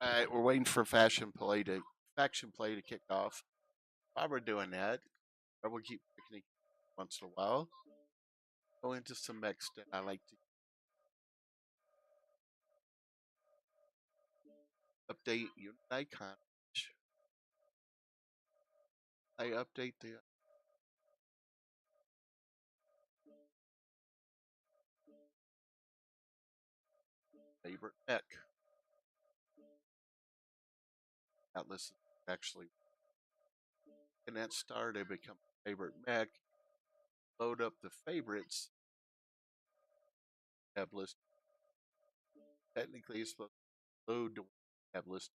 All right, we're waiting for faction play to kick off. While we're doing that, I will keep picking it once in a while. Go into some mechs that I like to update unit icon. I update the favorite mech. Now listen, actually, in that star, they become a favorite mech. Load up the favorites. Have list. Technically, it's supposed to load the have list.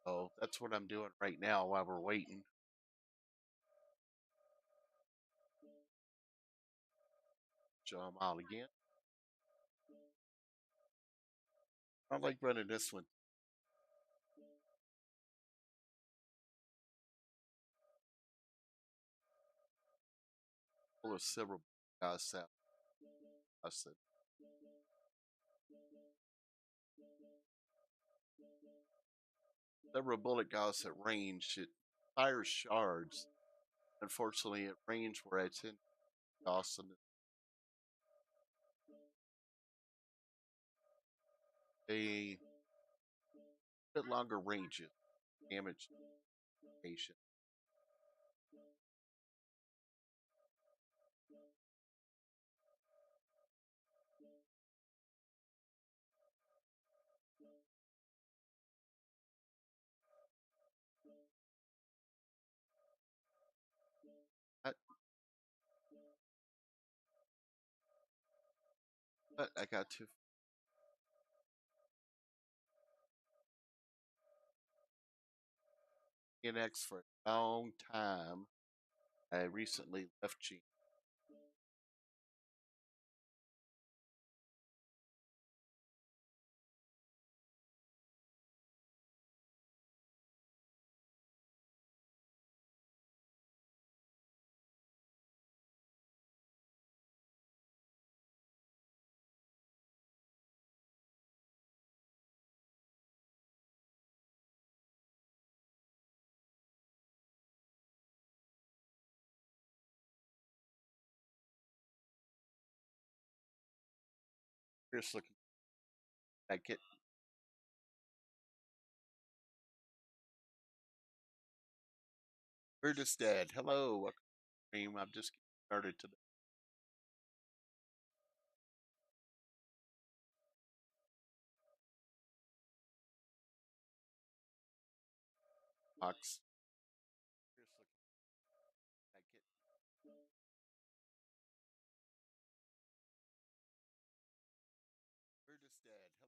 So that's what I'm doing right now while we're waiting. Show them out again. I like running this one. Full of several guys out. I said several bullet guys at range. It fires shards. Unfortunately, at range where it's in Dawson, a bit longer ranges damage patient. But, but I got to NX for a long time. I recently left G. Just looking at it. We're just dead. Hello, welcome to the stream. I'm just getting started to the box. Just looking at it. We're just dead. Hello, welcome to the stream. I'm just getting started to the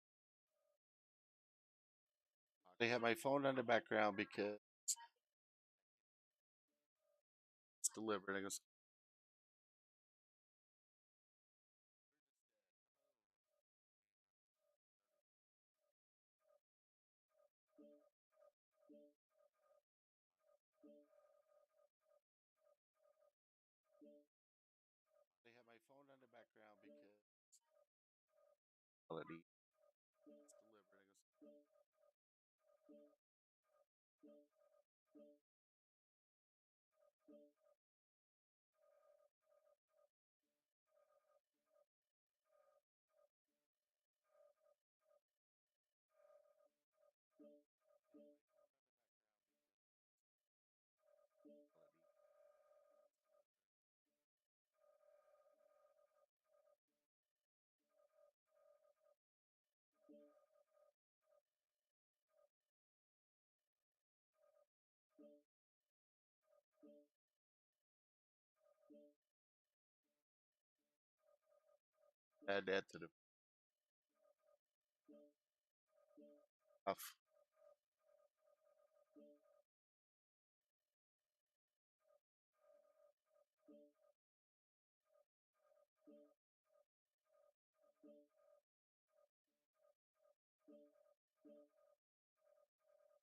box. They have my phone on the background because it's delivered. I guess they have my phone on the background because quality. It's delivered. I guess add that to the off. Add that to the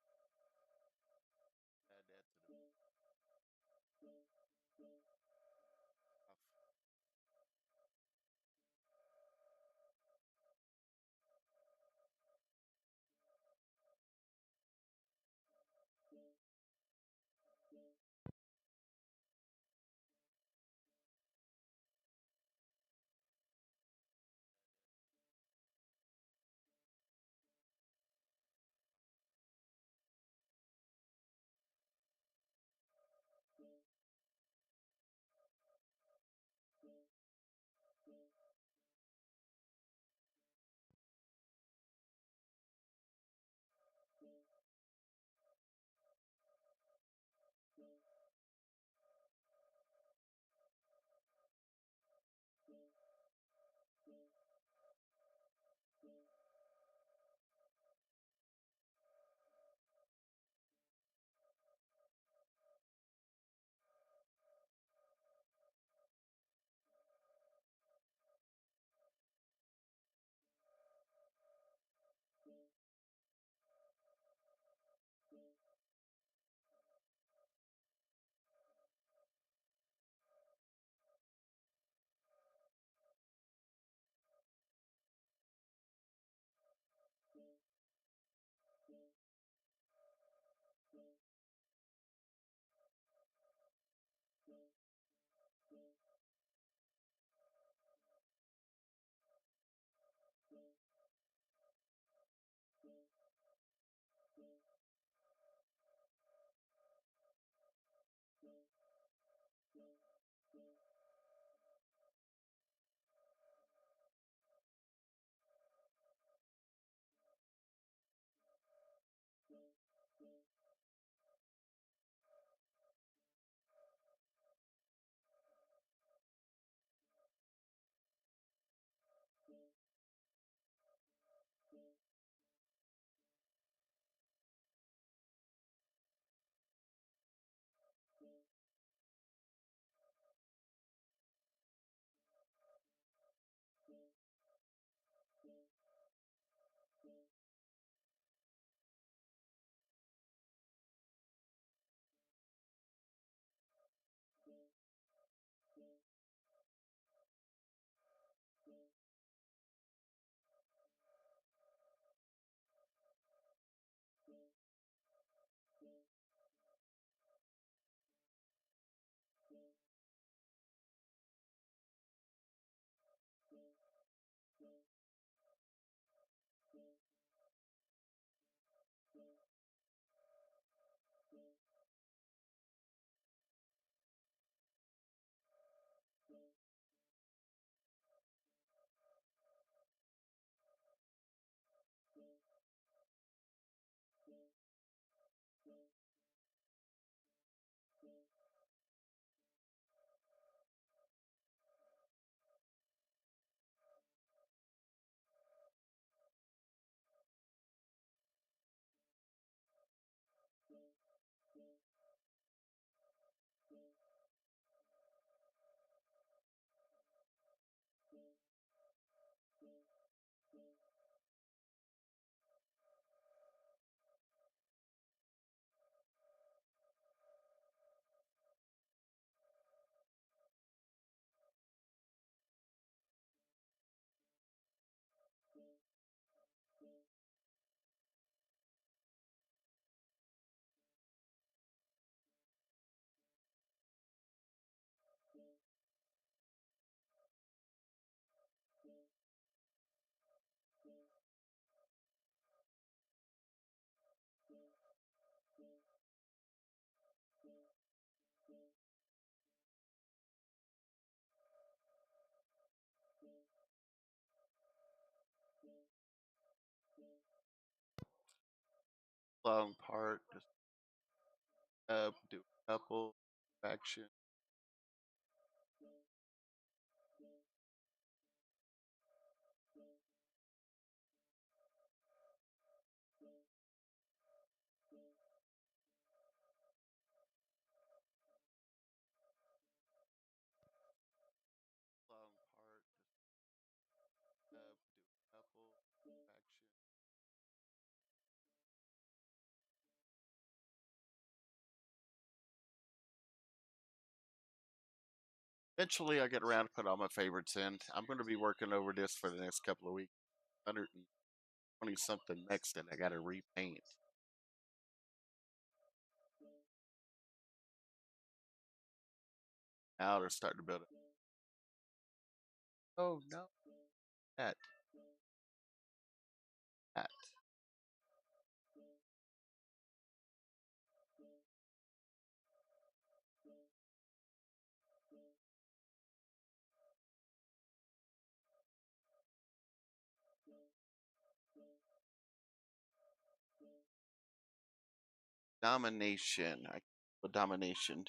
long part. Just do a couple action. Long part. Just do a couple action. Eventually, I get around to put all my favorites in. I'm going to be working over this for the next couple of weeks. 120 something next that I got to repaint. Now they're starting to build it. Oh no, that, that. Domination. Domination.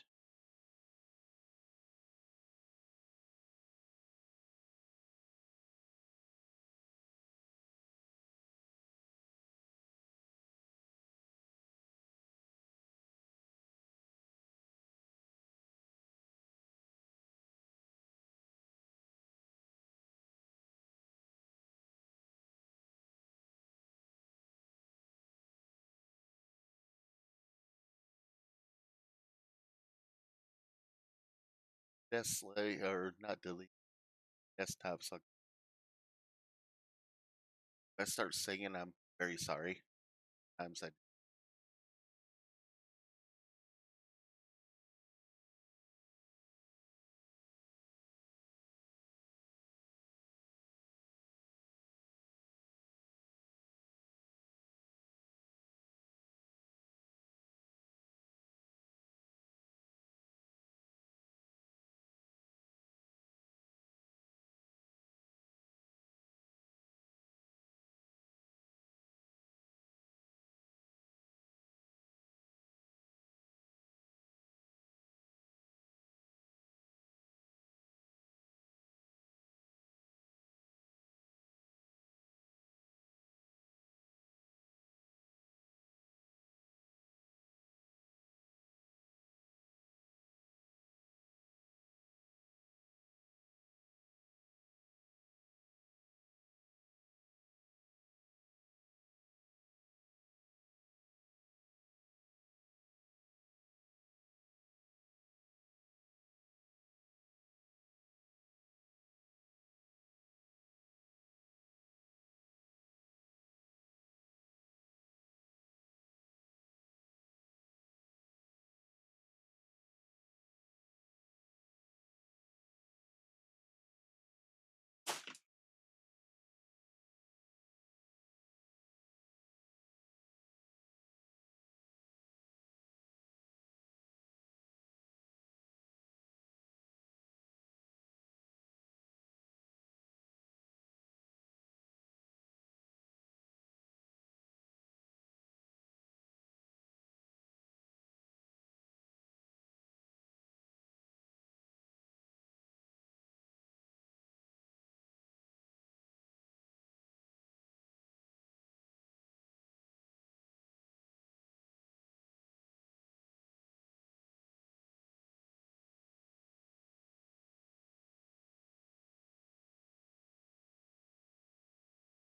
Delete or not delete desktop. So if I start singing, I'm very sorry. I'm saying,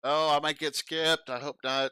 oh, I might get skipped. I hope not.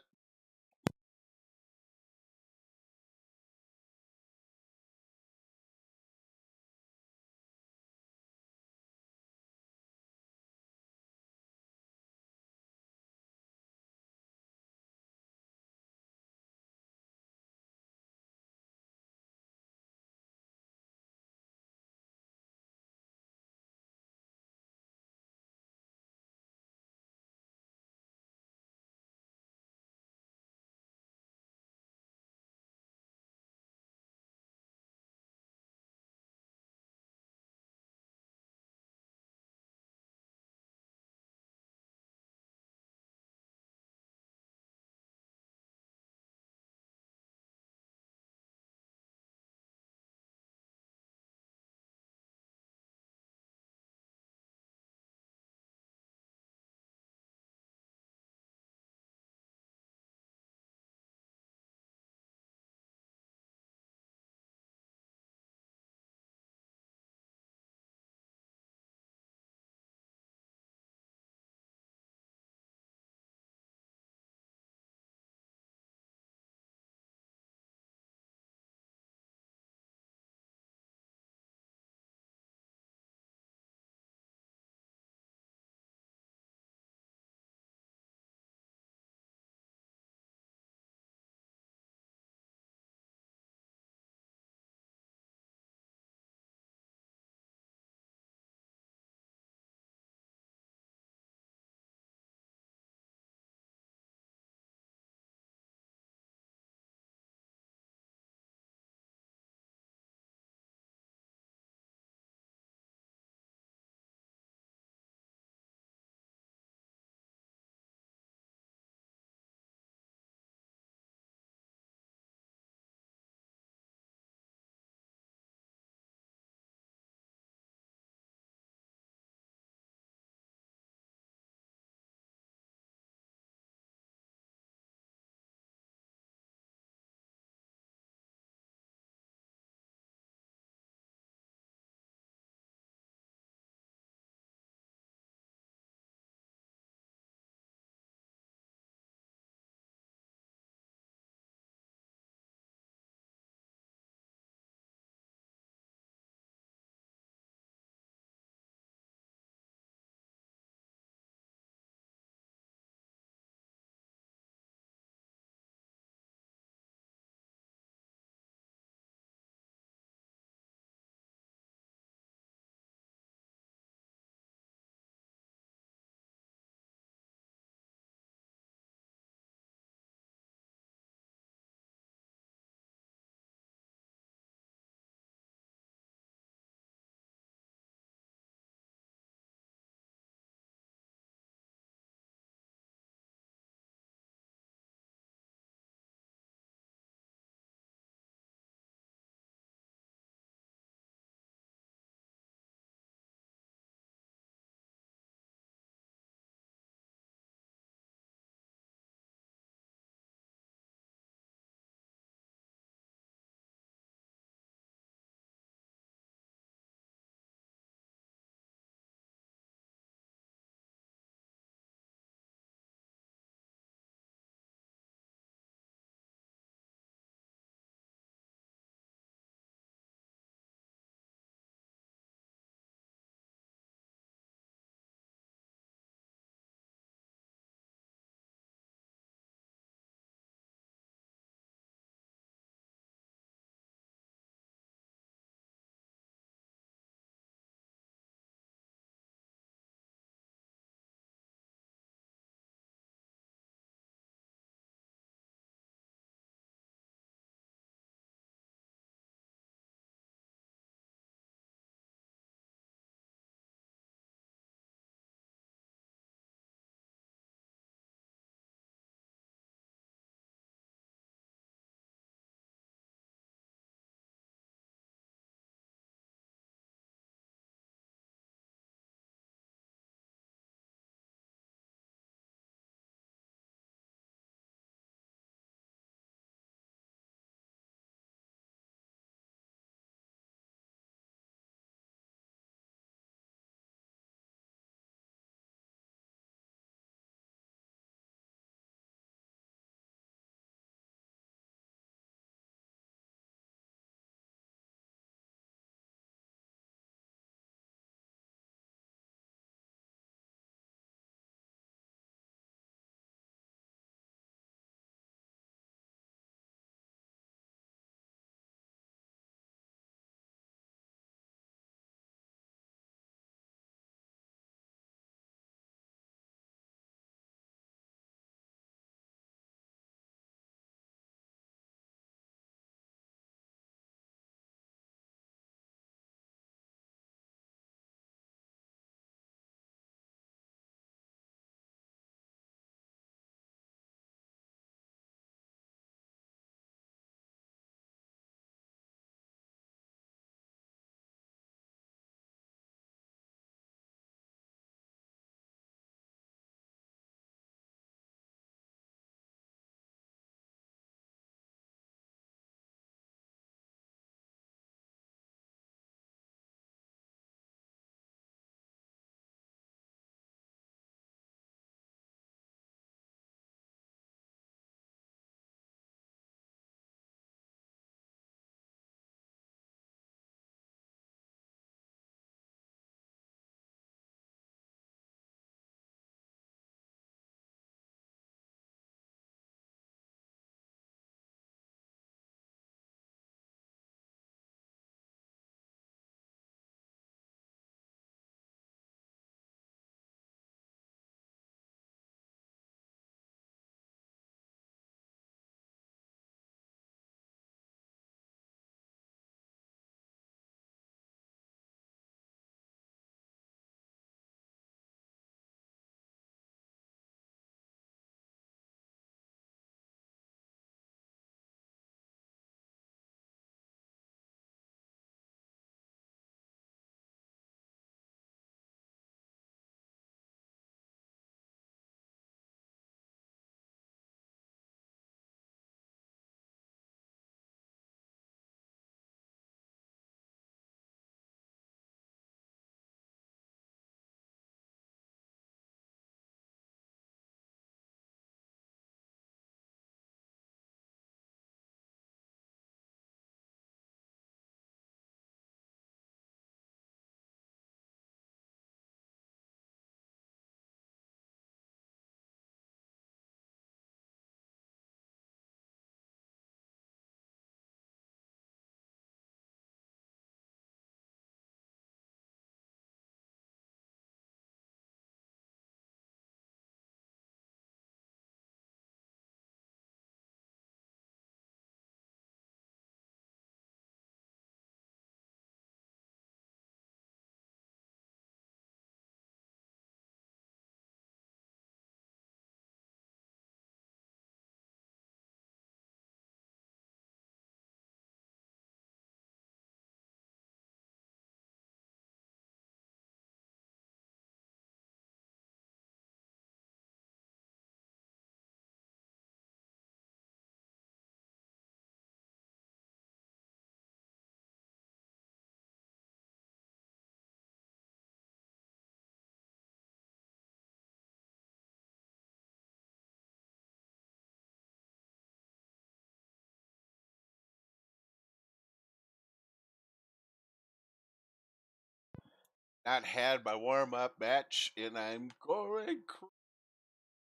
Not had my warm up match, and I'm going to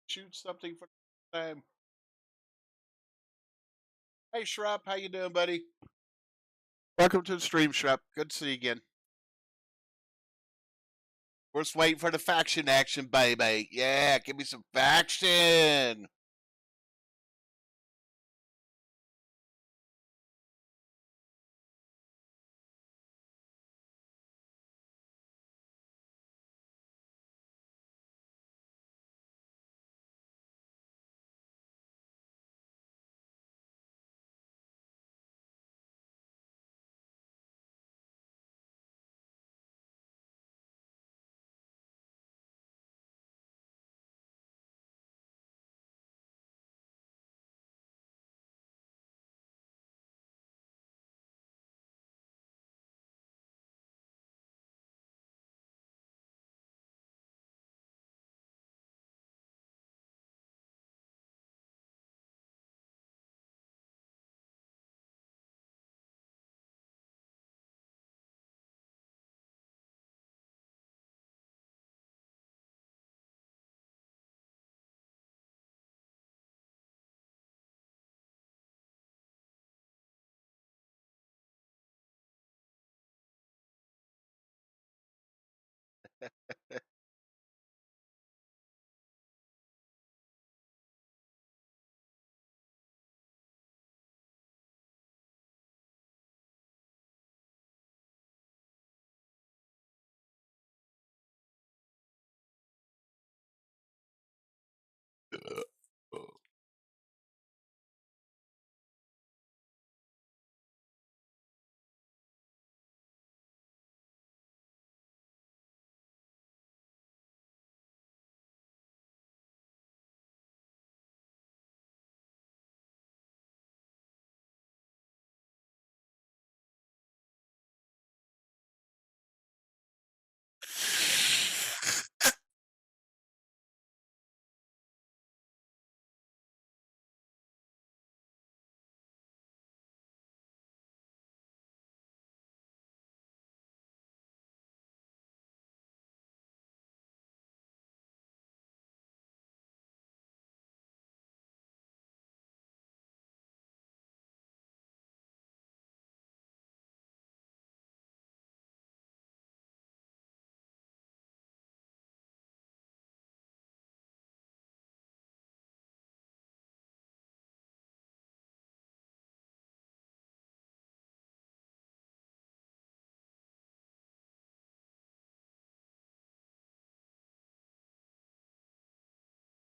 shoot something for the time. Hey, Shrub, how you doing, buddy? Welcome to the stream, Shrub. Good to see you again. We're just waiting for the faction action, baby. Yeah, give me some faction.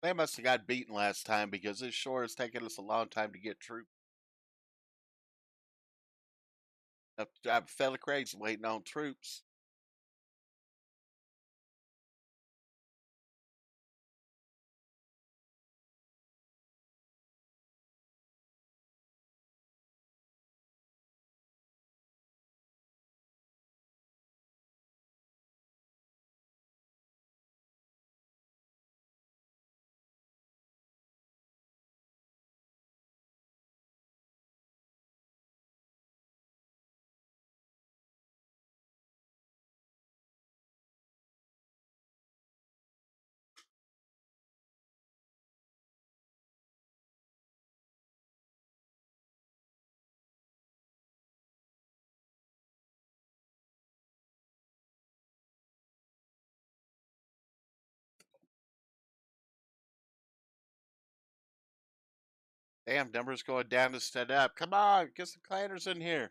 They must have got beaten last time because this sure has taken us a long time to get troops. Fella Craig's waiting on troops. Damn, numbers going down instead up. Come on, get some clanners in here.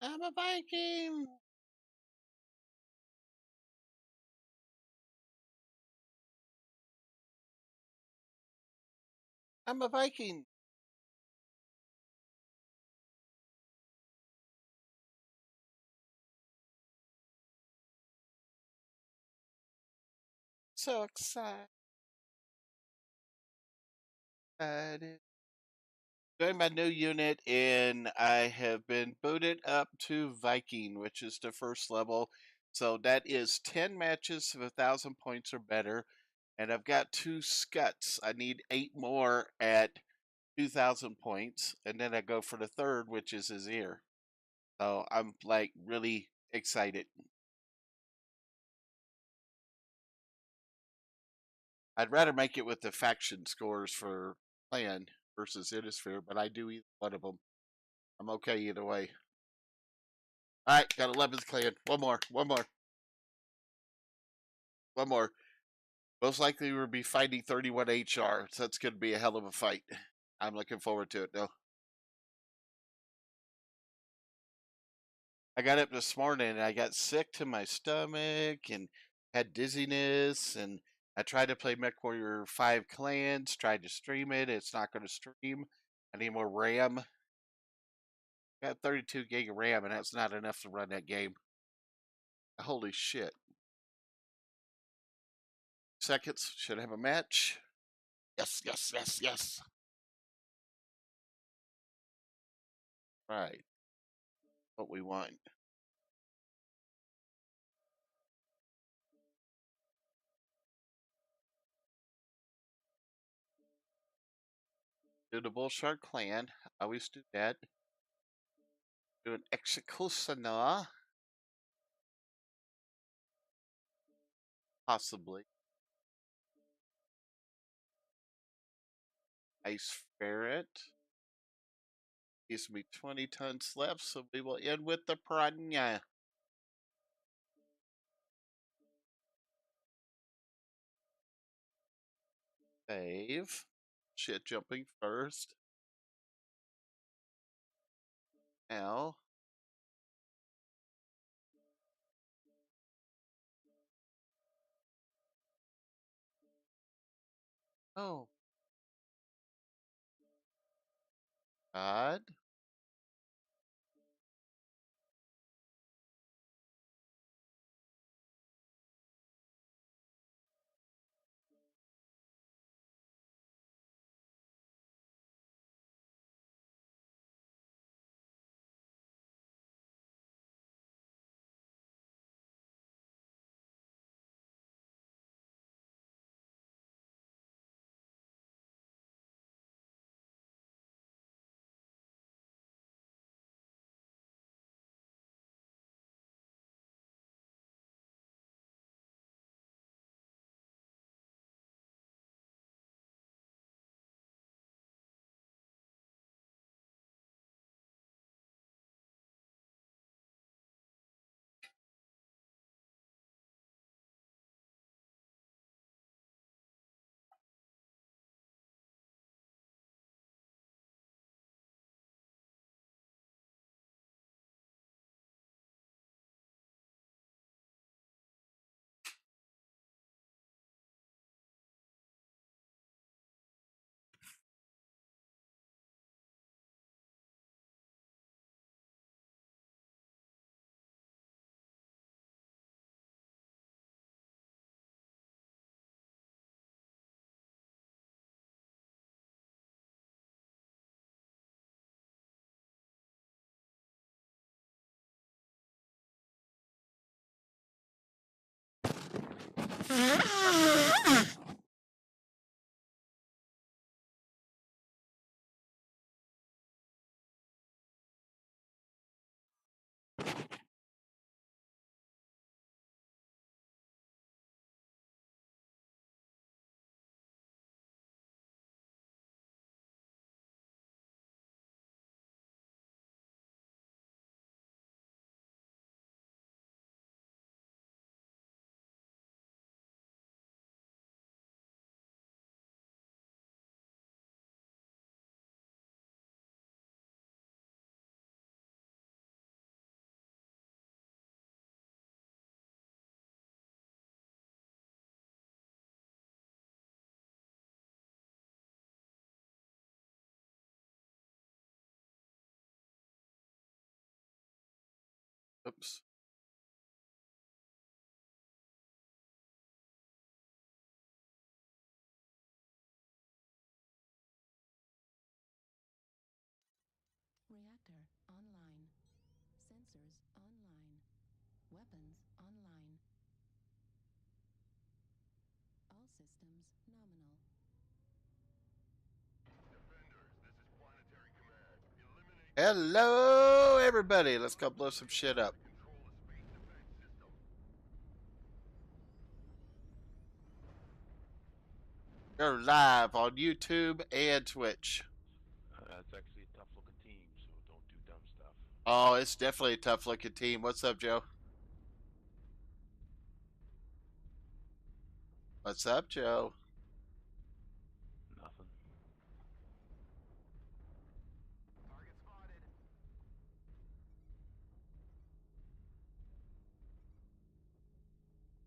I'm a Viking. I'm a Viking. So excited. Doing my new unit, and I have been booted up to Viking, which is the first level. So that is 10 matches of 1,000 points or better. And I've got 2 scuts. I need 8 more at 2,000 points. And then I go for the third, which is Azir. So I'm like really excited. I'd rather make it with the faction scores for clan versus Innisphere, but I do either one of them. I'm okay either way. All right, got 11th clan. One more. One more. One more. Most likely we'll be fighting 31 HR, so that's going to be a hell of a fight. I'm looking forward to it, though. I got up this morning and I got sick to my stomach and had dizziness, and I tried to play MechWarrior 5 Clans, tried to stream it. It's not going to stream. I need more RAM. I got 32 gig of RAM, and that's not enough to run that game. Holy shit. Seconds. Should have a match. Yes, yes, yes, yes. Right. What we want. Do the Bullshark clan. I always do that. Do an Executioner. Possibly. Ice Ferret. Gives me 20 tons left, so we will end with the Piranha. Save. Shit jumping first. Now. Oh, God. Oops. Reactor online. Sensors online. Weapons online. All systems nominal. Defenders, this is Planetary Command. Eliminate. Hello, everybody. Let's go blow some shit up. Control the space defense system. We're live on YouTube and Twitch. That's actually a tough looking team, so don't do dumb stuff. Oh, it's definitely a tough looking team. What's up, Joe? What's up, Joe? Nothing. Target spotted.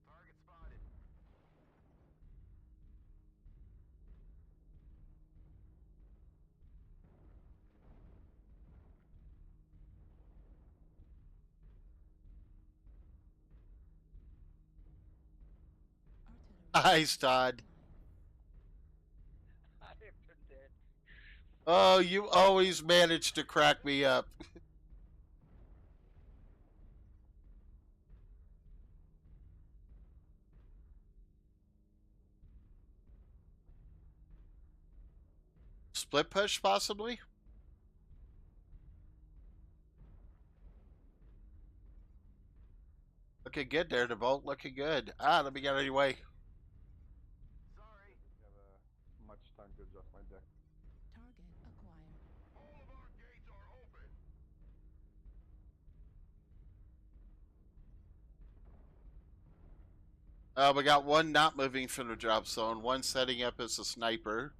Target spotted. Artillery. Nice, Todd. I have been dead. Oh, you always manage to crack me up. Split push, possibly? Looking good there, DeVolt. Looking good. Let me get out of your way. Sorry. Have much time to adjust my deck. Target acquired. All of our gates are open. We got one not moving from the drop zone, one setting up as a sniper.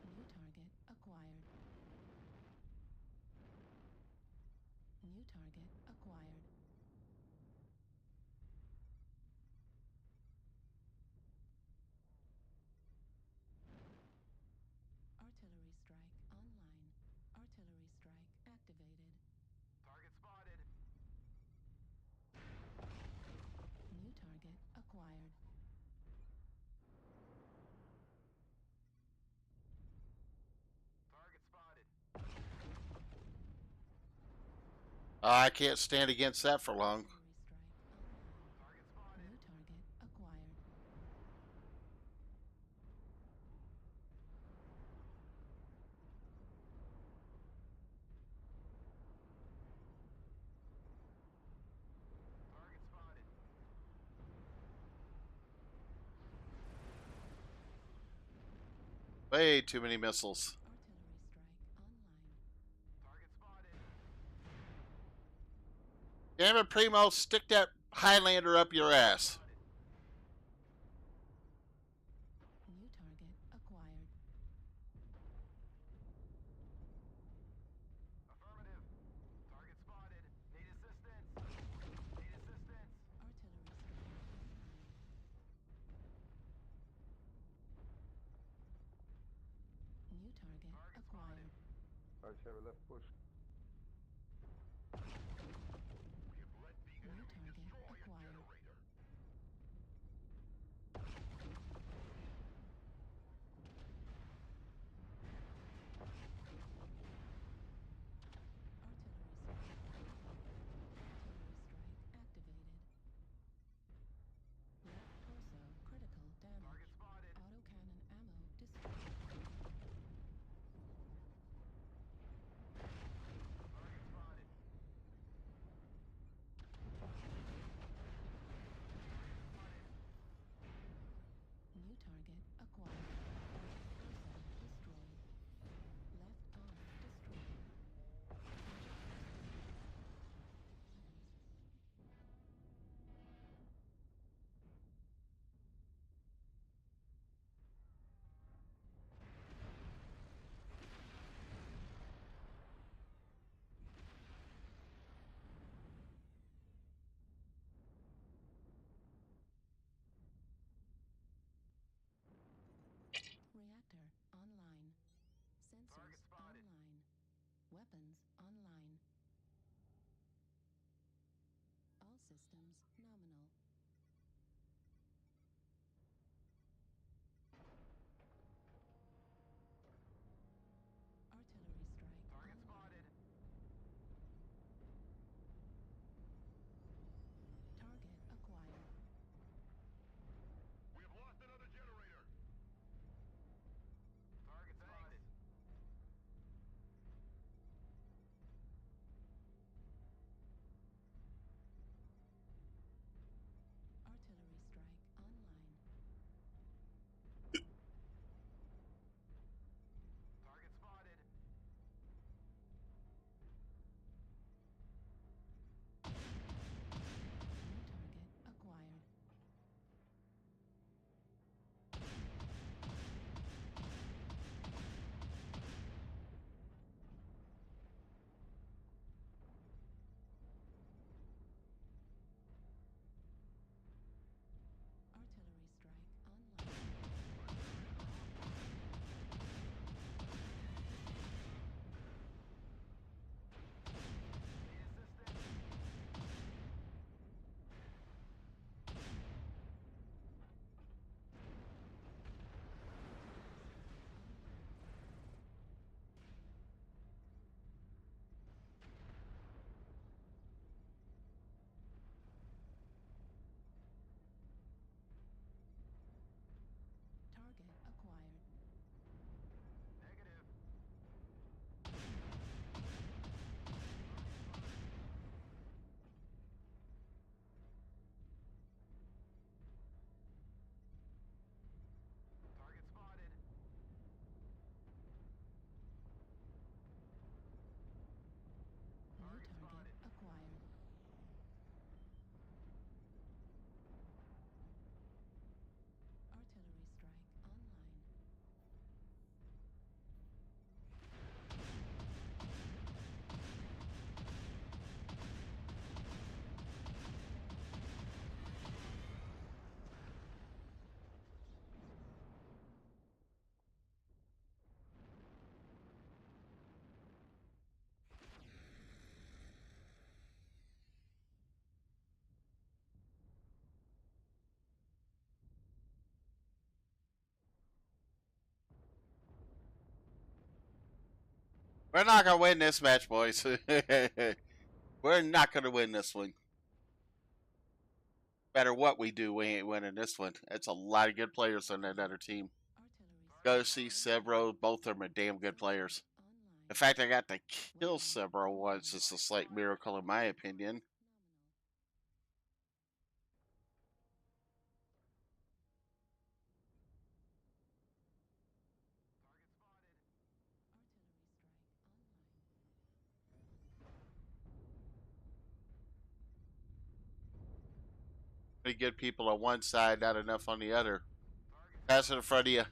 New target acquired. New target acquired. Artillery strike online. Artillery strike activated. Target spotted. New target acquired. Target spotted. I can't stand against that for long. Artillery strike online. Target spotted. New target acquired. Target spotted. Way too many missiles. Artillery strike online. Target spotted. Damn it, Primo, stick that Highlander up your ass. New target acquired. Affirmative. Target spotted. Need assistance. Need assistance. Artillery strike online. New target Target acquired. Alright, Sherry, left push. We have let the New enemy target destroy a acquired. generator. Artillery strike. Artillery strike activated. Left torso critical damage. Target spotted. Autocannon ammo destroyed. Target spotted. New target acquired. Torso destroyed. Left arm destroyed. Reactor online. Sensors Target spotted. online. Weapons online. We're not gonna win this match, boys. We're not gonna win this one. No matter what we do, we ain't winning this one. It's a lot of good players on that other team. Go see Severo. Both of them are damn good players. The fact I got to kill Severo once is a slight miracle in my opinion. Pretty good people on one side, not enough on the other. Pass it in front of you.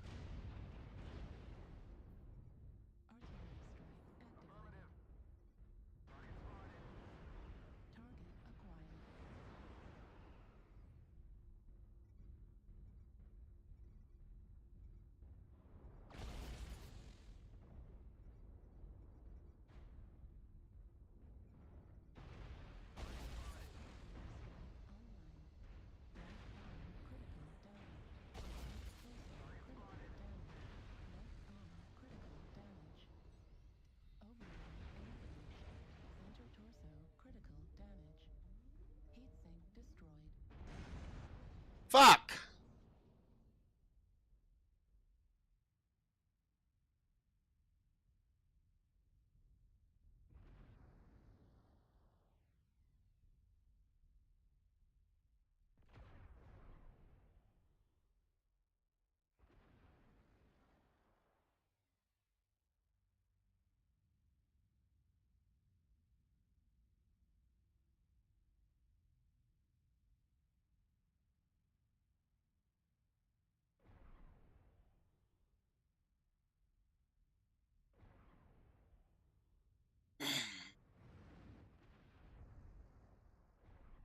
Fuck!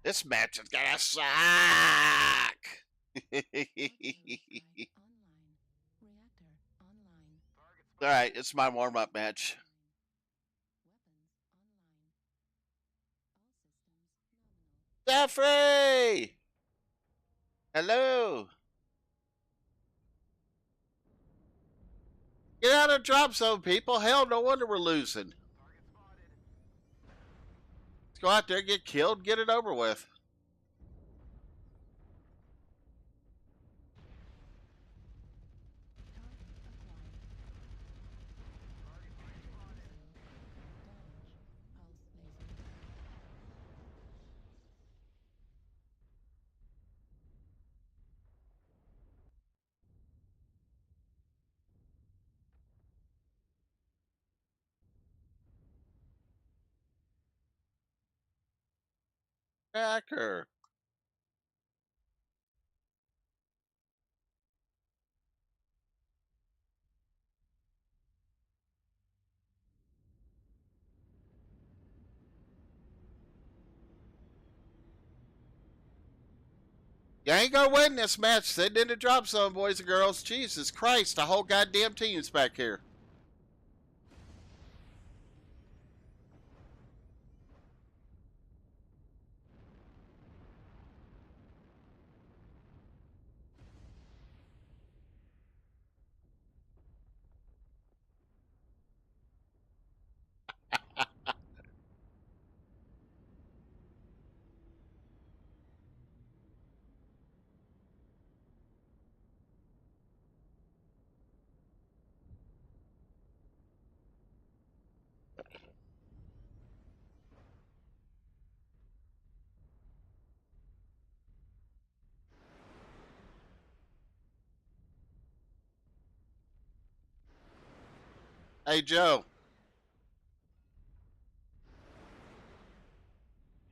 This match is gonna suck! Alright, it's my warm-up match. Jeffrey! Hello! Get out of drop zone, people! Hell, no wonder we're losing. Let's go out there, get killed, get it over with. Hacker. You ain't gonna win this match sitting in the drop zone, boys and girls. Jesus Christ, the whole goddamn team's back here. Hey, Joe.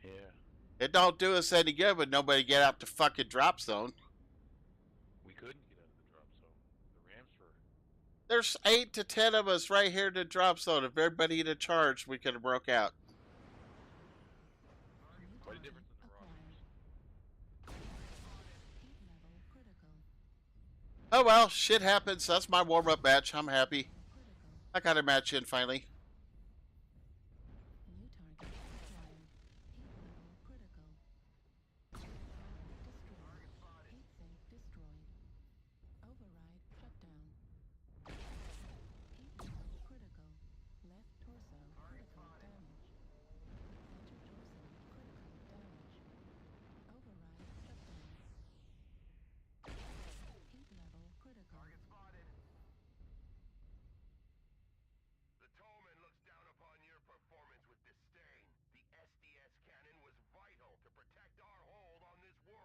Yeah. It don't do us any good when nobody get out the fucking drop zone. We couldn't get out of the drop zone. The Rams were. There's 8 to 10 of us right here in the drop zone. If everybody in charge, we could have broke out. Quite a difference in the rosters. Oh well, shit happens. That's my warm-up match. I'm happy. I got a match in finally.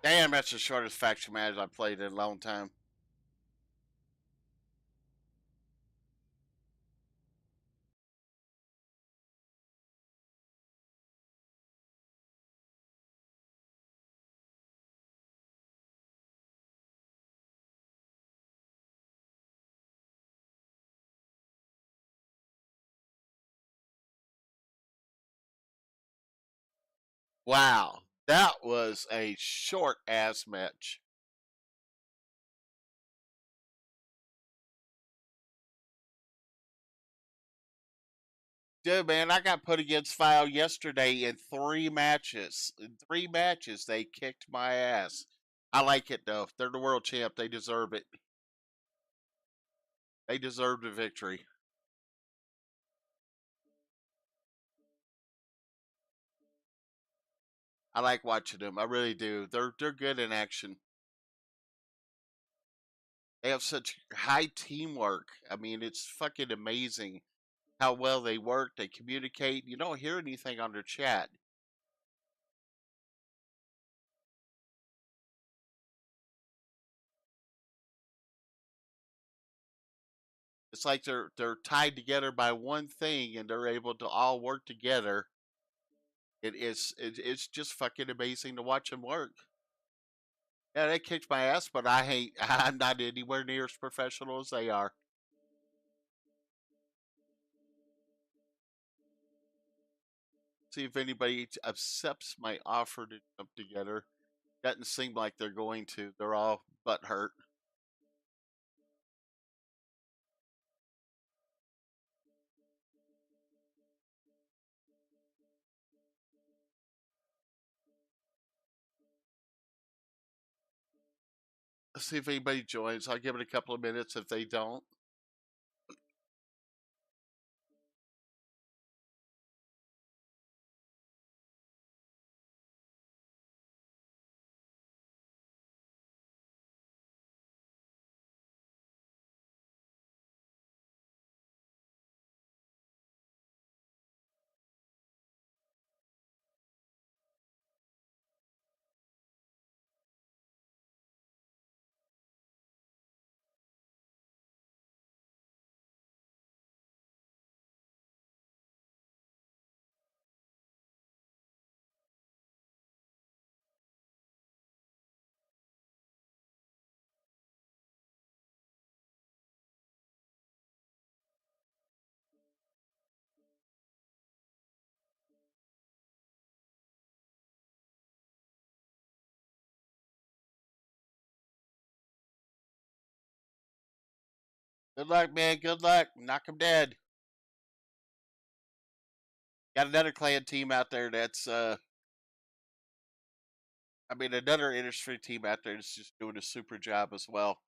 Damn, that's the shortest faction match I've played in a long time. Wow, that was a short ass match. Dude, man, I got put against File yesterday in 3 matches. In 3 matches, they kicked my ass. I like it though. They're the world champ. They deserve it. They deserve the victory. I like watching them. I really do. They're good in action. They have such high teamwork. I mean, it's fucking amazing how well they work. They communicate. You don't hear anything on their chat. It's like they're tied together by one thing, and they're able to all work together. It's just fucking amazing to watch them work. Yeah, they kicked my ass, but I hate. I'm not anywhere near as professional as they are. See if anybody accepts my offer to jump together. Doesn't seem like they're going to. They're all butt hurt. Let's see if anybody joins. I'll give it a couple of minutes if they don't. Good luck, man. Good luck. Knock 'em dead. Got another clan team out there that's I mean another industry team out there that's just doing a super job as well.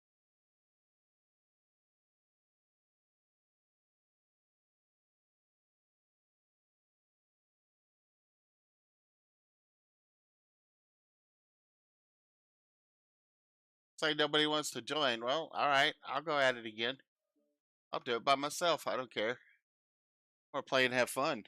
It's like nobody wants to join. Well, all right, I'll go at it again. I'll do it by myself. I don't care. Or play and have fun.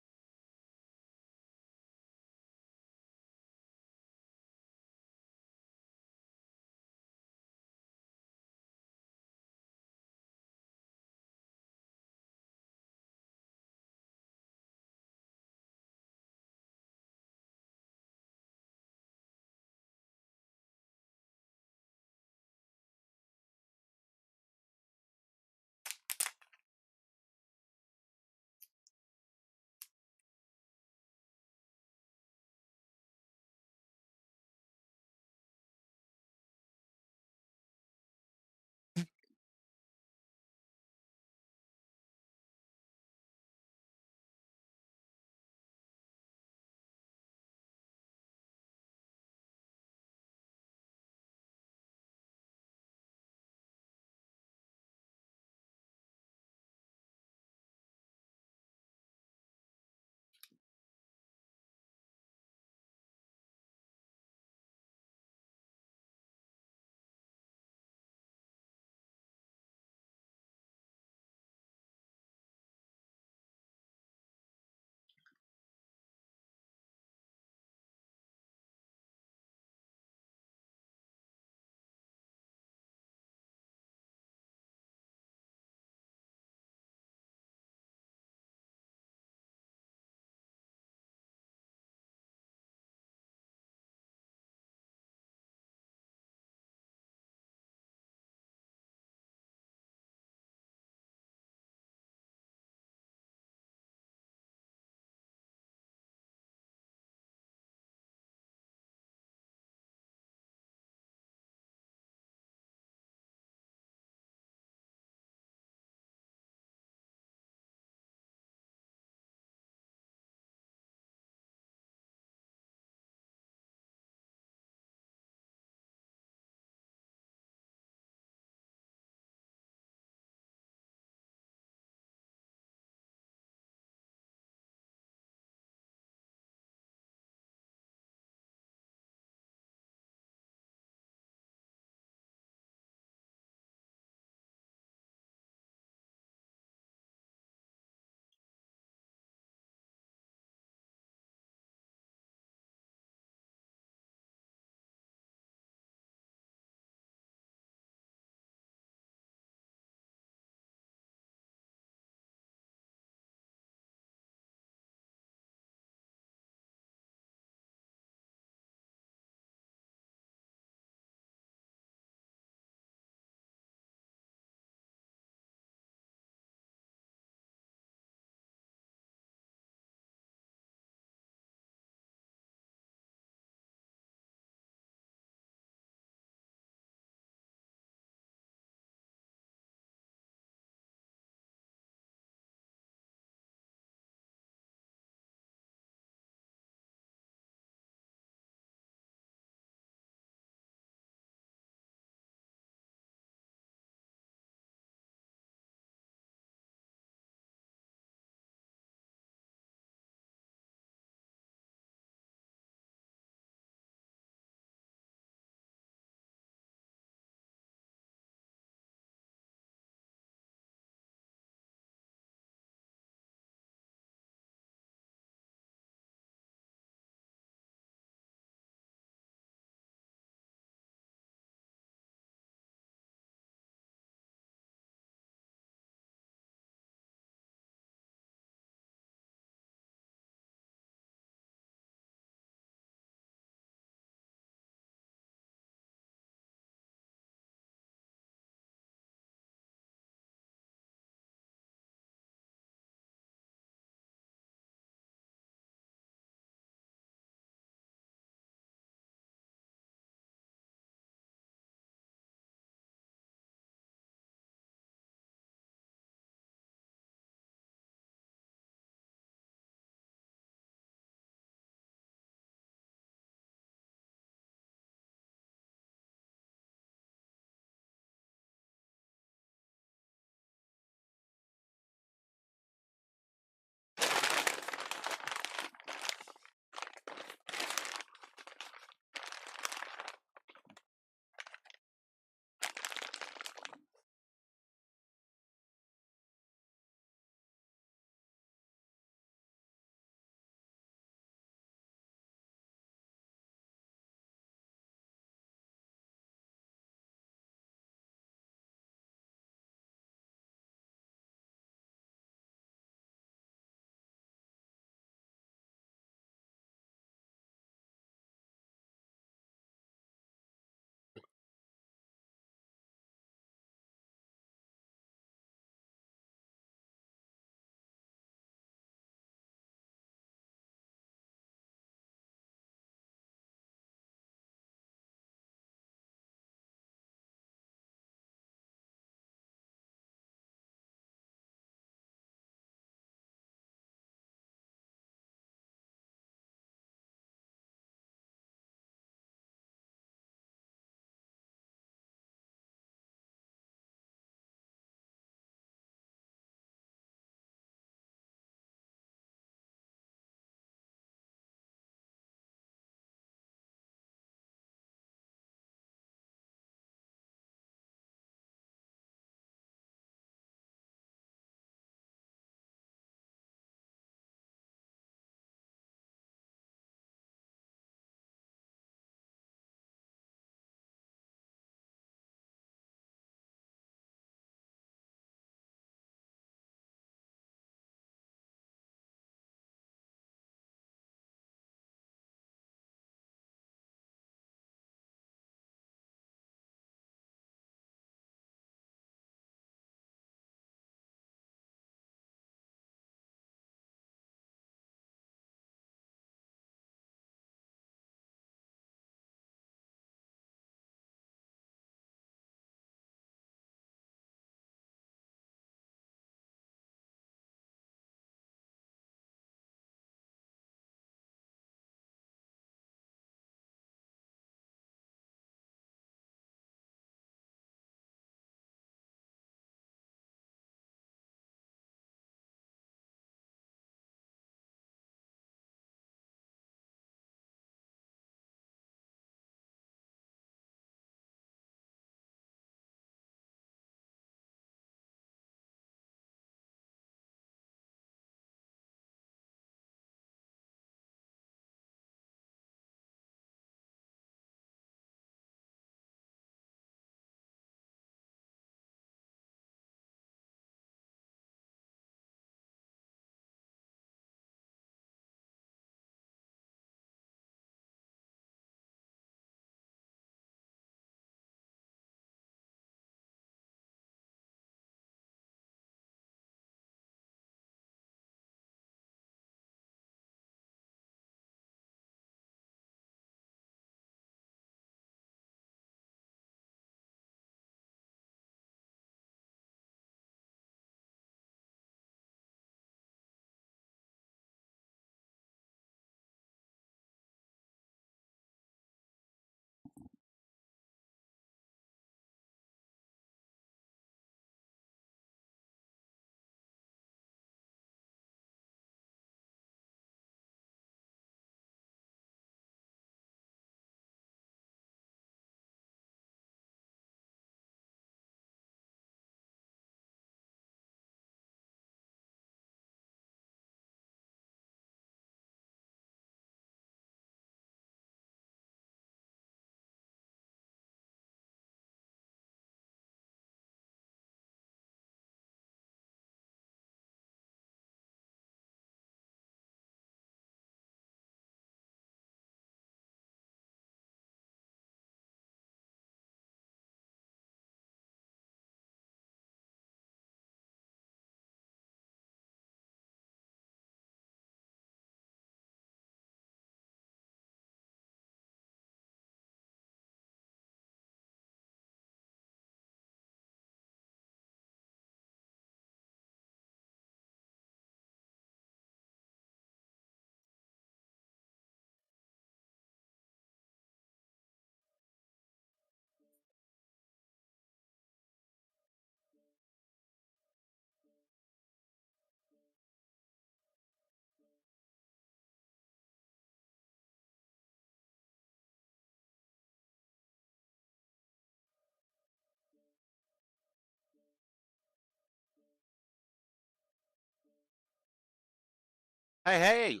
Hey,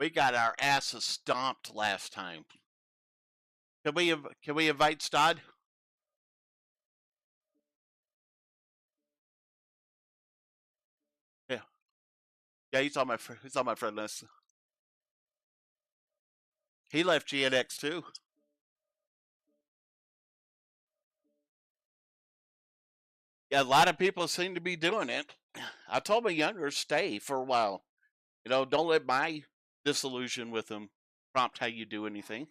we got our asses stomped last time. Can we invite Stod? Yeah, yeah, he's on my friend list. He left GNX too. Yeah, a lot of people seem to be doing it. I told my younger stay for a while. Don't let my disillusion with them prompt how you do anything.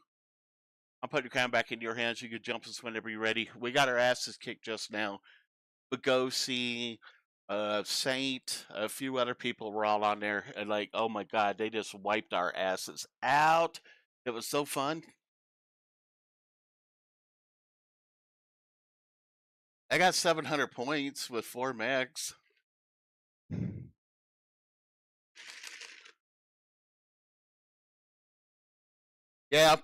I'll put your crown back in your hands. You can jump us whenever you're ready. We got our asses kicked just now. Bagosi, Saint, a few other people were all on there, and like, oh my god, they just wiped our asses out. It was so fun. I got 700 points with 4 mechs. Yeah,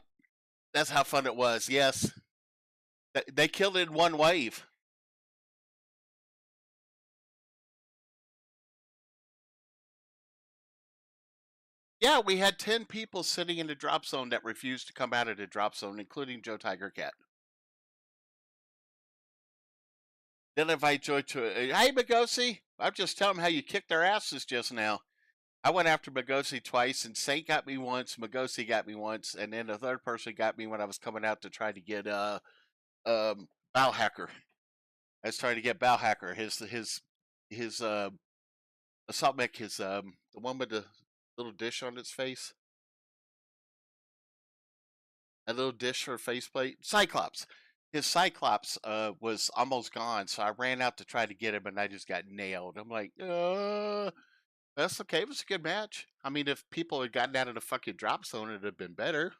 that's how fun it was. Yes, they killed it in one wave. Yeah, we had 10 people sitting in the drop zone that refused to come out of the drop zone, including Joe Tiger Cat. Then invite Joy to hey Bagosi, I'm just telling them how you kicked their asses just now. I went after Magosi twice, and Saint got me once, Magosi got me once, and then the third person got me when I was coming out to try to get Bowhacker. I was trying to get Bowhacker, his assault mech, his the one with the little dish on its face, a little dish for a faceplate, Cyclops. His Cyclops was almost gone, so I ran out to try to get him, and I just got nailed. I'm like, that's okay. It was a good match. I mean, if people had gotten out of the fucking drop zone, it'd have been better.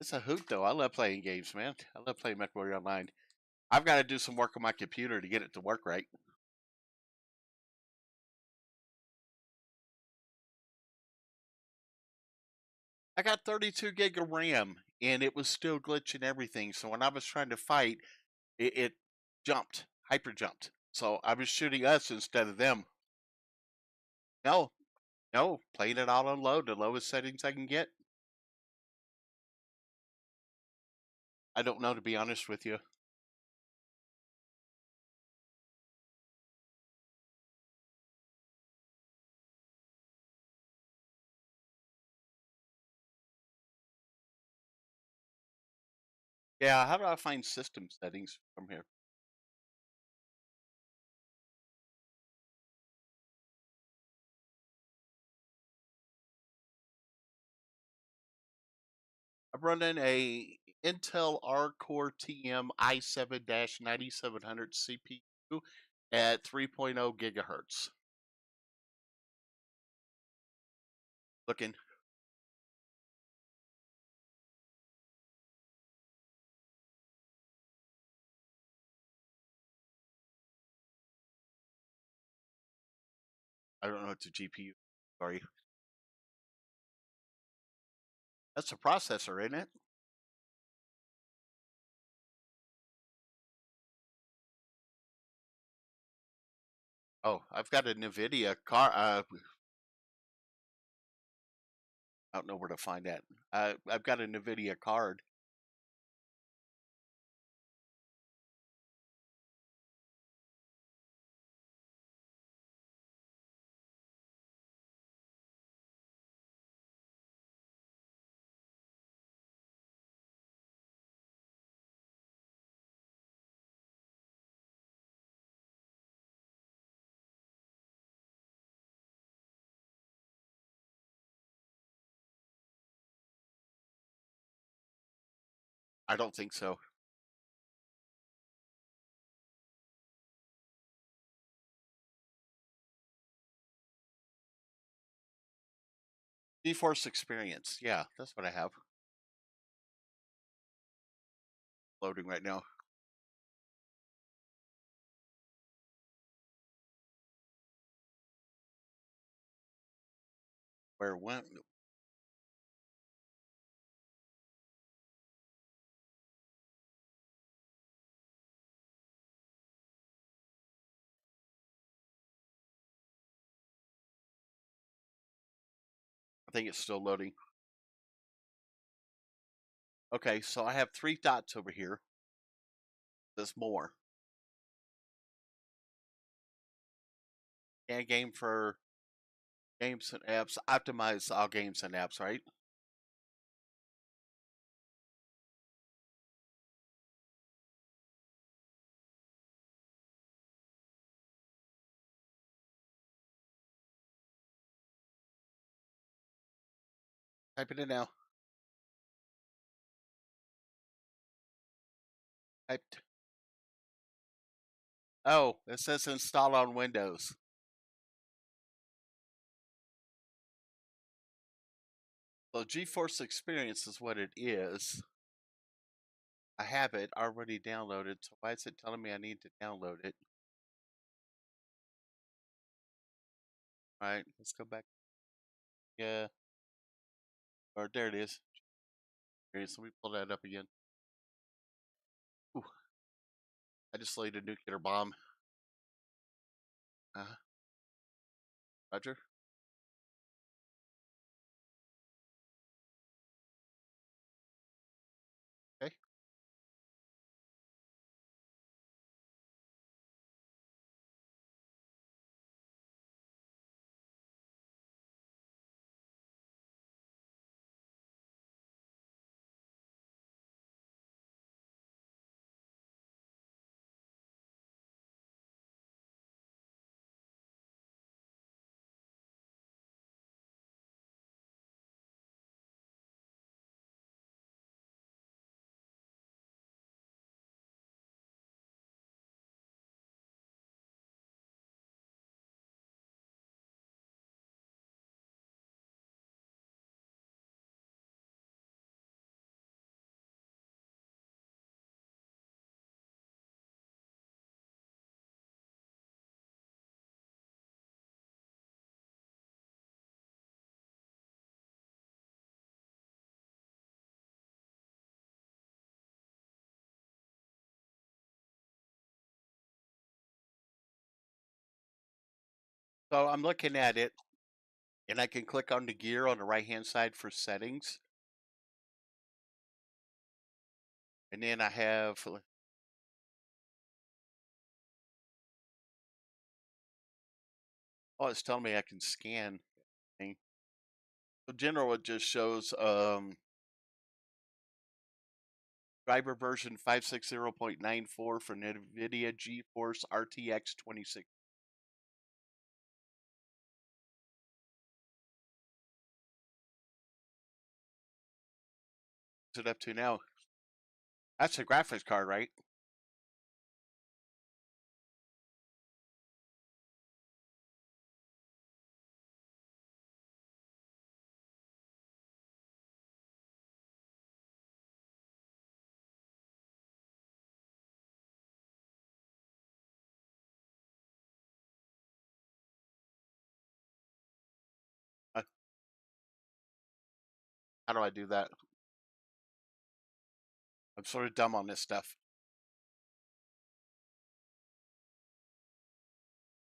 It's a hoot, though. I love playing games, man. I love playing MechWarrior Online. I've got to do some work on my computer to get it to work right. I got 32 gig of RAM, and it was still glitching everything. So when I was trying to fight, it jumped, hyper jumped. So I was shooting us instead of them. No, no, playing it all on low, the lowest settings I can get. I don't know, to be honest with you. Yeah, how do I find system settings from here? I'm running a Intel R Core TM i7-9700 CPU at 3.0 gigahertz. Looking. I don't know it's a GPU. Sorry. That's a processor, isn't it? Oh, I've got a NVIDIA car. I don't know where to find that. I've got a NVIDIA card. I don't think so. GeForce Experience. Yeah, that's what I have. Loading right now. Where went? think it's still loading. Okay, so I have 3 dots over here. There's more. And game for games and apps. Optimize all games and apps, right? Type it in now. Typed. Oh, it says install on Windows. So GeForce Experience is what it is. I have it already downloaded, so why is it telling me I need to download it? Alright, let's go back. Yeah. Or there it is. Okay, so we pull that up again. Ooh. I just laid a nuclear bomb. Roger. Okay. So I'm looking at it, and I can click on the gear on the right-hand side for settings. And then I have... Oh, it's telling me I can scan. So general, it just shows driver version 560.94 for NVIDIA GeForce RTX 2060. What's it up to now? That's a graphics card, right? Uh, How do I do that? I'm sort of dumb on this stuff.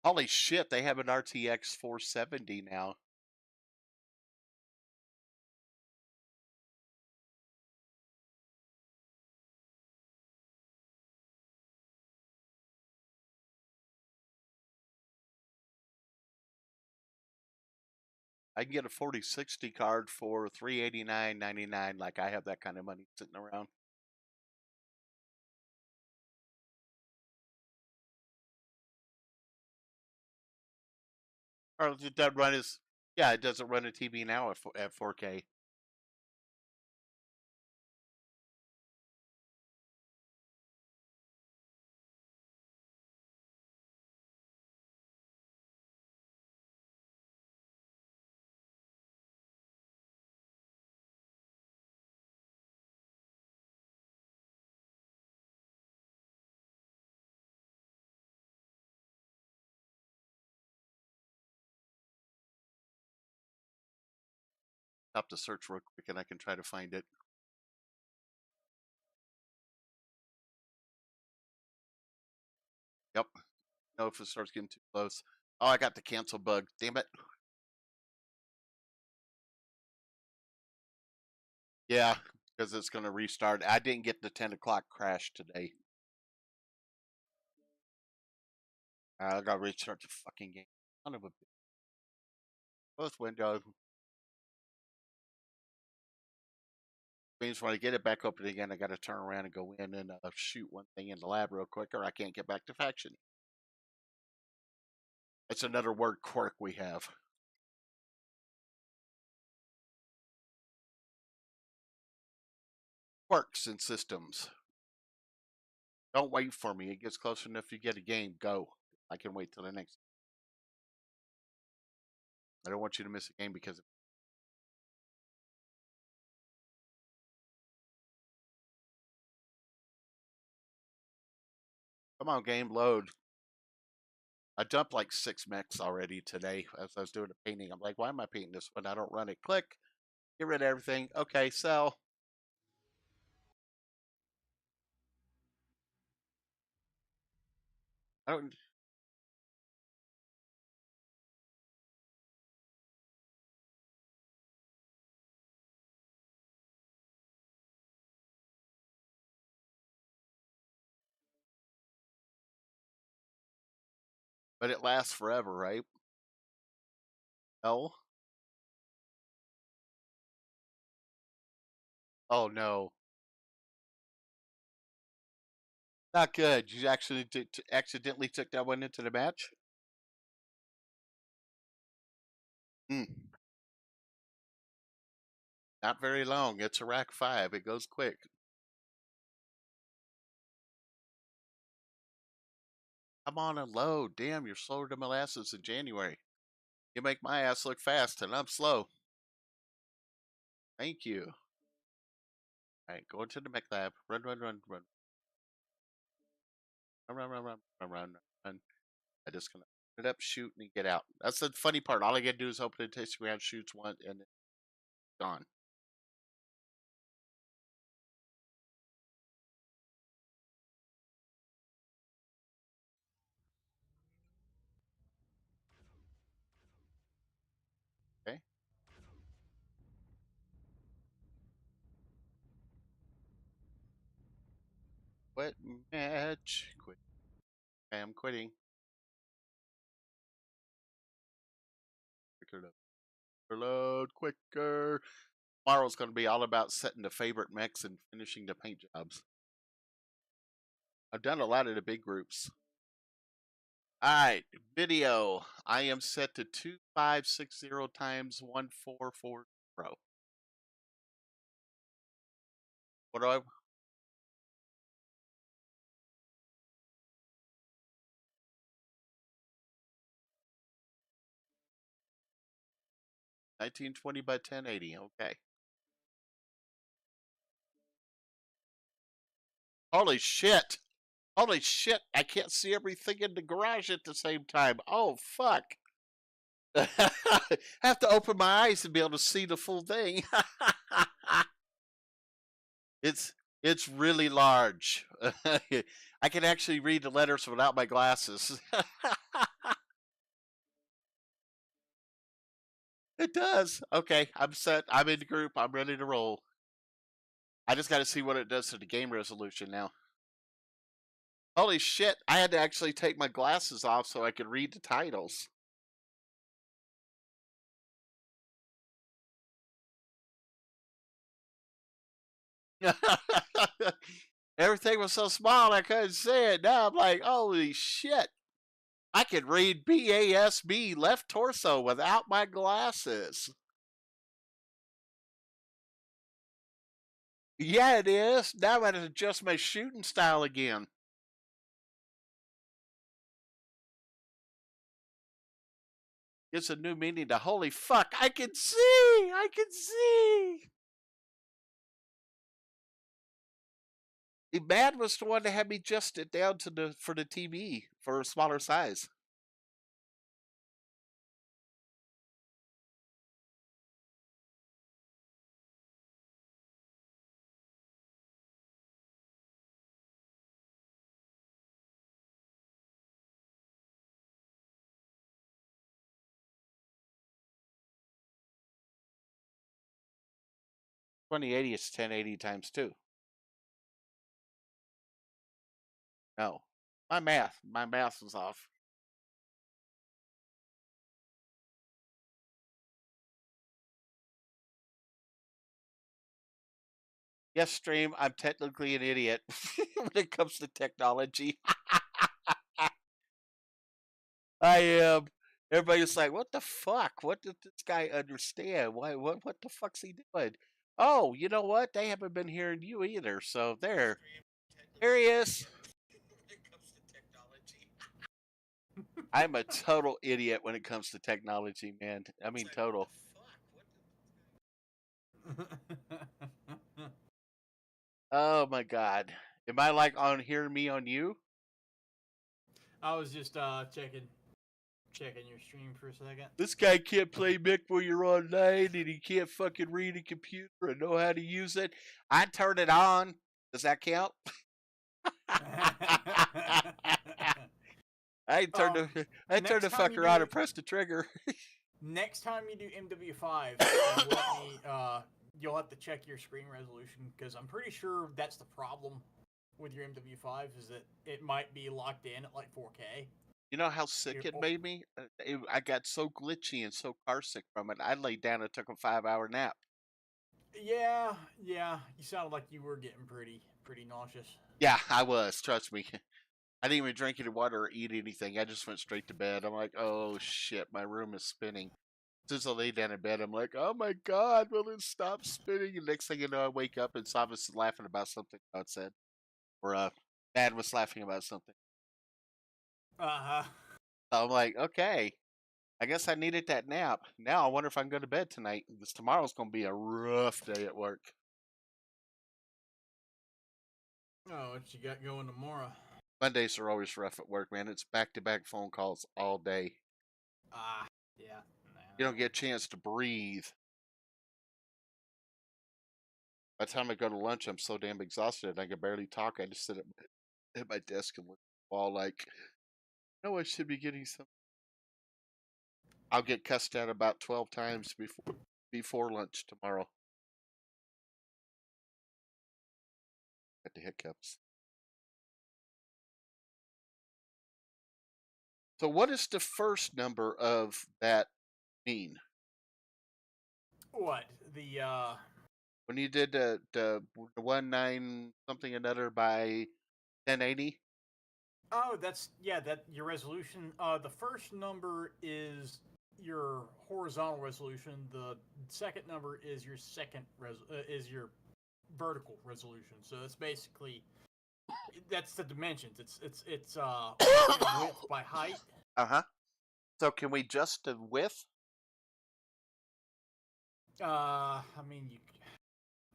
Holy shit, they have an RTX 470 now. I can get a 4060 card for $389.99. Like I have that kind of money sitting around. Or it doesn't run as... Yeah, it doesn't run a TV now at 4K. Stop the search real quick and I can try to find it. Yep. No, if it starts getting too close. Oh, I got the cancel bug. Damn it. Yeah, because it's going to restart. I didn't get the 10 o'clock crash today. I got to restart the fucking game. Son of a bitch. Both windows. Means when I get it back open again, I got to turn around and go in and shoot one thing in the lab real quick, or I can't get back to faction. That's another word quirk we have. Quirks in systems. Don't wait for me. It gets close enough you get a game. Go. I can wait till the next. I don't want you to miss a game because. Come on, game, load. I dumped like 6 mechs already today as I was doing the painting. I'm like, why am I painting this when I don't run it? Click. Get rid of everything. Okay, sell. I don't. But it lasts forever, right? No. Oh no. Not good. You actually accidentally took that one into the match? Hmm. Not very long. It's a rack 5. It goes quick. Come on and load. Damn, you're slower than molasses in January. You make my ass look fast, and I'm slow. Thank you. All right, go into the mech lab. Run, run, run, run. Run, run, run, run, run, run, run. I just gonna open it up, shoot, and get out. That's the funny part. All I gotta do is open it, takes ground, shoots one, and then gone. Okay. Quit match. Quit. Okay, I'm quitting. Quicker load, quicker. Tomorrow's gonna be all about setting the favorite mechs and finishing the paint jobs. I've done a lot of the big groups. Alright, video. I am set to 2560 times 1440. What do I 1920 by 1080, okay. Holy shit! Holy shit, I can't see everything in the garage at the same time. Oh fuck. Have to open my eyes to be able to see the full thing. it's really large. I can actually read the letters without my glasses. It does. Okay, I'm set. I'm in the group. I'm ready to roll. I just got to see what it does to the game resolution now. Holy shit, I had to actually take my glasses off so I could read the titles. Everything was so small I couldn't see it. Now I'm like, holy shit. I could read BASB left torso without my glasses. Yeah, it is. Now I'm going to adjust my shooting style again. It's a new meaning to holy fuck. I can see. I can see. Mad was the one that had me adjust it down to for the TV for a smaller size. 2080 is 1080 times 2. No. My math was off. Yes, stream, I'm technically an idiot when it comes to technology. I am. Everybody's like, what the fuck? What did this guy understand? What the fuck's he doing? Oh, you know what? They haven't been hearing you either. So there he is. I'm a total idiot when it comes to technology, man. I mean, total. Oh my god. Am I like on hearing me on you? I was just checking your stream for a second. This guy can't play Mick when you're online, and he can't fucking read a computer and know how to use it. I turn it on. Does that count? I turned the fucker on and pressed the trigger. Next time you do MW5, you'll have to check your screen resolution, because I'm pretty sure that's the problem with your MW5, is that it might be locked in at like 4K. You know how sick it made me? I got so glitchy and so car sick from it. I laid down and took a 5-hour nap. Yeah. You sounded like you were getting pretty nauseous. Yeah, I was. Trust me. I didn't even drink any water or eat anything. I just went straight to bed. I'm like, oh shit, my room is spinning. As soon as I lay down in bed, I'm like, oh my god, will it stop spinning? And next thing you know, I wake up and Savas is laughing about something God said. Or Dad was laughing about something. Uh-huh. So I'm like, okay, I guess I needed that nap. Now I wonder if I can go to bed tonight, because tomorrow's going to be a rough day at work. Oh, what you got going tomorrow? Mondays are always rough at work, man. It's back-to-back phone calls all day. Yeah. Nah. You don't get a chance to breathe. By the time I go to lunch, I'm so damn exhausted, I can barely talk. I just sit at my desk and look at the wall like, I should be getting some. I'll get cussed out about 12 times before lunch tomorrow. Got the hiccups. So what does the first number of that mean? What? The When you did the 19 something another by 1080? Oh, that's that your resolution. The first number is your horizontal resolution. The second number is your is your vertical resolution. So it's basically that's the dimensions. It's width by height. Uh-huh. So can we adjust the width? I mean,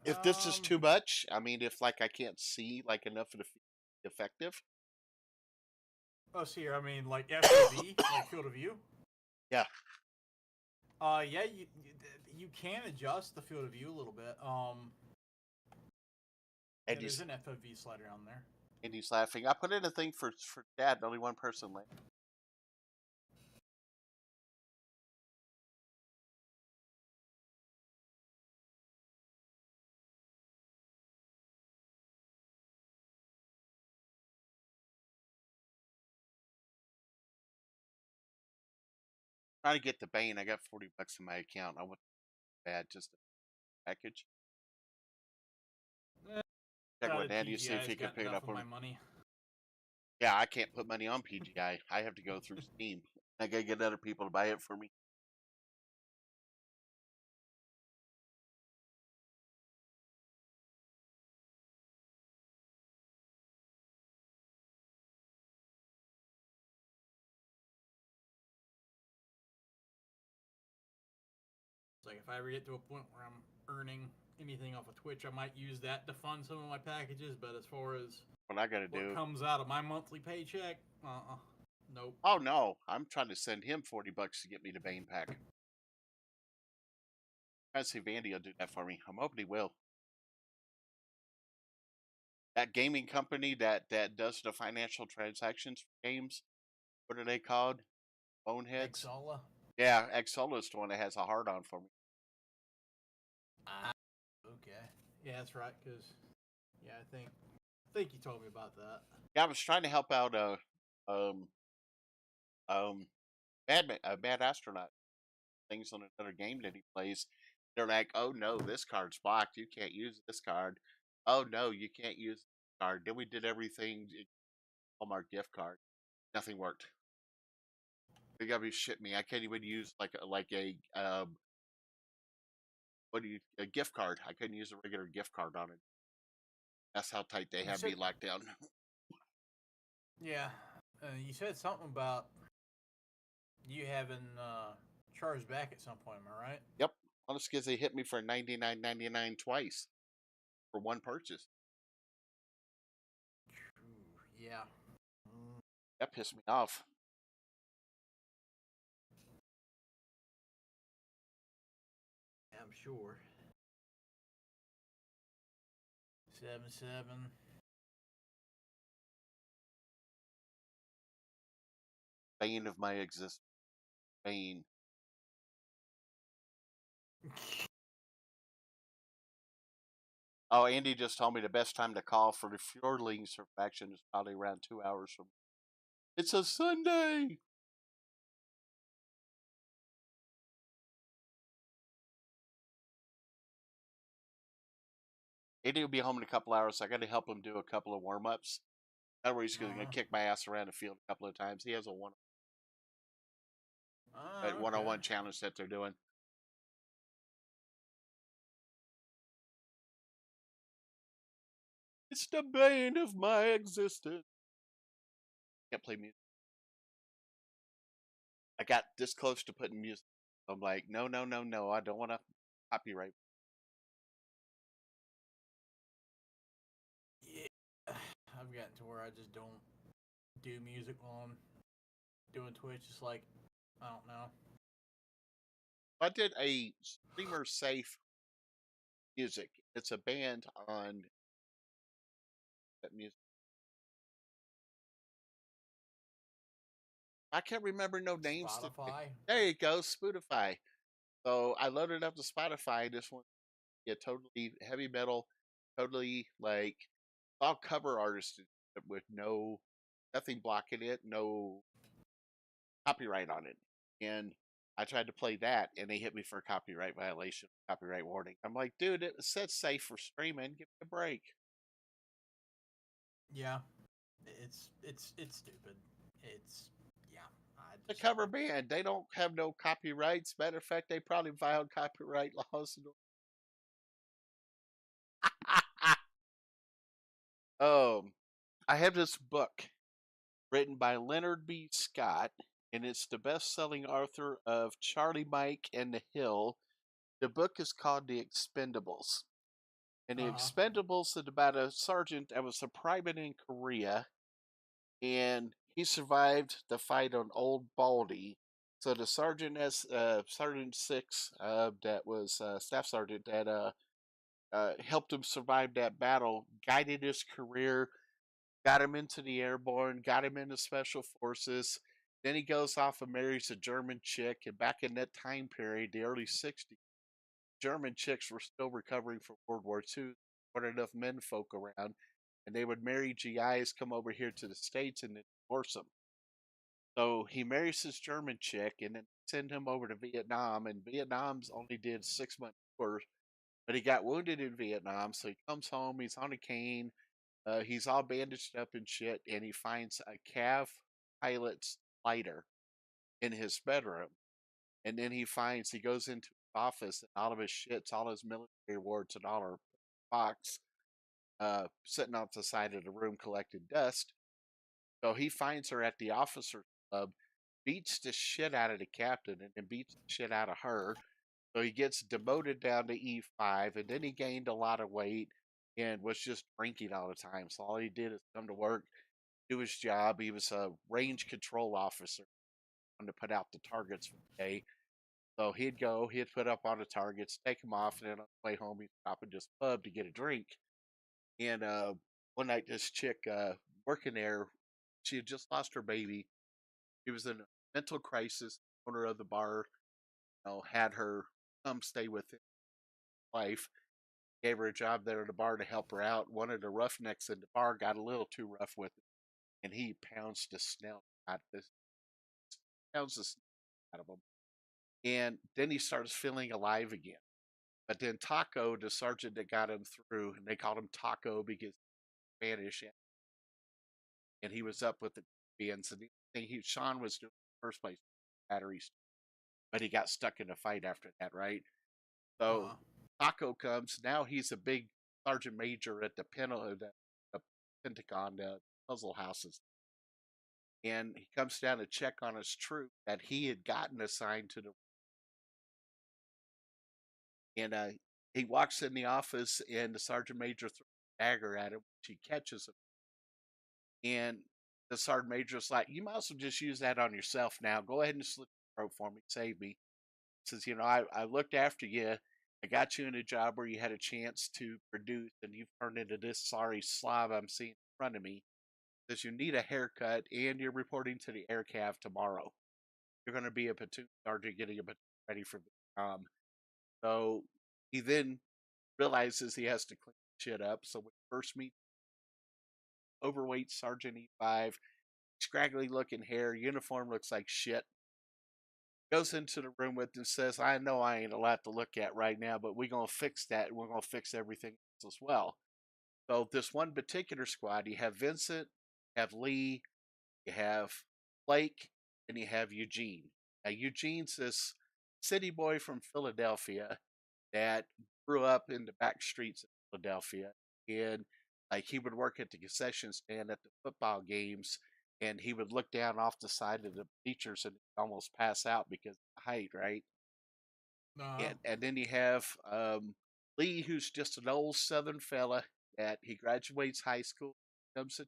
If this is too much, I mean, if like I can't see like enough of the effective. Oh, see here. I mean, like FOV, like field of view. Yeah. Yeah, you can adjust the field of view a little bit. And there's an FOV slider on there. And he's laughing. I put in a thing for Dad. Only one person left. Trying to get the Bane. I got $40 in my account. I want bad just a package. Check with Andy to see if he can pick it up for me. Money. Yeah, I can't put money on PGI. I have to go through Steam. I gotta get other people to buy it for me. Like if I ever get to a point where I'm earning anything off of Twitch, I might use that to fund some of my packages. But as far as what I gotta do comes out of my monthly paycheck, nope. Oh no, I'm trying to send him $40 to get me the Bane pack. Trying to see if Andy will do that for me. I'm hoping he will. That gaming company that does the financial transactions for games, what are they called? Boneheads? Xsolla? Yeah, Xsolla is the one that has a hard on for me. Okay. Yeah, that's right. Because yeah, I think you told me about that. Yeah, I was trying to help out um um a bad astronaut things on another game that he plays. They're like, oh no, this card's blocked. You can't use this card. Oh no, you can't use this card. Then we did everything. Hallmark gift card. Nothing worked. You gotta be shit me. I can't even use like a what do you a gift card. I couldn't use a regular gift card on it. That's how tight they You have me said locked down. yeah. You said something about you having charged back at some point. Am I right? Yep. Honest because they hit me for 99.99 twice for one purchase. Yeah. Mm, That pissed me off. I'm sure. 7-7. Bane of my existence. Bane. Oh, Andy just told me the best time to call for the Fjordling faction is probably around 2 hours from. It's a Sunday. Andy will be home in a couple hours. So I got to help him do a couple of warm ups. That way he's going to Uh-huh. kick my ass around the field a couple of times. He has a Okay. one-on-one challenge that they're doing. It's the bane of my existence. Can't play music. I got this close to putting music. I'm like, no, no, no, no. I don't want to copyright. Yeah. I've gotten to where I just don't do music while I'm doing Twitch. It's like, I don't know. I did a streamer safe music. It's a band on that music. I can't remember no names. Spotify. There you go, Spotify. So I loaded up to Spotify. This one, yeah, totally heavy metal, totally like all cover artists with nothing blocking it, no copyright on it. And I tried to play that, and they hit me for a copyright violation, copyright warning. I'm like, dude, it said safe for streaming. Give me a break. Yeah. It's stupid. It's yeah. I The just cover band, they don't have no copyrights. Matter of fact, they probably filed copyright laws. I have this book written by Leonard B. Scott, and it's the best-selling author of Charlie Mike and the Hill. The book is called The Expendables. And The uh-huh. Expendables is about a sergeant that was a private in Korea, and he survived the fight on Old Baldy. So the sergeant, as Sergeant Six, that was staff sergeant that helped him survive that battle, guided his career, got him into the airborne, got him into special forces. Then he goes off and marries a German chick. And back in that time period, the early 60s, German chicks were still recovering from World War II. There weren't enough men folk around. And they would marry GIs, come over here to the States, and then divorce them. So he marries his German chick and then send him over to Vietnam. And Vietnam's only did 6 months tour, but he got wounded in Vietnam. So he comes home, he's on a cane, he's all bandaged up and shit, and he finds a Cav pilot's lighter in his bedroom. And then he goes into his office, and all of his shits, all his military awards, and all are box, sitting off the side of the room collecting dust. So he finds her at the officer club, beats the shit out of the captain, and then beats the shit out of her. So he gets demoted down to E5, and then he gained a lot of weight and was just drinking all the time. So all he did is come to work, do his job. He was a range control officer to put out the targets for the day. So he'd put up on the targets, take them off, and then on the way home, he'd stop at this pub to get a drink. And one night, this chick working there, she had just lost her baby. She was in a mental crisis. The owner of the bar, had her come stay with his wife. gave her a job there at the bar to help her out. One of the roughnecks in the bar got a little too rough with it, and he pounds the snout out this pounds the snout out of him. And then he starts feeling alive again. But then Taco, the sergeant that got him through, and they called him Taco because Spanish, and he was up with the Colombians. And the thing Sean was doing in the first place, batteries, but he got stuck in a fight after that, right? So Taco comes. Now he's a big sergeant major at the Pentagon, the puzzle houses. And he comes down to check on his troop that he had gotten assigned to the. And he walks in the office, and the sergeant major throws a dagger at him. She catches him. And the sergeant major's like, "You might as well just use that on yourself now. Go ahead and slit your throat for me. Save me." He says, I looked after you. I got you in a job where you had a chance to produce, and you've turned into this sorry slob I'm seeing in front of me. Says, you need a haircut, and you're reporting to the air cav tomorrow. You're going to be a platoon sergeant getting a platoon ready for Vietnam. So he then realizes he has to clean shit up. So when he first meets overweight Sergeant E5, scraggly looking hair, uniform looks like shit. Goes into the room with and says, "I know I ain't a lot to look at right now, but we're going to fix that, and we're going to fix everything else as well." So this one particular squad, you have Vincent, you have Lee, you have Blake, and you have Eugene. Now, Eugene's this city boy from Philadelphia that grew up in the back streets of Philadelphia, and like he would work at the concession stand at the football games, and he would look down off the side of the bleachers and almost pass out because of the height, right? And then you have Lee, who's just an old Southern fella that he graduates high school, comes to,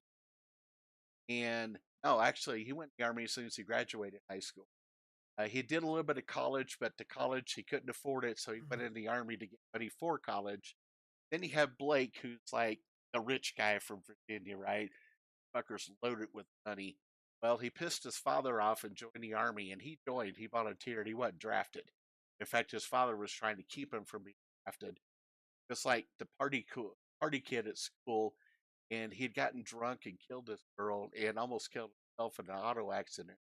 and no, actually, he went in the Army as soon as he graduated high school. He did a little bit of college, but the college he couldn't afford it, so he went in the Army to get money for college. Then you have Blake, who's like the rich guy from Virginia, right? Fucker's loaded with money. Well, he pissed his father off and joined the Army, and he joined. He volunteered. He wasn't drafted. In fact, his father was trying to keep him from being drafted. Just like the party kid at school, and he'd gotten drunk and killed this girl and almost killed himself in an auto accident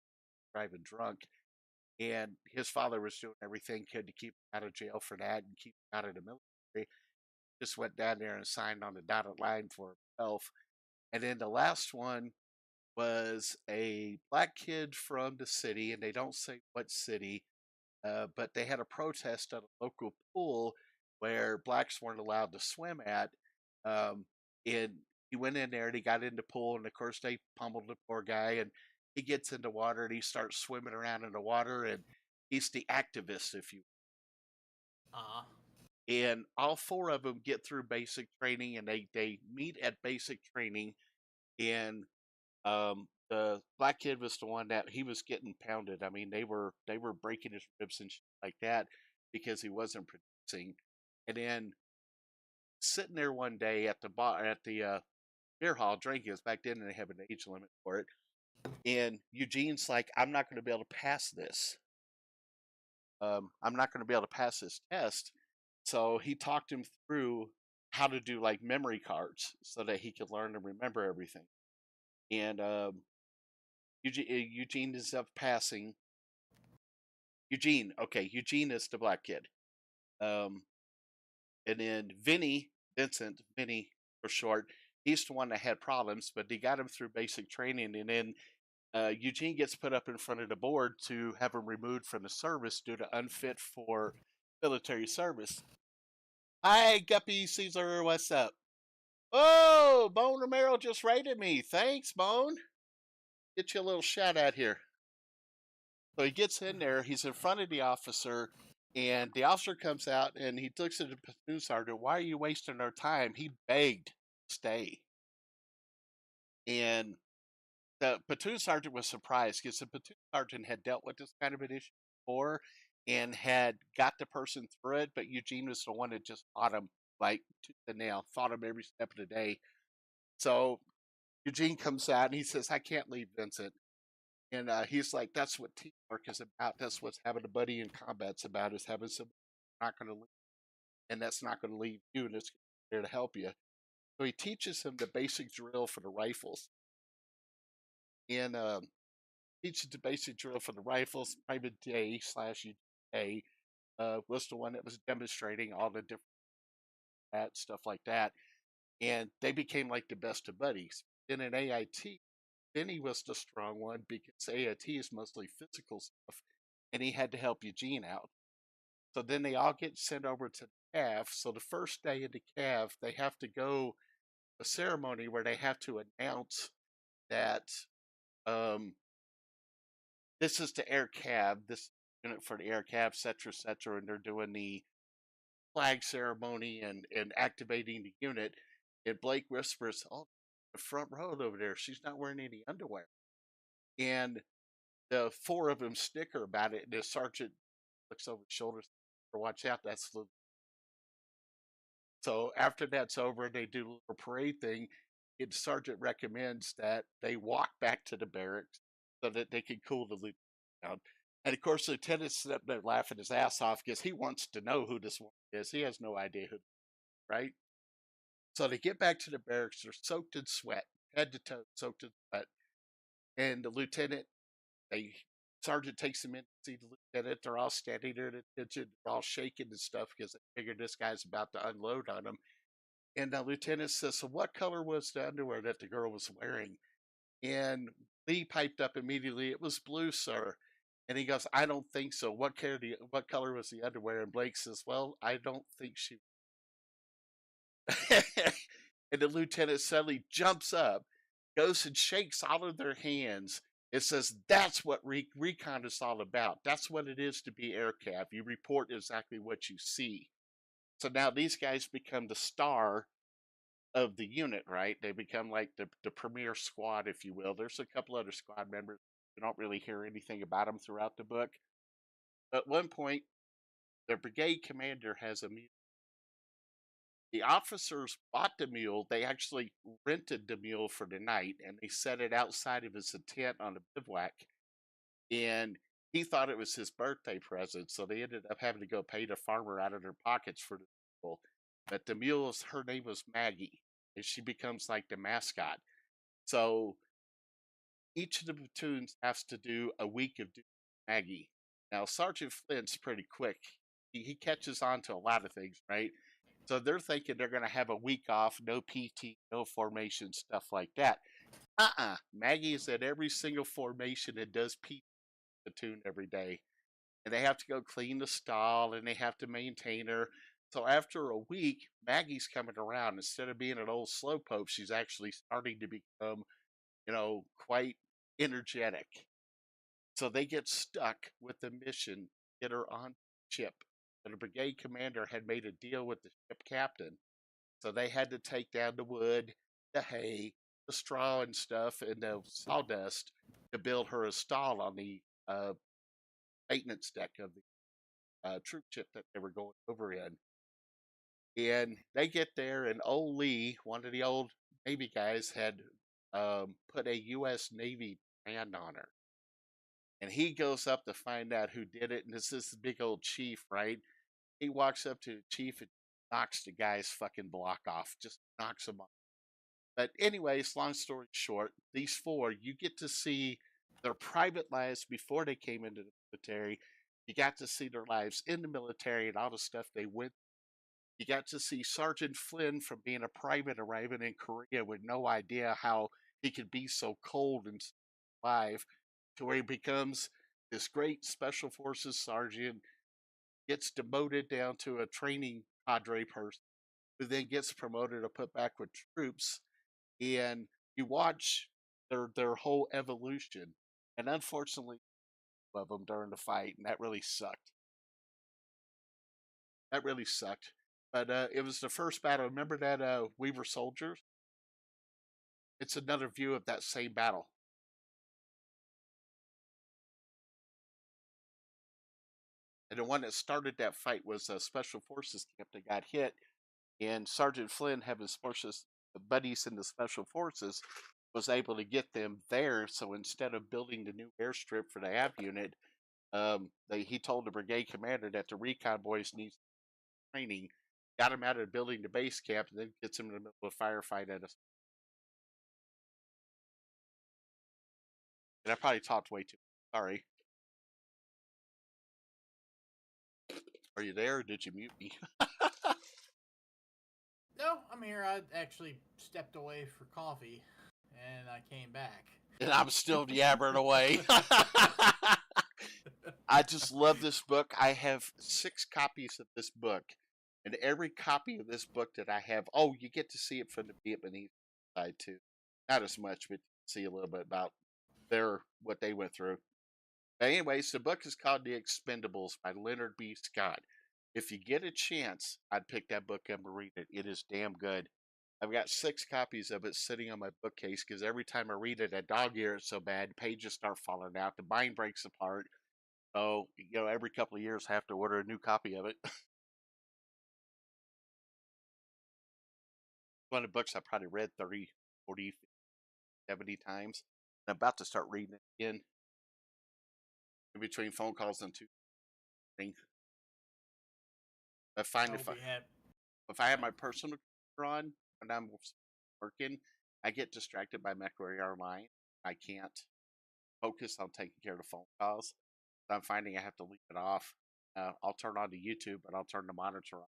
driving drunk. And his father was doing everything he could to keep him out of jail for that and keep him out of the military. Just went down there and signed on the dotted line for himself. And then the last one was a black kid from the city, and they don't say what city, but they had a protest at a local pool where blacks weren't allowed to swim at. And he went in there and he got in the pool, and of course they pummeled the poor guy, and he gets in the water and he starts swimming around in the water, and he's the activist, if you. And all four of them get through basic training, and they meet at basic training. And the black kid was the one that he was getting pounded. I mean, they were breaking his ribs and shit like that because he wasn't producing. And then sitting there one day at the bar at the beer hall drinking, because back then they have an age limit for it. And Eugene's like, "I'm not going to be able to pass this. I'm not going to be able to pass this test." So he talked him through how to do like memory cards so that he could learn and remember everything. And Eugene ends up passing. Eugene is the black kid. And then Vincent for short, he's the one that had problems, but they got him through basic training. And then Eugene gets put up in front of the board to have him removed from the service due to unfit for military service. Hi, Guppy Caesar, what's up? Oh, Bone Romero just raided me. Thanks, Bone. Get you a little shout out here. So he gets in there, he's in front of the officer, and the officer comes out and he looks at the platoon sergeant. "Why are you wasting our time?" He begged to stay. And the platoon sergeant was surprised because the platoon sergeant had dealt with this kind of an issue before and had got the person through it, but Eugene was the one that just fought him like tooth and nail, fought him every step of the day. So Eugene comes out and he says, "I can't leave Vincent." And he's like, "That's what teamwork is about. That's what having a buddy in combat's about, is having somebody not going to leave." and that's not going to leave you, and it's there to help you. So he teaches him the basic drill for the rifles, and teaches the basic drill for the rifles. Private Day slash UTA was the one that was demonstrating all the different stuff like that, and they became like the best of buddies. Then in AIT, Benny was the strong one because AIT is mostly physical stuff, and he had to help Eugene out. So then they all get sent over to the CAV. So the first day of the CAV, they have to go a ceremony where they have to announce that this is the air cab, this unit for the air cab, et cetera, and they're doing the flag ceremony and activating the unit. And Blake whispers, "Oh, the front row over there, she's not wearing any underwear." And the four of them snicker about it, and the sergeant looks over his shoulder, "Watch out, that's the." So after that's over, they do a little parade thing. And the sergeant recommends that they walk back to the barracks so that they can cool the lieutenant down. And of course, the lieutenant's sitting up there laughing his ass off because he wants to know who this one is. He has no idea who, right? So they get back to the barracks. They're soaked in sweat, head to toe, soaked in sweat. And the lieutenant, sergeant takes them in to see the lieutenant. They're all standing there at attention. They're all shaking and stuff because they figured this guy's about to unload on them. And the lieutenant says, "So what color was the underwear that the girl was wearing?" And Lee piped up immediately, "It was blue, sir." And he goes, "I don't think so. What color was the underwear?" And Blake says, "Well, I don't think she." And the lieutenant suddenly jumps up, goes and shakes all of their hands. It says, "That's what recon is all about. That's what it is to be air cav. You report exactly what you see." So now these guys become the star of the unit, right? They become like the premier squad, if you will. There's a couple other squad members. You don't really hear anything about them throughout the book. At one point, their brigade commander has a mule. The officers bought the mule. They actually rented the mule for the night, and they set it outside of his tent on a bivouac. And he thought it was his birthday present, so they ended up having to go pay the farmer out of their pockets for the mule. But the mule, her name was Maggie, and she becomes like the mascot. So each of the platoons has to do a week of duty with Maggie. Now, Sergeant Flint's pretty quick. He catches on to a lot of things, right? So they're thinking they're going to have a week off, no PT, no formation, stuff like that. Maggie is at every single formation and does PT platoon every day. And they have to go clean the stall and they have to maintain her. So after a week, Maggie's coming around. Instead of being an old slowpoke, she's actually starting to become, quite energetic. So they get stuck with the mission, get her on ship. And the brigade commander had made a deal with the ship captain. So they had to take down the wood, the hay, the straw and stuff, and the sawdust to build her a stall on the maintenance deck of the troop ship that they were going over in. And they get there, and old Lee, one of the old Navy guys, had put a U.S. Navy brand on her. And he goes up to find out who did it, and this is the big old chief, right? He walks up to the chief and knocks the guy's fucking block off, just knocks him off. But anyways, long story short, these four, you get to see their private lives before they came into the military. You got to see their lives in the military and all the stuff they went through. You got to see Sergeant Flynn from being a private arriving in Korea with no idea how he could be so cold and alive, to where he becomes this great special forces sergeant, gets demoted down to a training cadre person, who then gets promoted or put back with troops. And you watch their whole evolution. And unfortunately, of them during the fight, and that really sucked. That really sucked. But it was the first battle. Remember that We Were Soldiers? It's another view of that same battle. And the one that started that fight was a special forces camp that got hit, and Sergeant Flynn, having forces buddies in the special forces, was able to get them there. So instead of building the new airstrip for the AB unit, he told the brigade commander that the recon boys need training. got him out of the building to base camp, and then gets him in the middle of a firefight at us. And I probably talked way too much. Sorry. Are you there, or did you mute me? No, I'm here. I actually stepped away for coffee, and I came back. And I'm still yabbering away. I just love this book. I have 6 copies of this book. And every copy of this book that I have, oh, you get to see it from the Vietnamese side too. Not as much, but see a little bit about what they went through. But anyways, the book is called The Expendables by Leonard B. Scott. If you get a chance, I'd pick that book up and read it. It is damn good. I've got 6 copies of it sitting on my bookcase because every time I read it, I dog ear it so bad, pages start falling out, the bind breaks apart. So, every couple of years I have to order a new copy of it. One of the books I probably read 30, 40, 70 times. I'm about to start reading it again. In between phone calls and tutoring. I find if I have my personal computer on when I'm working, I get distracted by MechWarrior Online. I can't focus on taking care of the phone calls. So I'm finding I have to leave it off. I'll turn on to YouTube, but I'll turn the monitor on.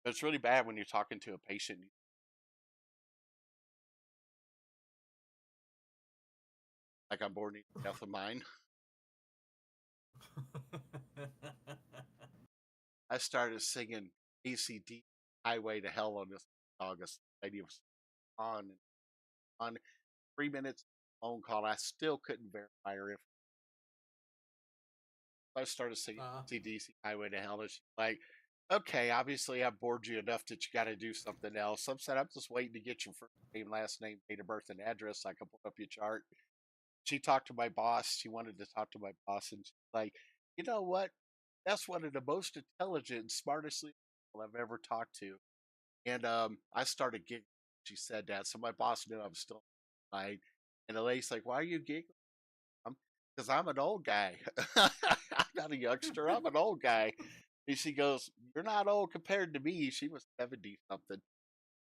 But it's really bad when you're talking to a patient. Like I'm bored to death of mine. I started singing ACD Highway to Hell on this August. Lady was on 3 minutes phone call. I still couldn't verify her if I started singing ACDC Highway to Hell, and she's like, okay, obviously I bored you enough that you got to do something else. I'm saying I'm just waiting to get your first name, last name, date of birth, and address so I can pull up your chart. She talked to my boss. She wanted to talk to my boss, and she's like, you know what? That's one of the most intelligent and smartest people I've ever talked to. And I started giggling. She said that, so my boss knew I was still right. And the lady's like, "Why are you giggling?" Because I'm an old guy. I'm not a youngster. I'm an old guy. And she goes, "You're not old compared to me." She was 70 something.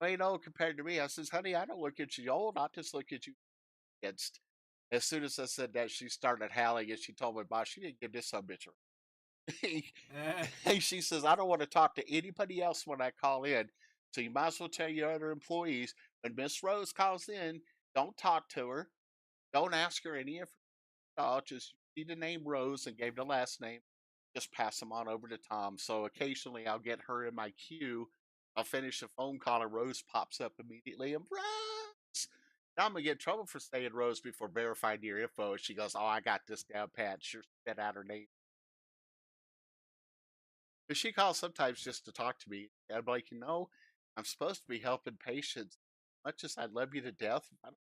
Ain't old compared to me. I says, "Honey, I don't look at you old. I just look at you against." As soon as I said that, she started howling, and she told my boss she didn't give this some bitch and she says, "I don't want to talk to anybody else when I call in. So you might as well tell your other employees when Miss Rose calls in, don't talk to her. Don't ask her any information at all. Just see the name Rose and gave the last name. Just pass them on over to Tom. So occasionally I'll get her in my queue. I'll finish the phone call and Rose pops up immediately and Rose. Now I'm gonna get in trouble for saying Rose before verifying your info. She goes, "Oh, I got this down pat." Sure spit out her name. But she calls sometimes just to talk to me. And I'm like, I'm supposed to be helping patients. As much as I love you to death, if I don't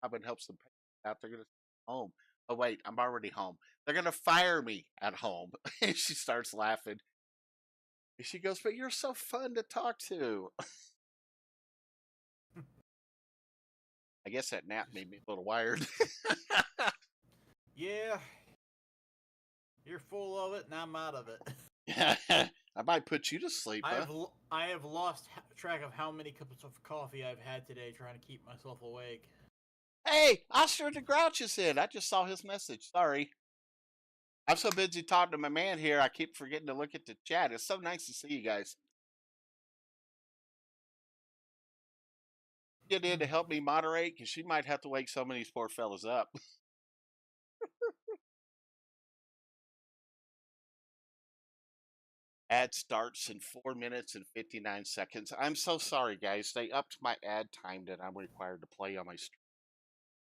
come and help some patients out, they're gonna stay home. Oh wait, I'm already home. They're gonna fire me at home. And she starts laughing. And she goes, "But you're so fun to talk to." I guess that nap made me a little wired. Yeah. You're full of it, and I'm out of it. I might put you to sleep. I have lost track of how many cups of coffee I've had today trying to keep myself awake. Hey, Oscar the Grouch is in. I just saw his message. Sorry. I'm so busy talking to my man here, I keep forgetting to look at the chat. It's so nice to see you guys. Get in to help me moderate, because she might have to wake some of these poor fellas up. Ad starts in 4 minutes and 59 seconds. I'm so sorry, guys. They upped my ad time that I'm required to play on my stream.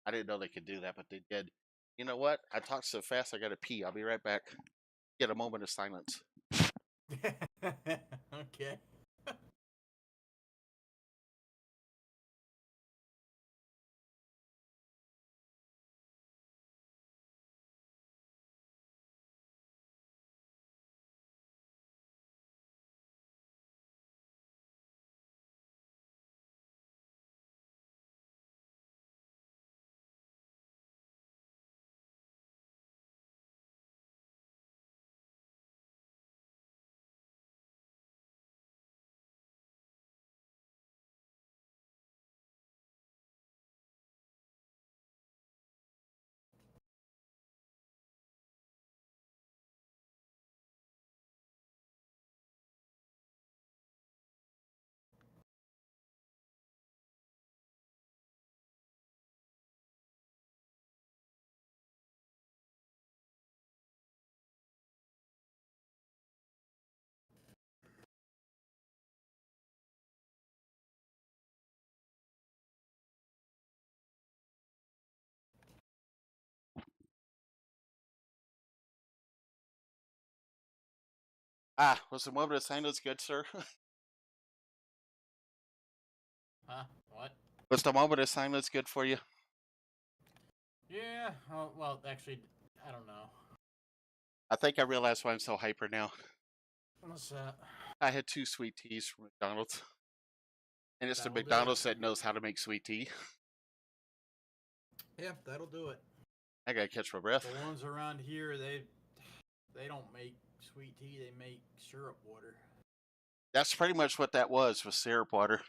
I didn't know they could do that, but they did. You know what? I talked so fast, I gotta pee. I'll be right back. Get a moment of silence. Okay. Ah, was the moment of silence good, sir? Huh? What? Was the moment of silence good for you? Yeah. Oh, well, actually, I don't know. I think I realize why I'm so hyper now. What's that? I had 2 sweet teas from McDonald's. And it's the That'll do McDonald's it. that knows how to make sweet tea. Yeah, that'll do it. I gotta catch my breath. The ones around here, they don't make sweet tea. They make syrup water. That's pretty much what that was syrup water.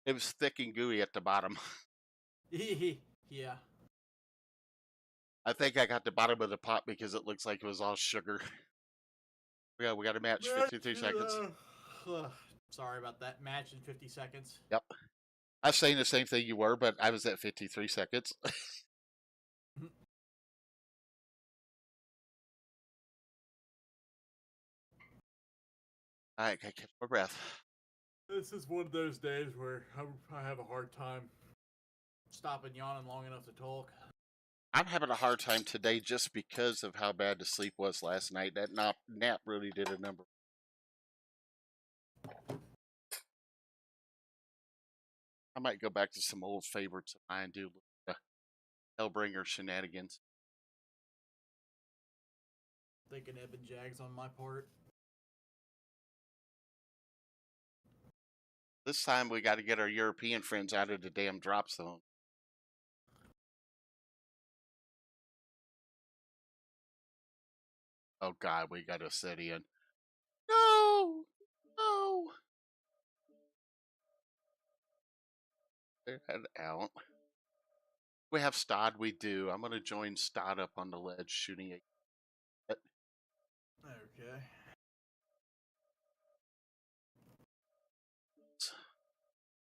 It was thick and gooey at the bottom. Yeah. I think I got the bottom of the pot because it looks like it was all sugar. Yeah, we got a match, 53 seconds. Sorry about that. Match in 50 seconds. Yep. I was saying the same thing you were, but I was at 53 seconds. I gotta catch my breath. This is one of those days where I have a hard time stopping yawning long enough to talk. I'm having a hard time today just because of how bad the sleep was last night. That nap really did a number. I might go back to some old favorites of mine, do Hellbringer shenanigans. Thinking Eben Jags on my part. This time we got to get our European friends out of the damn drop zone. Oh God, we got to set in. No, no. They're out. We have Stod. We do. I'm gonna join Stod up on the ledge, shooting a. Okay.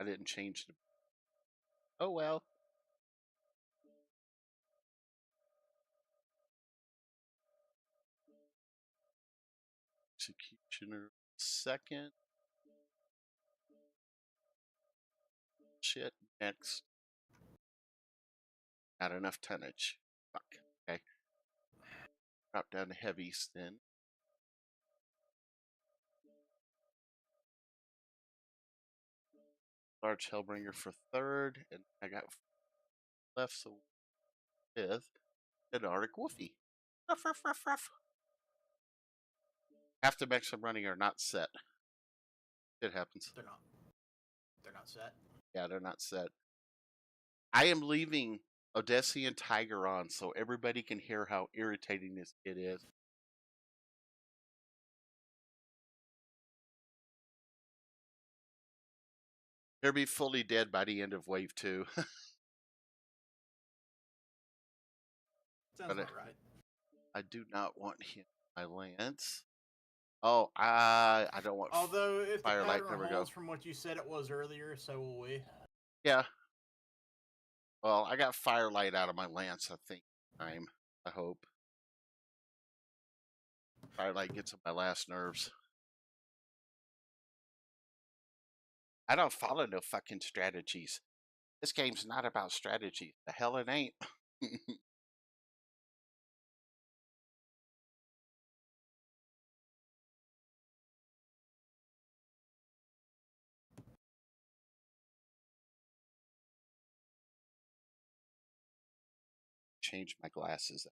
I didn't change the. Oh well. Executioner second. Shit. Next. Not enough tonnage. Fuck. Okay. Drop down to heavies then. Large Hellbringer for third, and I got left, so fifth. An Arctic Wolfie. Ruff, ruff, ruff, ruff. Half the mechs I'm running are not set. It happens. They're not. They're not set. Yeah, they're not set. I am leaving Odessian Tiger on so everybody can hear how irritating this kid is. He'll be fully dead by the end of wave 2. Sounds about right. I do not want him my lance. Oh, I don't want. Although if the Firelight, pattern there we go. holds from what you said it was earlier, so will we. Yeah. Well, I got Firelight out of my lance, I think. I hope. Firelight gets on my last nerves. I don't follow no fucking strategies. This game's not about strategy. The hell it ain't. Change my glasses.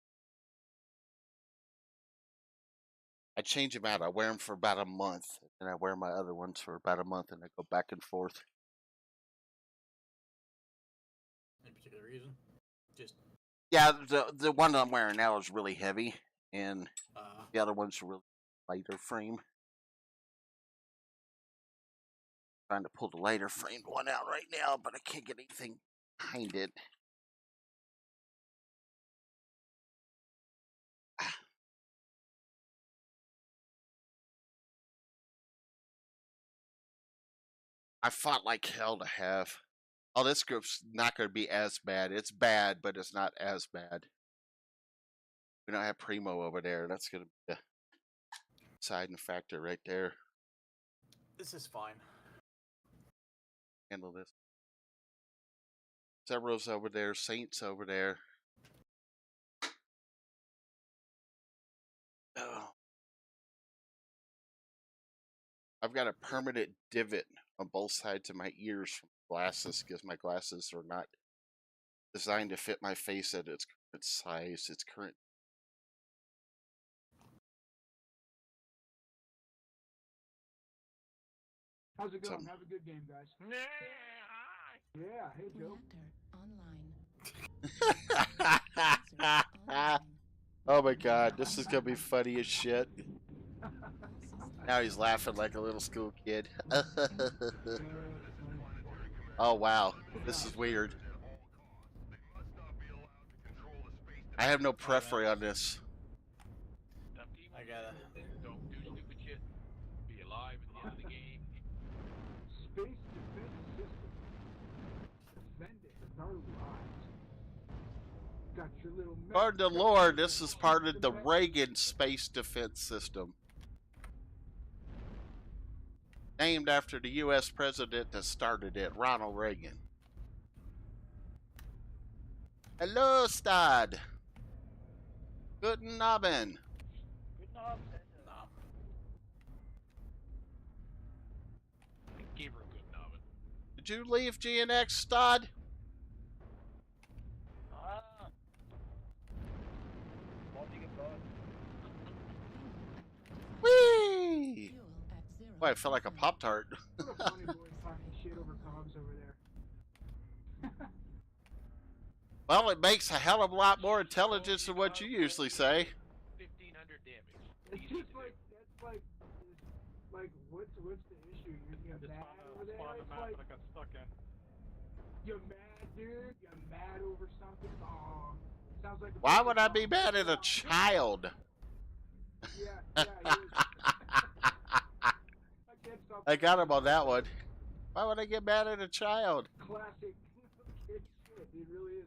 I change them out. I wear them for about a month, and I wear my other ones for about a month, and I go back and forth. Any particular reason? Just Yeah, the one I'm wearing now is really heavy, and uh the other one's really lighter frame. Trying to pull the lighter framed one out right now, but I can't get anything behind it. I fought like hell to have. Oh, this group's not going to be as bad. It's bad, but it's not as bad. We don't have Primo over there. That's going to be a deciding factor right there. this is fine. Handle this. Cerberus over there. Saints over there. Oh. I've got a permanent divot on both sides of my ears from glasses because my glasses are not designed to fit my face at its current size, its current. How's it going? Some- Have a good game, guys. Yeah, hey Joe. Reactor online. Sensors Oh online. my god, this is gonna be funny as shit. All systems Now he's laughing like a little school kid. Oh wow, this is weird. I have no preference on this. Tough team. I gotta. Don't do stupid shit. Be alive at the end of the game. Space defense system. Defend it with our lives. Got your little. According to lore, this is part of the Reagan Space Defense System. Named after the U.S. president that started it, Ronald Reagan. Hello, Stad. Guten Abend. I gave her a good novel. Did you leave GNX, Stad? Whee! fuel at 0. Boy, I feel like a Pop-Tart. What a funny boy talking shit over cogs over there. Well, it makes a hell of a lot more intelligence than what you usually say. 1,500 damage. It's Easy just to like do. that's like what's the issue? You're mad over there. It's like I got stuck in. you're mad, dude. You're mad over something. Oh, sounds like. Why would I be mad at a child? Yeah, yeah. I can't stop. I got him on that one. Why would I get mad at a child? Classic kid shit. It really is.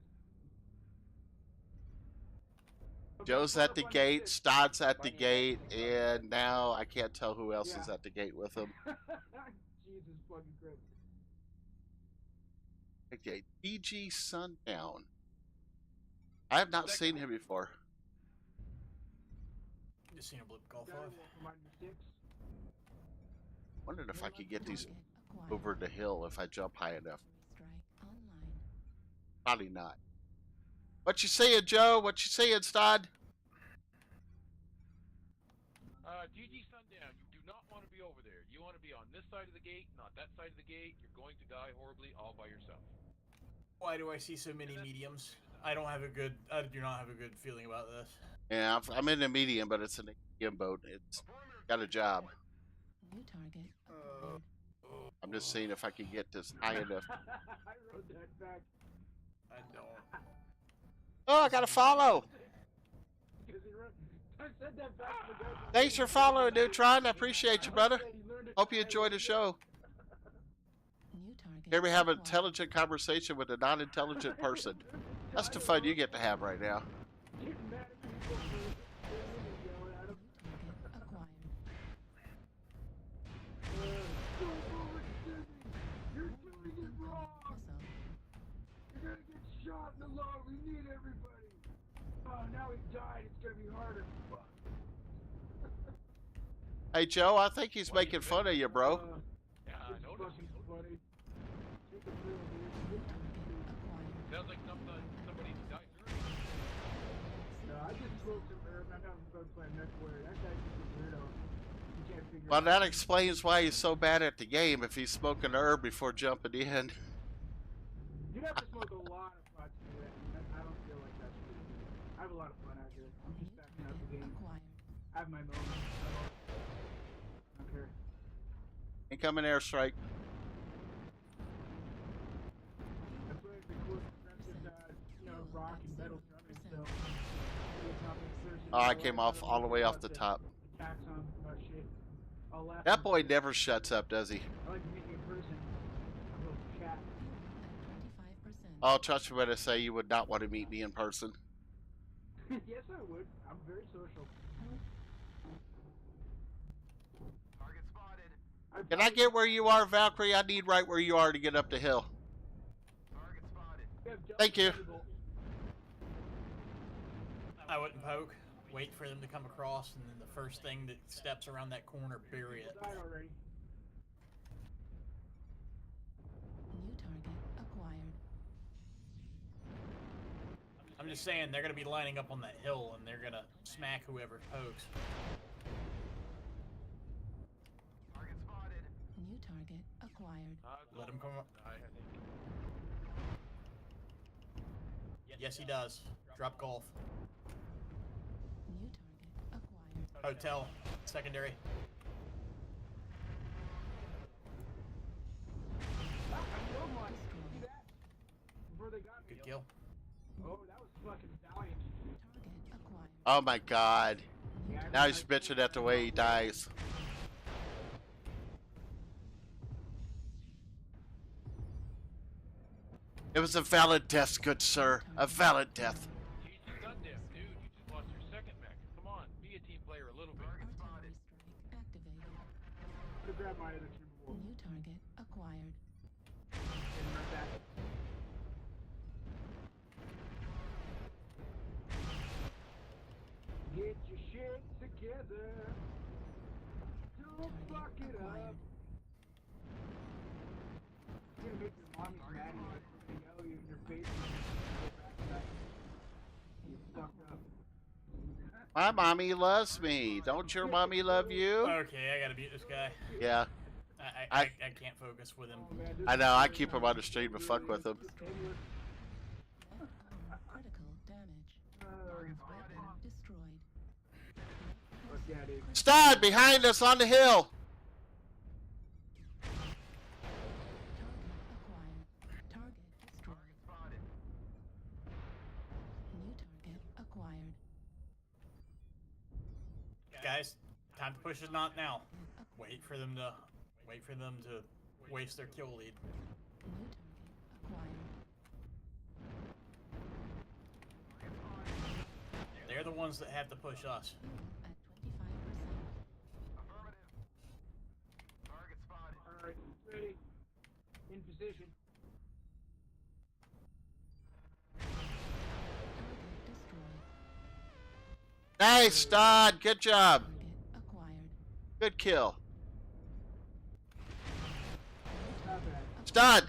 Joe's at the gate, Stod's at the gate, and now I can't tell who else is Yeah. at the gate with him. Jesus fucking Christ. Okay, DG Sundown. I have not seen him before. Just seen a blip golf Guy off. walking my six. Wondered if I could get these Target acquired. over the hill if I jump high enough. Strike online. Probably not. What you saying, Joe? What you saying, Stod? GG Sundown, you do not want to be over there. You want to be on this side of the gate, not that side of the gate. You're going to die horribly all by yourself. Why do I see so many mediums? I don't have a good. I do not have a good feeling about this. Yeah, I'm in the medium, but it's an medium boat. It's got a job. New target acquired. I'm just seeing if I can get this high enough. I wrote that back. I don't. Oh, I got to follow. Because he wrote, I said that back to the guy. Thanks for following, Neutron. I appreciate you, brother. Hope you enjoy the show. New target. Here we have an acquired. intelligent conversation with a non-intelligent person. That's the fun you get to have right now. Getting mad at people for yelling at him. New target acquired. You're doing it wrong. Missile. You're gonna get shot in the lung. We need everybody. Oh, now he died. It's gonna be harder. Fuck. Hey, Joe, I think he's making fun of you, bro. Yeah, I It's noticed. fucking funny. Take a pill, dude. Acquired. Sounds like somebody died early. No, I just smoked some herb. I'm not going to play MechWarrior. That guy's just a weirdo. You can't figure Well, out. that explains why he's so bad at the game if he's smoking herb before jumping in. You'd have to smoke a lot of pot to do that. I don't feel like that's good. I have a lot of fun out here. I'm New just backing out the target game. acquired. I have my moments. I don't care. Incoming airstrike. I played the cool expensive, rock and metal drumming, so. Oh, I came off all the way off the top. Attacks on shit. I'll laugh. That boy never shuts up, does he? I like to meet you in person. A little chat. At 25%. Oh, trust me when I say you would not want to meet me in person. Yes, I would. I'm very social. Target spotted. Can I get where you are, Valkyrie? I need right where you are to get up the hill. Target spotted. Thank you. I wouldn't poke. Wait for them to come across, and then the first thing that steps around that corner, bury it. Died already. just saying, they're gonna be lining up on that hill, and they're gonna smack whoever pokes. New target acquired. Let him come up. I think. Yes, he does. Drop golf. New target acquired. Hotel. Secondary. See that? Before they got me. Good kill. Oh, that was fucking valiant. Target acquired. Oh my god. New Yeah, Now he's bitching at the way he dies. It was a valid death, good sir. A valid death. GG Sundance, dude. You just lost your second mech. Come on, be a team player a little bit. artillery strike activated. I'm gonna grab my other timber wolf. New target acquired. And run back. Get your shit together. Don't fuck it up. You're gonna make your mommy mad and you're gonna yell you in your face and go back to that. You fucked up. My mommy loves me. Don't your mommy love you? Okay, I gotta mute this guy. Yeah, I can't focus with him. Oh, man, this I know. I is keep him on the stream to fuck with him. endless. Critical damage. Fuck Weapon destroyed. yeah, dude. Stod behind us on the hill. Target acquired. Target destroyed. New target acquired. Guys, time to push is not now. Wait for them to waste their kill lead. New target acquired. They're the ones that have to push us. At 25%. Alright, ready. In position. Target destroyed. Nice, Stod. Good job. Target acquired. Good kill. Not bad. Stod.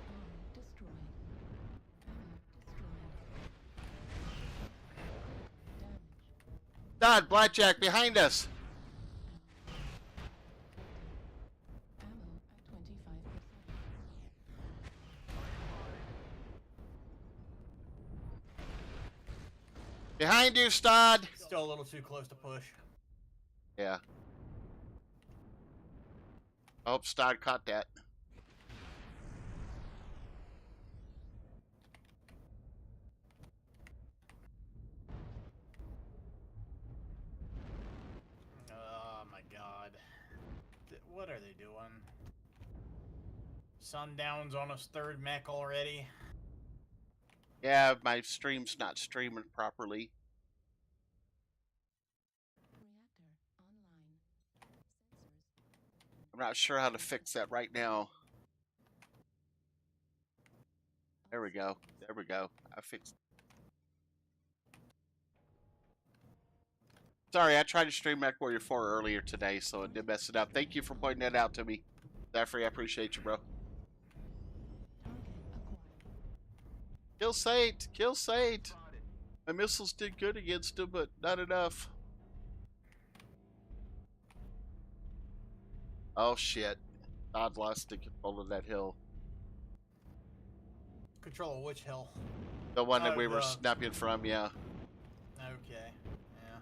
Bomb destroyed. Ammo destroyed. Damage. Stod, Blackjack behind us. Ammo at 25%. Behind you, Stod. Still a little too close to push. Yeah. I hope Stod caught that. Oh my god. What are they doing? Sundown's on his third mech already. Yeah, my stream's not streaming properly. Reactor online. Sensors. I'm not sure how to fix that right now. There we go. There we go. I fixed. Sorry, I tried to stream MechWarrior 4 earlier today, so it did mess it up. Thank you for pointing that out to me. Zafrey, I appreciate you, bro. Target acquired. Kill Saint! Kill Saint! My missiles did good against him, but not enough. Oh shit. Todd lost the control of that hill. Control of which hill? The one that Oh, we were the- snapping from, yeah. Okay. Yeah.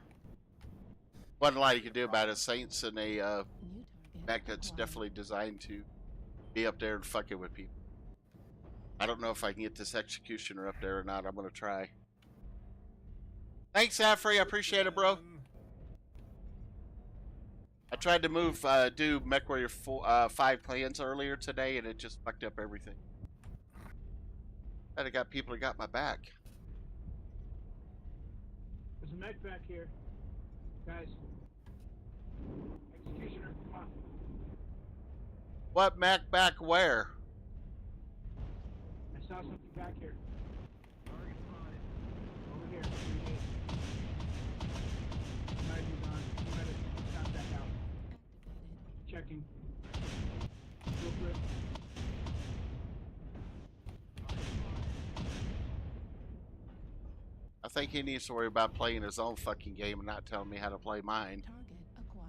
Wasn't a lot you could do about it. Saints and a New target mech that's acquired. definitely designed to be up there and fucking with people. I don't know if I can get this executioner up there or not. I'm gonna try. Thanks, Zafrey. I appreciate it, bro. I tried to move, do MechWarrior 5 plans earlier today, and it just fucked up everything. I got people that got my back. There's a mech back here. Guys. Executioner, come on. What mech back where? I saw something back here. Over here. Might be gone. You might have shot that out. Activated. Checking. Real quick. I think he needs to worry about playing his own fucking game and not telling me how to play mine. Target acquired.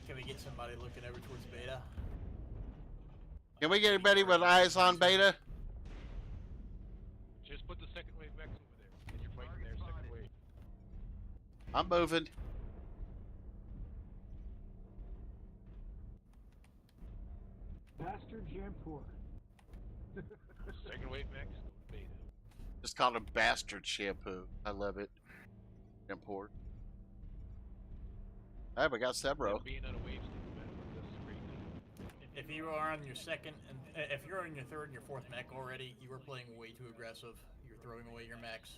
Can we get somebody looking over towards beta? Can we get anybody with eyes on beta? Just put the second wave mechs over there. And you're fighting their second wave. I'm moving. Bastard Jampur. Second wave mechs, go to beta. Just call him bastard shampoo. I love it. Import. Alright, we got Sebro. Them being on a wave state, man. This is a great thing. If you are on your second, and if you're on your third and your fourth mech already, you are playing way too aggressive. You're throwing away your mechs.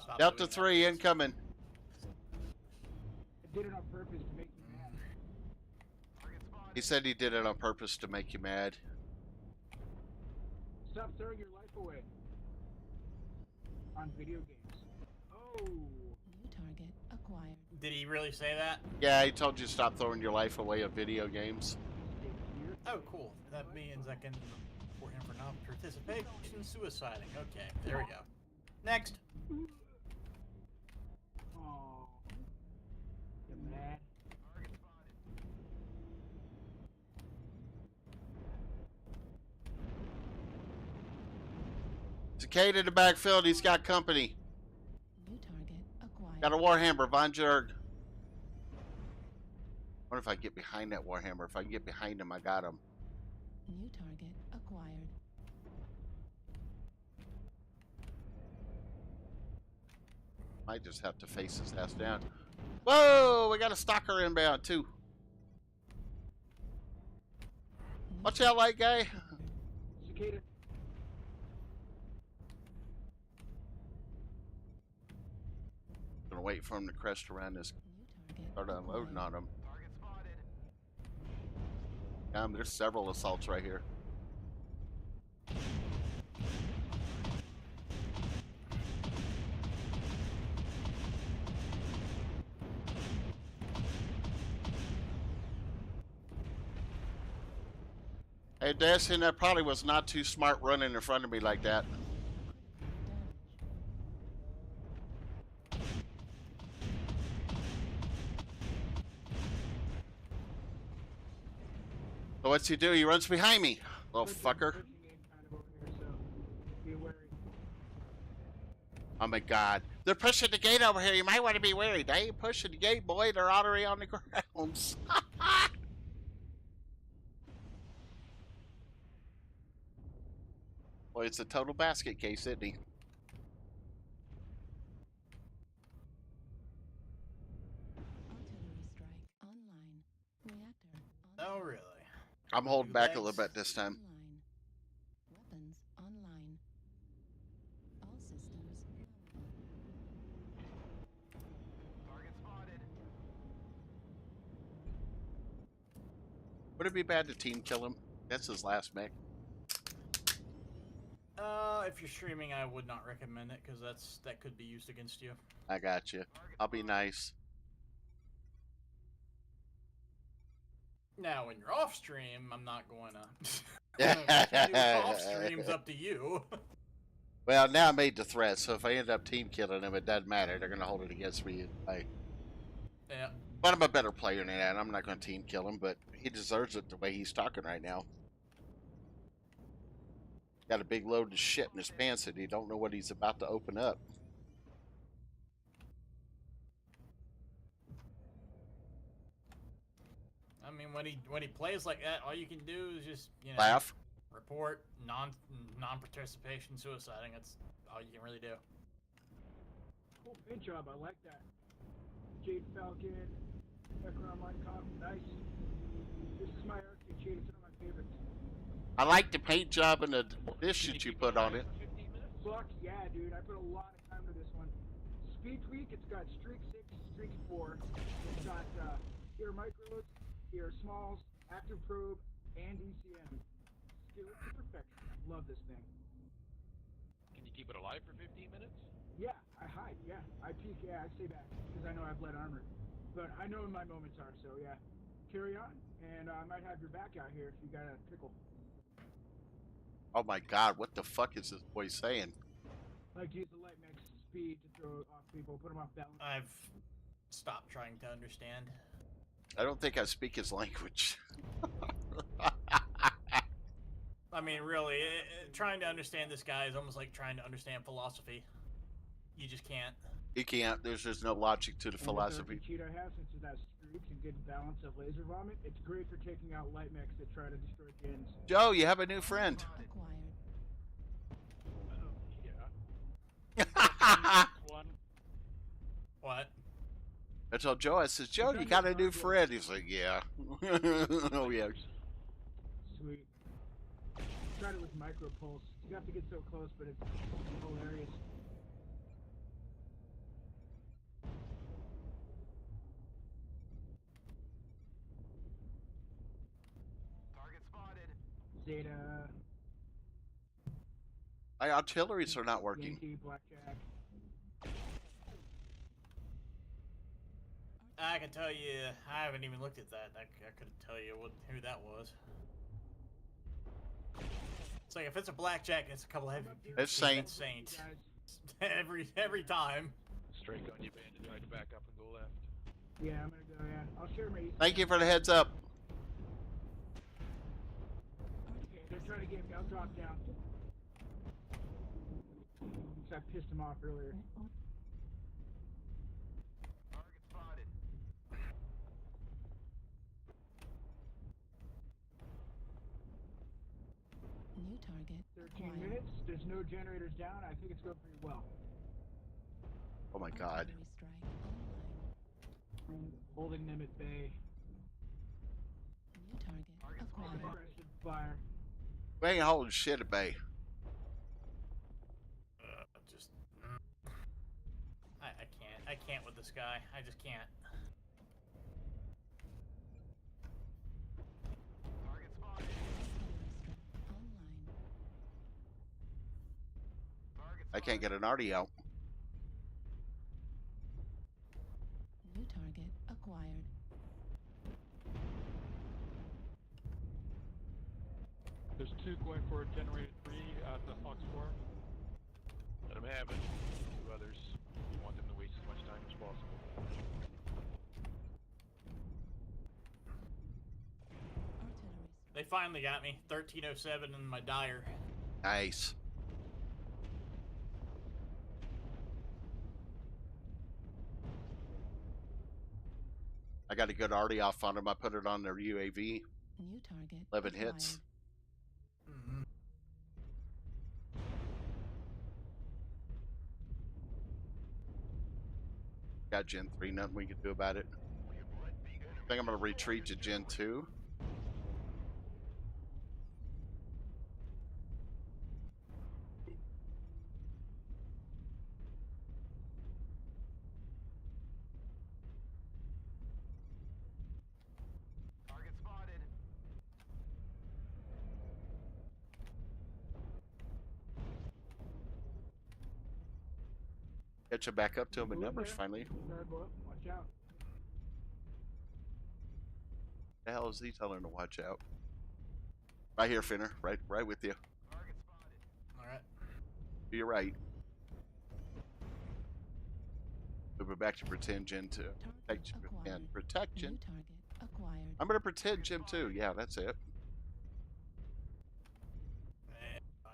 Stop Delta doing that. 3 incoming. I did it on purpose to make you mad. He said he did it on purpose to make you mad. Stop throwing your life away. On video games. Oh. New target acquired. Did he really say that? Yeah, he told you to stop throwing your life away at video games. Stay here. Oh, cool. That means I can report him for non-participation, suiciding. Okay, there we go. Next. Oh. You mad? Cicada in the backfield, he's got company. New target acquired. Got a Warhammer, Von Jerg. Wonder if I get behind that Warhammer. If I can get behind him, I got him. New target acquired. Might just have to face his ass down. Whoa, we got a stalker inbound too. New Watch out, light guy. Cicada. Gonna wait for him to crest around this. New target Start unloading acquired. on him. There's several assaults right here. Hey, Destin, that probably was not too smart running in front of me like that. Damage. So what's he do? He runs behind me, little Pushing- fucker. pushing game kind of over here, so be wary. Oh my god. They're pushing the gate over here. You might want to be wary. They ain't pushing the gate, boy. They're already on the grounds. Boy, it's a total basket case, isn't he? Artillery strike online. Reactor Oh, online. really? I'm holding back a little Legs. bit this time. Online. Weapons online. All systems. Would it be bad to team kill him? That's his last mech. If you're streaming, I would not recommend it because that could be used against you. I got you. I'll be nice. Now, when you're off stream, I'm not going to. What you do off stream's up to you. Well, now I made the threat, so if I end up team killing him, it doesn't matter. They're gonna hold it against me. Yeah. But I'm a better player than that. I'm not gonna team kill him, but he deserves it the way he's talking right now. Got a big load of shit in his pants and he don't know what he's about to open up. I mean, when he plays like that, all you can do is just Laugh. report non-participation suiciding. That's all you can really do. Cool paint job, I like that. Jade Falcon, Necron Online Comp, nice. This is my Arctic Jade, it's one of my favorites. I like the paint job and the dish that you put on it. 15 minutes? Fuck yeah, dude, I put a lot of time to this one. Speed tweak, it's got streak 6, streak 4. It's got ear micros, ear smalls, active probe, and ECM. Skillet to perfection. Love this thing. Can you keep it alive for 15 minutes? Yeah, I hide, yeah. I peek, yeah, I stay back because I know I have lead armor. But I know when my moments are, so yeah. Carry on, and I might have your back out here if you got a pickle. Oh my god, what the fuck is this boy saying? Like use the light mix speed to throw off people, put them off balance. I've stopped trying to understand. I don't think I speak his language. I mean, really, trying to understand this guy is almost like trying to understand philosophy. You just can't. You can't. There's just no logic to the And philosophy. The cheat I have, since it has streaks and good balance of laser vomit, it's great for taking out light mechs that try to destroy gens. Joe, you have a new friend. Acquired. One. What? I told Joe, I says, Joe, you got a new friend. He's like, yeah. Oh, yeah. Sweet. Tried it with micro pulse. You have to get so close, but it's hilarious. Target spotted. Zeta, My artilleries are not working. Yankee, Blackjack. I can tell you, I haven't even looked at that. I couldn't tell you who that was. It's like if it's a blackjack, it's a couple heavy. It's Saint. Saint. Guys, every time. Strike on you, bandit. Try to back up and go left. yeah, I'm gonna go, yeah. I'll share my Thank you for the heads up. Okay, they're trying to get me. I'll drop down. So I pissed him off earlier. Target spotted. New target 13 acquired. minutes. There's no generators down. I think it's going pretty well. Oh my god. Artillery strike online. I'm holding them at bay. New target acquired. Aggressive fire. We ain't holding shit at bay. Just. I can't. I can't with this guy. I just can't. Target spotted. Artillery strike online. Target I can't get an arty out. New target acquired. There's two going for generator 3 at the Fox 4. Let him have it. Two others. You want them to waste as much time as possible. Artillery They finally got me. 1307 in my dyer. Nice. I got a good arty off on him. I put it on their UAV. New target 11 acquired. hits. Mm-hmm. Got Gen 3, nothing we can do about it. I think I'm going to retreat to Gen 2. Target spotted. Catch him back up to him in Move numbers there. finally. Gargoyle, watch out. The hell is he telling him to watch out? Right here, Finner. Right with you. Target spotted. Alright. To your right. Moving back to pretend Gen 2. Target And acquired. protect New Gen. target acquired. I'm going to pretend Gen 2. Yeah, that's it.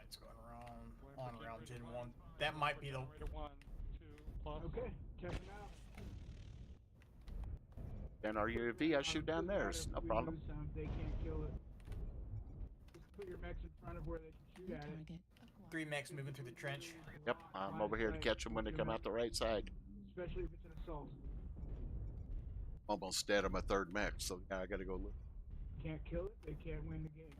It's going wrong. On around Gen 1. That might be the. Generator 1, 2, plus. Okay, check him out. And our UAV, I shoot down there. It's no If we problem. lose some, they can't kill it. Just put your mechs in front of where they can shoot New at it. target acquired. 3 mechs moving through the trench. Yep, I'm over here to catch them when they come out the right side. Especially if it's an assault. Almost dead on my third mech, so yeah, I gotta go look. Can't kill it, they can't win the game.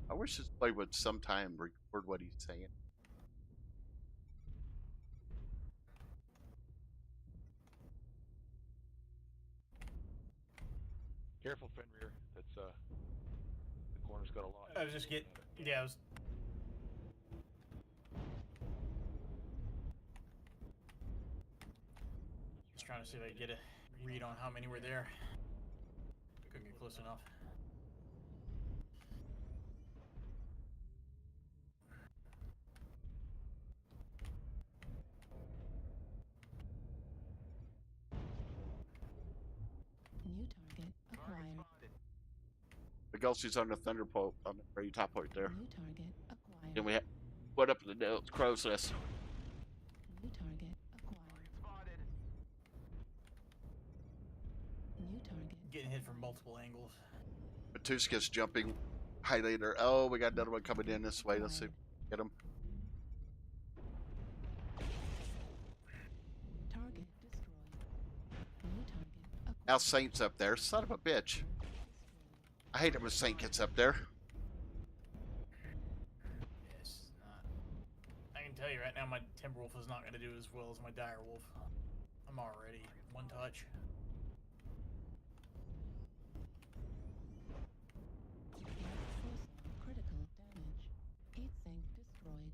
I wish this play would sometime record what he's saying. Careful, Fenrir. That's the corner's got a lot. I was just getting. Yeah, I was trying to see if I could get a read on how many were there. Couldn't get close enough. New target acquired. The Gulcie's on the Thunderbolt on the very top point there. New target acquired. Then we have what up in the crow's nest. New target acquired. New target. Getting hit from multiple angles. Matuska's jumping highlighter. Oh, we got another one coming in this way. Let's see. Get him. Target destroyed. New target acquired. Now Saint's up there. Son of a bitch. I hate it when Saint gets up there. Yes, I can tell you right now, my Timberwolf is not going to do as well as my Direwolf. I'm already one touch. Critical damage. Heat sink destroyed.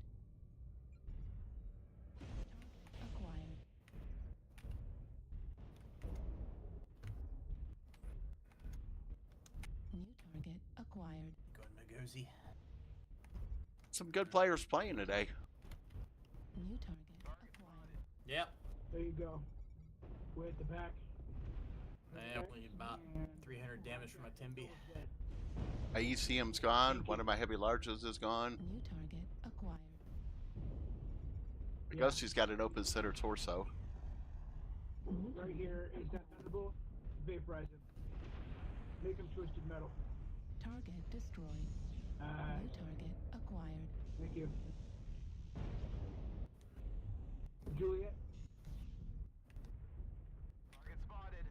Target acquired. New target acquired. Going Magosi. Some good players playing today. New target acquired. Yep. There you go. Way at the back. I only get about 300 damage from my Timby. My ECM's gone. One of my heavy larges is gone. New target acquired. The Gulcie's got an open center torso. Right here is that Thunderbolt. Vaporize him. Make him twisted metal. Target destroyed. New target acquired. Thank you. Juliet. Target spotted.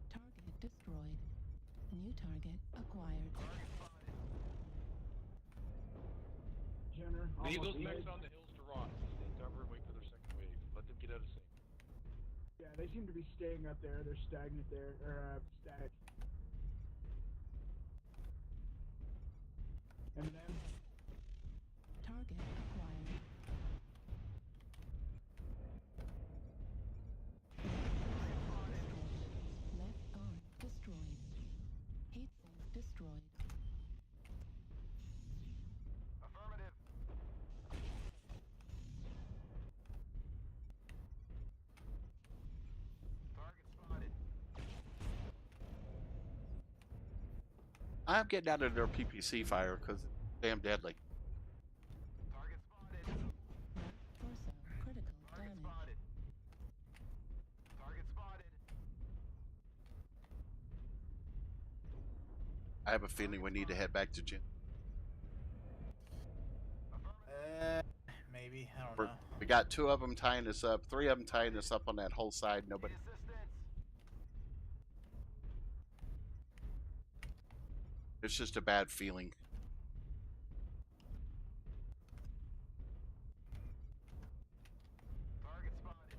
Target destroyed. New target acquired. Jenner. Leave those almost mechs dead. on the hills to rot. Stay cover and wait for their second wave. Let them get out of sync. Yeah, they seem to be staying up there. They're stagnant there, or static. Eminem. Target acquired. Left arm destroyed. Heat sink destroyed. Affirmative. Target spotted. I'm getting out of their PPC fire because it's damn deadly. Target spotted. Left torso critical Target damage. spotted. Target spotted. I have a feeling we need to head back to gym. Maybe. I don't We're, know. we got 2 of them tying us up, 3 of them tying us up on that whole side. Nobody. Assistance. It's just a bad feeling. Target spotted.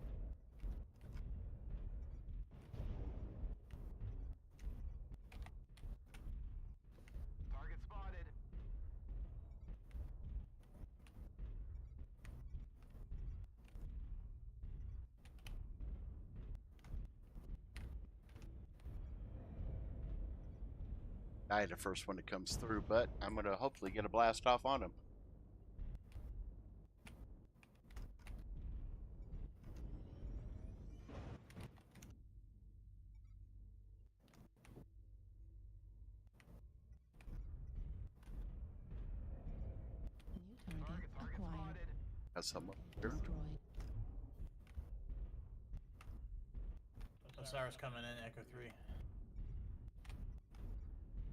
Target spotted. I the first one that comes through, but I'm going to hopefully get a blast off on him. New target Target acquired. spotted. Got someone here. Destroyed. Osiris coming in, Echo 3.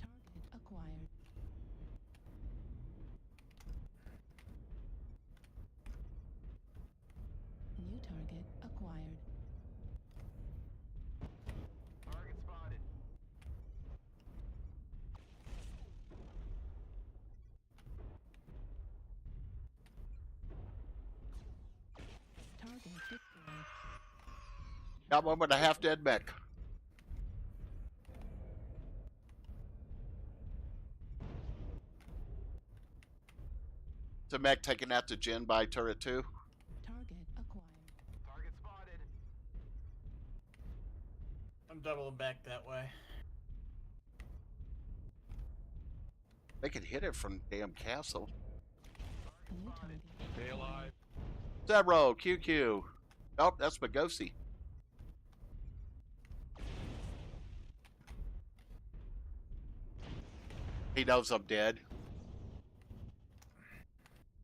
Target acquired. New target acquired. Target spotted. Target destroyed. Got one with a half dead mech. The mech taking out the Gen by turret 2. Target acquired. Target spotted. I'm doubling back that way. They can hit it from the damn castle. New target. Stay alive. Zebro, QQ. Oh, that's Magosi. He knows I'm dead.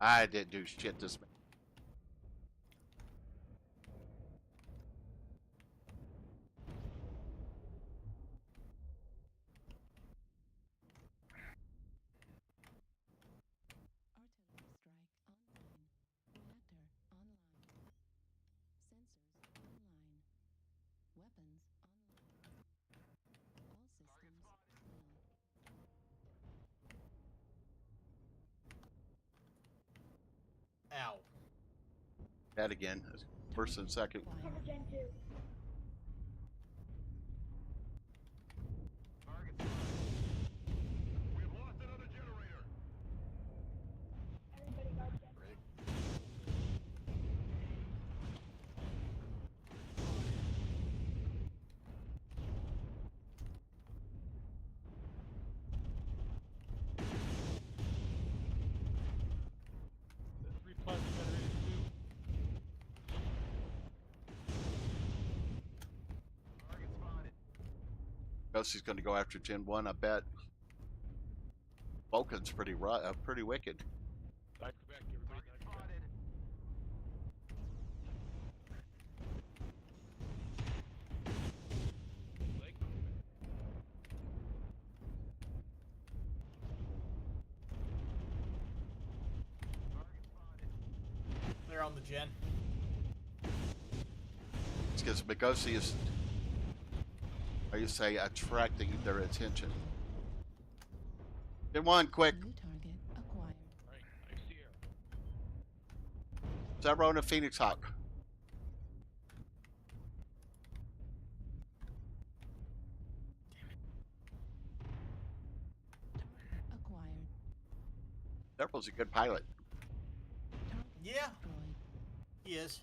I didn't do shit this man. Artillery strike online. Reactor online. Sensors online. Weapons online. All systems online. Ow. That again. First and second. Acquired. Target spotted. We've lost another generator. The 3 plasma generators too. Target spotted. Magosi's going to go after Gen 1, I bet. Vulcan's pretty pretty wicked. Dive Quebec, everybody Target dive Quebec. spotted. Leg Quebec. Target spotted. They're on the gen. It's because Magosi is, how you say, attracting their attention. Gen 1, quick. New target acquired. Right, nice Sierra. Zebro and a Phoenix Hawk. Acquired. Zebro's a good pilot. Target Yeah, destroyed. he is.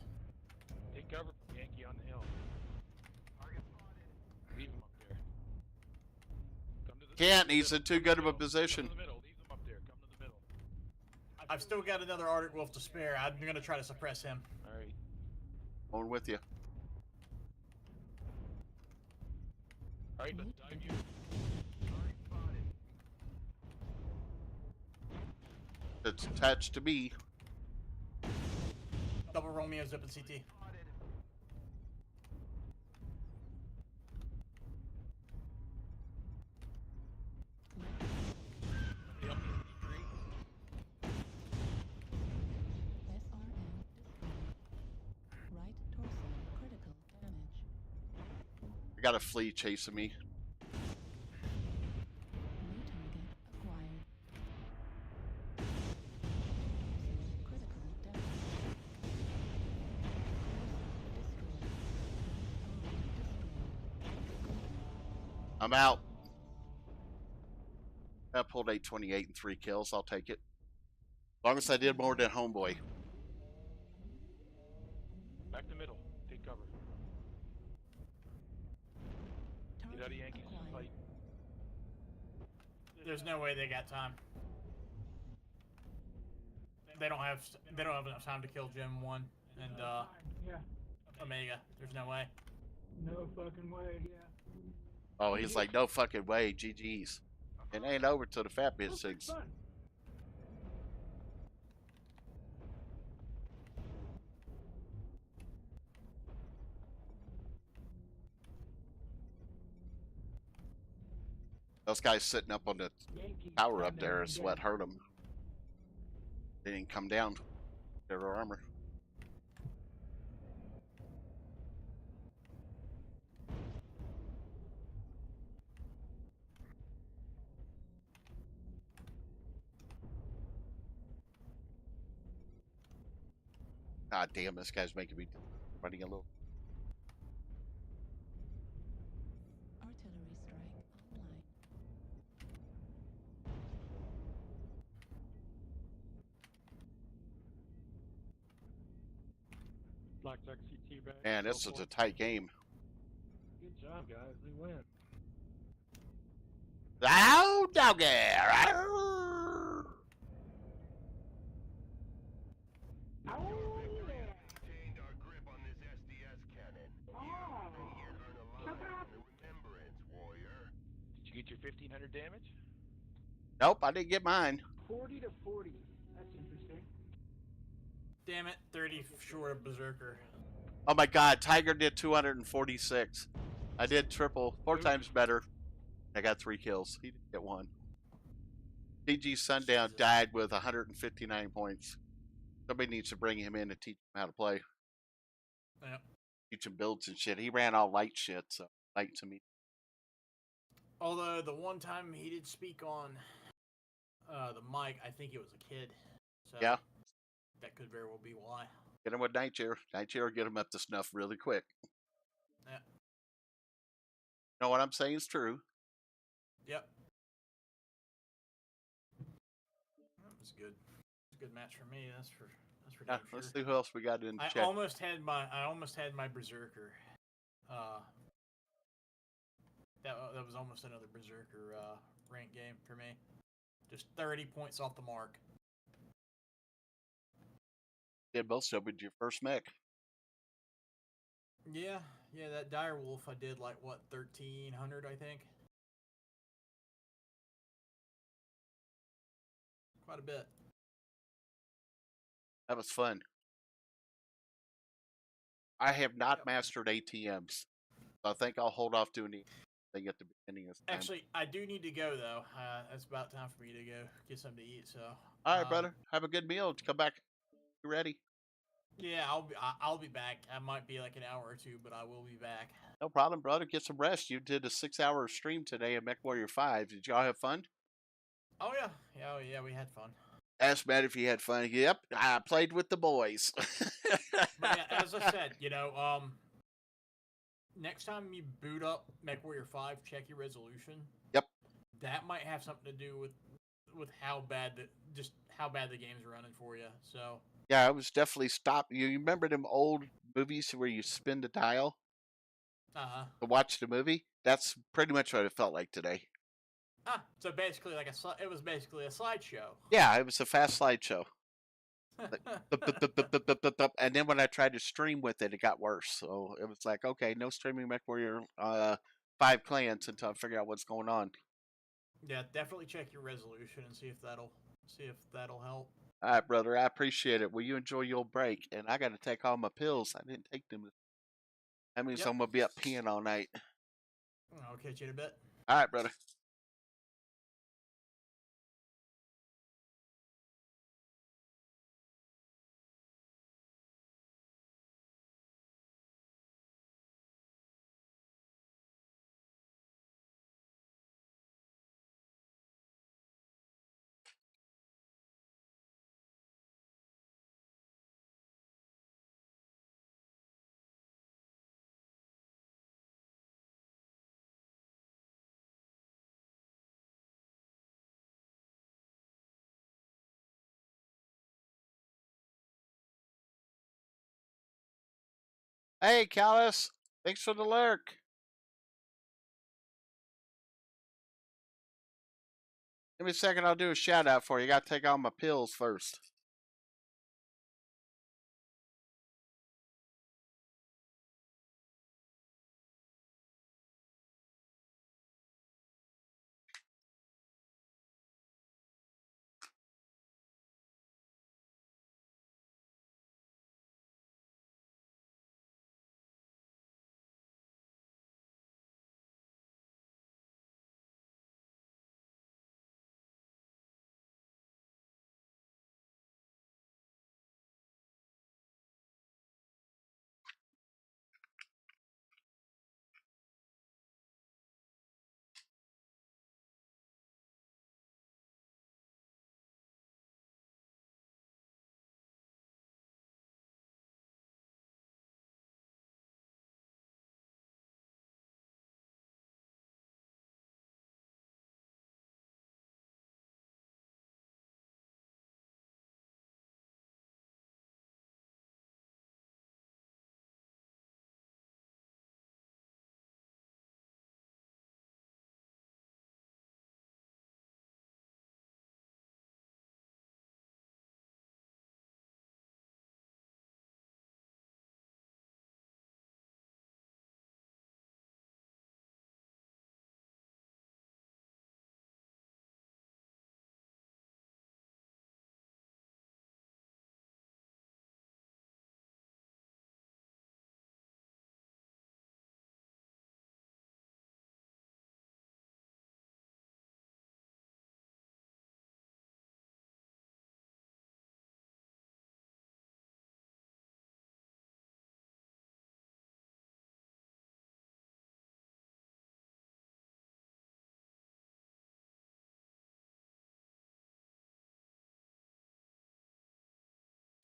Take cover, Yankee on the hill. Target spotted. Leave him up there. Come to the Can't, middle. he's in too good of a Come position. to the middle. Leave them up there. Come to the middle. I've still got another Arctic Wolf to spare. I'm gonna try to suppress him. All right. Going with you. All right, let's dive you. Target spotted. It's attached to me. Double Romeo, zip and CT. Spotted. Somebody help me with these three. SRM destroyed. Right torso critical damage. I got a flea chasing me. New target acquired. Torso critical damage. Destroyed. I'm out. I pulled 828 and 3 kills. I'll take it. As long as I did more than Homeboy. Back to middle. Take cover. Get out of Yankees' fight. There's no way they got time. They don't have enough time to kill Gen 1 and Yeah. Omega. There's no way. No fucking way. Yeah. Oh, he's like, no fucking way. GG's. It ain't over till the fat bitch sings. Fun. Those guys sitting up on the Yankees tower down up there is what again. hurt them. They didn't come down. Their armor. God damn, this guy's making me running a little. Artillery strike online. blackjack CT bet. Man, so this is a forth. tight game. Good job, guys. We win. Oh, doggy! Maintained our grip on this SDS cannon. You may yet earn a life in the remembrance, warrior. Did you get your 1500 damage? Nope, I didn't get mine. 40 to 40. That's interesting. Damn it, 30 short of Berserker. Oh my God, Tiger did 246. I did triple, 4 times better. I got 3 kills. He didn't get 1. TG Sundown died with 159 points. Somebody needs to bring him in and teach him how to play. Yeah. Teach him builds and shit. He ran all light shit, so light to me. Although the one time he did speak on the mic, I think it was a kid. So Yeah. That could very well be why. Get him with Night Chair. Night Chair will get him up to snuff really quick. Yeah. You know what I'm saying is true. Yep. That was good. It was a good match for me. That's for Yeah, damn let's sure. see who else we got in the I chat. almost had my Berserker. That was almost another Berserker rank game for me. Just 30 points off the mark. Did both so with your first mech. Yeah, that Dire Wolf I did like what 1300 I think. Quite a bit. That was fun. I have not Yep. mastered ATMs. So I think I'll hold off doing anything at the beginning of the time. Actually, I do need to go though. It's about time for me to go get something to eat. So. All right, brother. Have a good meal. Come back. You ready? Yeah, I'll be back. I might be like an hour or two, but I will be back. No problem, brother. Get some rest. You did a 6-hour stream today of MechWarrior 5. Did y'all have fun? Oh yeah, we had fun. Ask Matt if he had fun. Yep, I played with the boys. But yeah, as I said, next time you boot up MechWarrior 5, check your resolution. Yep. That might have something to do with how bad the game's running for you. So. Yeah, I was definitely stopped. You remember them old movies where you spin the dial to watch the movie? That's pretty much what it felt like today. So basically, it was basically a slideshow. Yeah, it was a fast slideshow. And then when I tried to stream with it, it got worse. So it was like, okay, no streaming MechWarrior 5 clans until I figure out what's going on. Yeah, definitely check your resolution and see if that'll help. All right, brother, I appreciate it. Will you enjoy your break? And I got to take all my pills. I didn't take them. That means Yep. I'm going to be up peeing all night. I'll catch you in a bit. All right, brother. Hey, Callus. Thanks for the lurk. Give me a second. I'll do a shout out for you. Got to take all my pills first.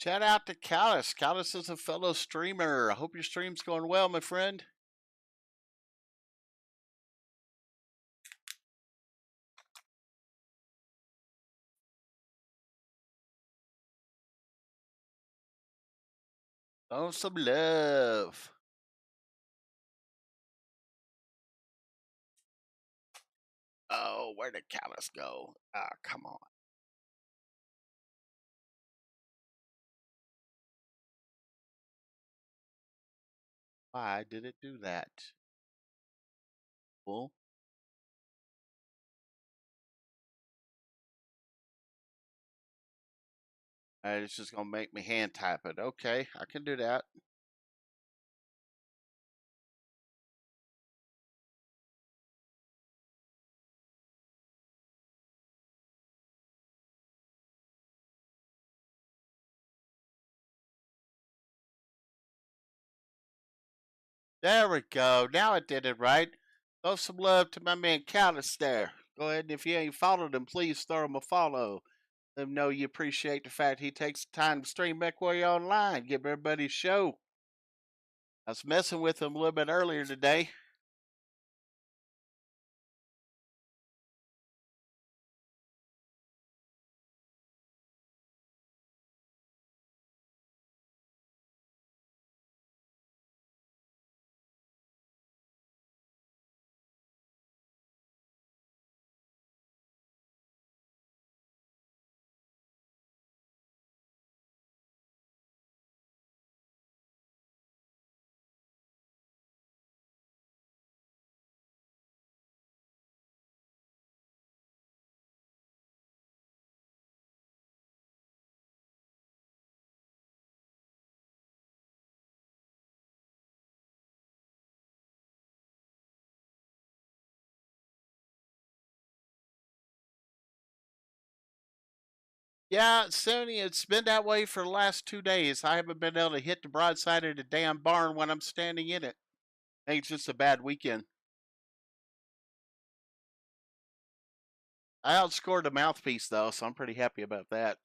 Shout out to Callus. Callus is a fellow streamer. I hope your stream's going well, my friend. Oh, some love. Oh, where did Callus go? Ah, come on. Why did it do that? Well, it's just gonna make me hand type it. Okay, I can do that. There we go. Now it did it right. Throw some love to my man Callus there. Go ahead and if you ain't followed him, please throw him a follow. Let him know you appreciate the fact he takes the time to stream MechWarrior Online. Give everybody a show. I was messing with him a little bit earlier today. Yeah, Sony, it's been that way for the last 2 days. I haven't been able to hit the broadside of the damn barn when I'm standing in it. I think it's just a bad weekend. I outscored the mouthpiece though, so I'm pretty happy about that.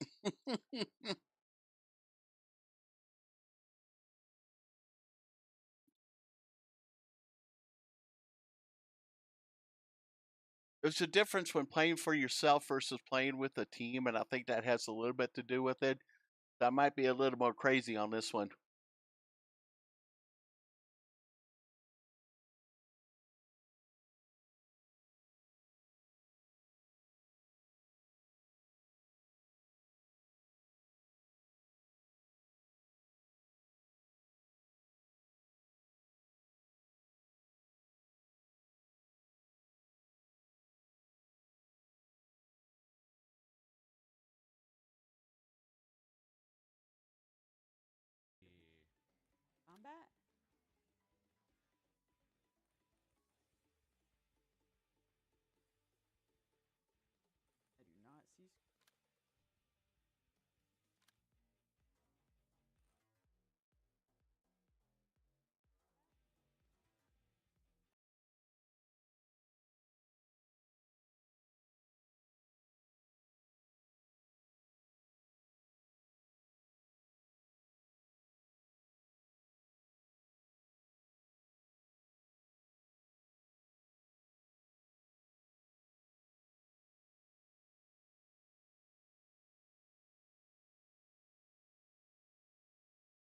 There's a difference when playing for yourself versus playing with a team, and I think that has a little bit to do with it. I might be a little more crazy on this one. Combat? I do not see.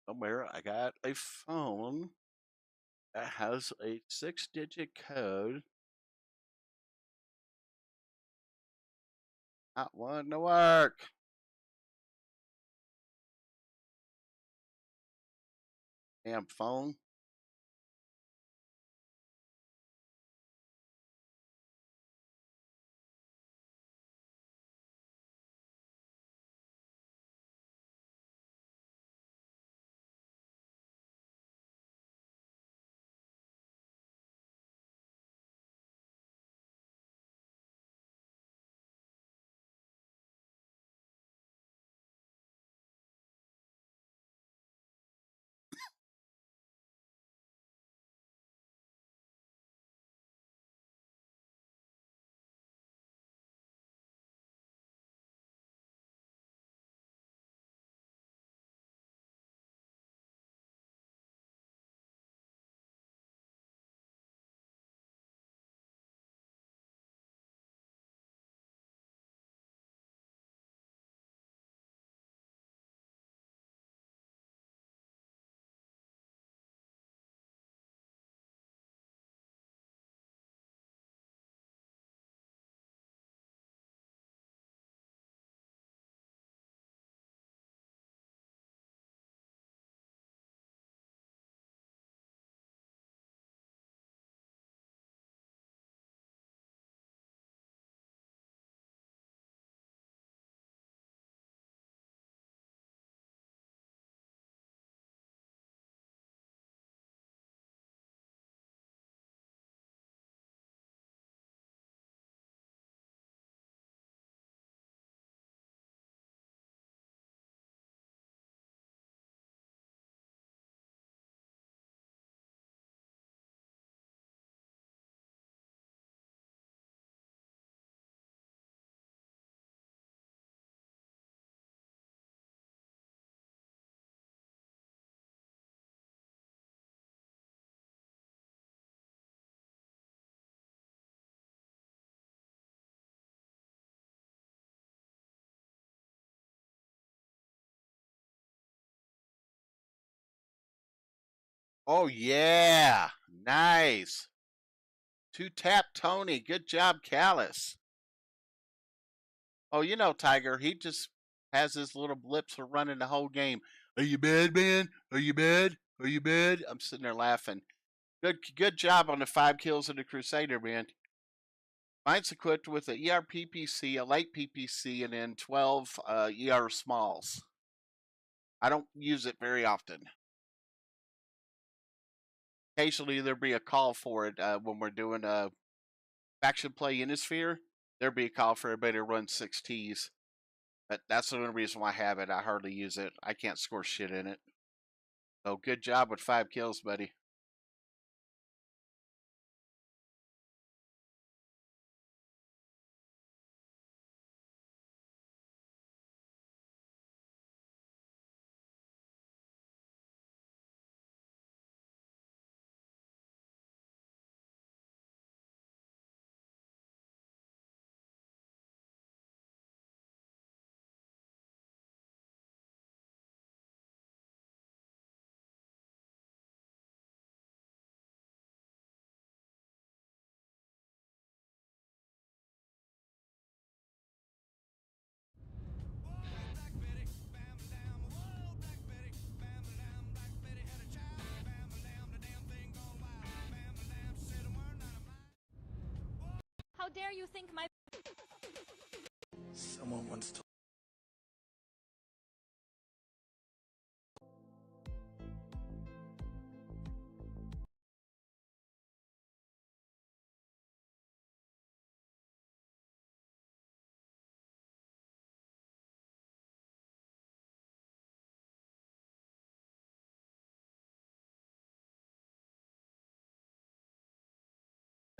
Somewhere I got a phone that has a 6-digit code. Not wanting to work. Damn phone. Oh yeah, nice. Two tap Tony. Good job, Callus. Oh, you know, Tiger, he just has his little blips for running the whole game. Are you bad, man? Are you bad? Are you bad? I'm sitting there laughing. Good job on the 5 kills of the Crusader, man. Mine's equipped with a ER PPC, a light PPC, and then 12 ER smalls. I don't use it very often. Occasionally there'll be a call for it when we're doing a faction play Innisphere. There'll be a call for everybody to run 6 Ts. But that's the only reason why I have it. I hardly use it. I can't score shit in it. So good job with 5 kills, buddy. How dare you think my... Someone once told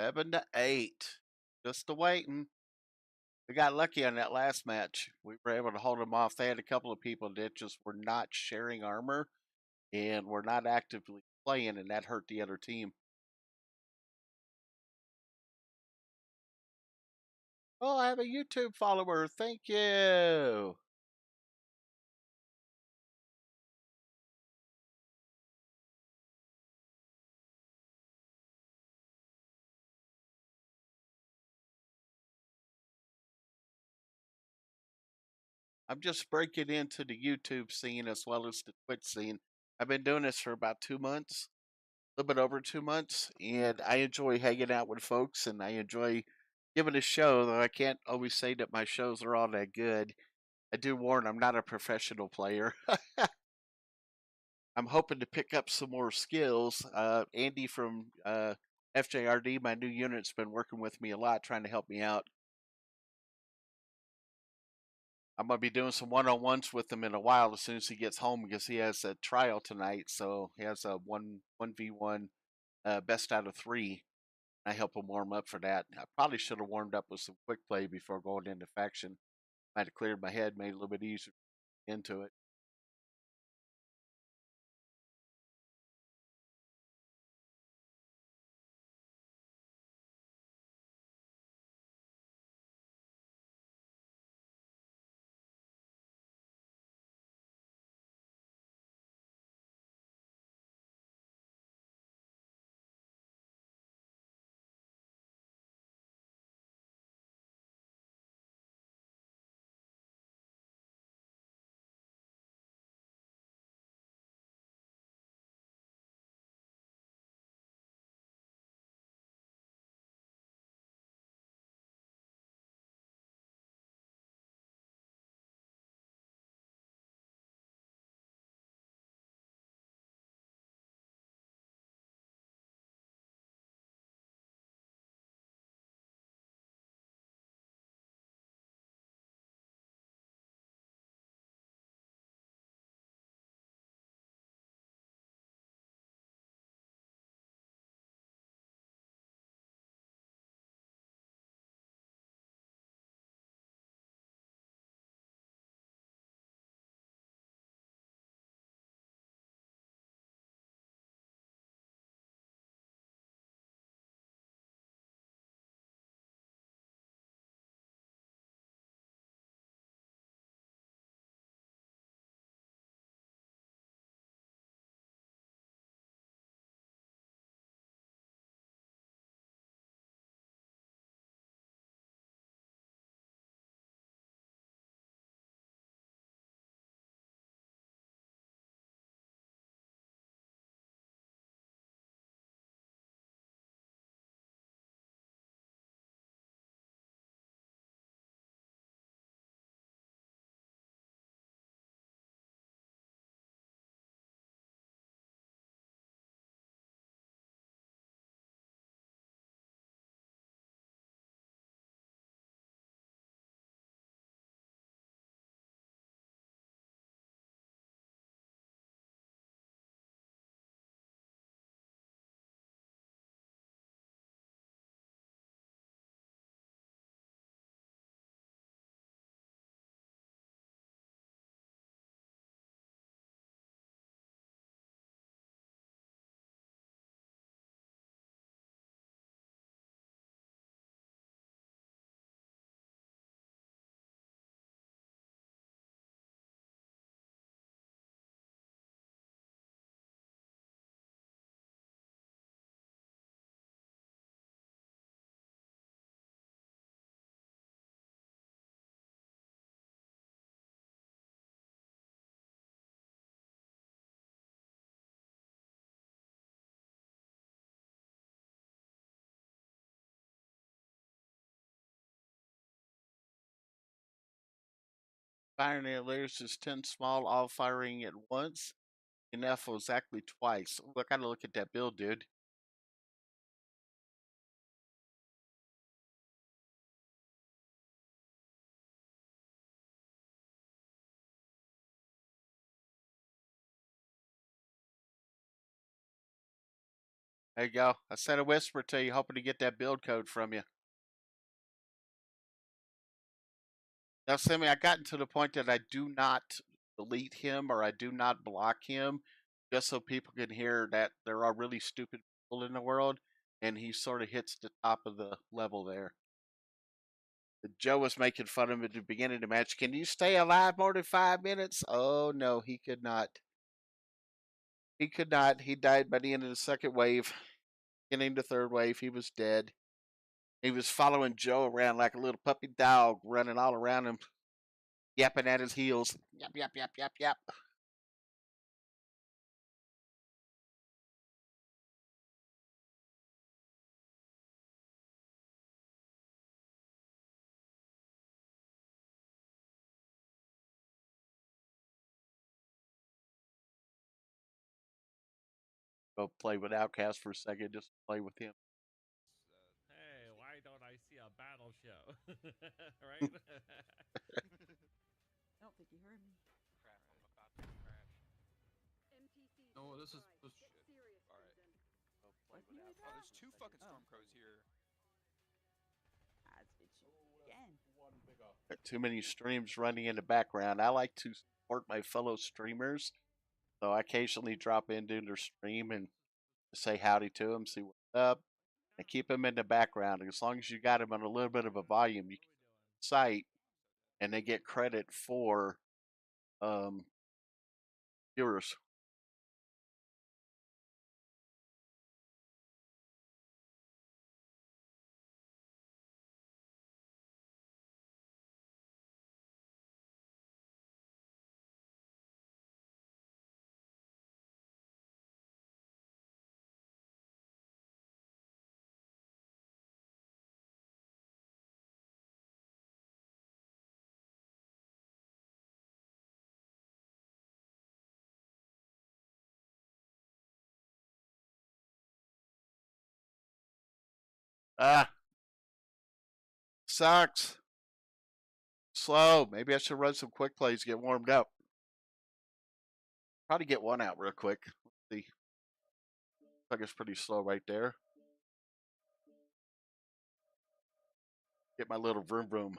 Seven to 8. Just a waiting. We got lucky on that last match. We were able to hold them off. They had a couple of people that just were not sharing armor and were not actively playing, and that hurt the other team. Oh, I have a YouTube follower. Thank you. I'm just breaking into the YouTube scene as well as the Twitch scene. I've been doing this for about 2 months, a little bit over 2 months, and I enjoy hanging out with folks and I enjoy giving a show, though I can't always say that my shows are all that good. I do warn I'm not a professional player. I'm hoping to pick up some more skills. Andy from FJRD, my new unit's been working with me a lot, trying to help me out. I'm gonna be doing some one-on-ones with him in a while as soon as he gets home because he has a trial tonight. So he has a 1v1 best out of 3. I help him warm up for that. I probably should have warmed up with some quick play before going into faction. Might have cleared my head, made it a little bit easier into it. firing alerts is 10 small, all firing at once. Enough was exactly twice. Ooh, I gotta look at that build, dude. There you go. I sent a whisper to you, hoping to get that build code from you. Now, Sammy, I gotten to the point that I do not delete him or I do not block him just so people can hear that there are really stupid people in the world, and he sort of hits the top of the level there. Joe was making fun of him at the beginning of the match. Can you stay alive more than 5 minutes? Oh, no, he could not. He could not. He died by the end of the second wave. Getting the third wave, he was dead. He was following Joe around like a little puppy dog, running all around him, yapping at his heels. Yap, yap, yap, yap, yap. Go play with Outcast for a second, just play with him. Hey, why don't I see a battle show? Right? I don't think you heard me. Crap, I'm about to crash. No, this is Alright. What Oh, there's two fucking Stormcrows here. As it's again. Got too many streams running in the background. I like to support my fellow streamers, so I occasionally drop into their stream and say howdy to them, see what's up, and keep them in the background. As long as you got them on a little bit of a volume, you can cite, and they get credit for viewers. Ah, sucks. Slow. Maybe I should run some quick plays, get warmed up. Probably get one out real quick. Let's see. Looks like it's pretty slow right there. Get my little vroom vroom.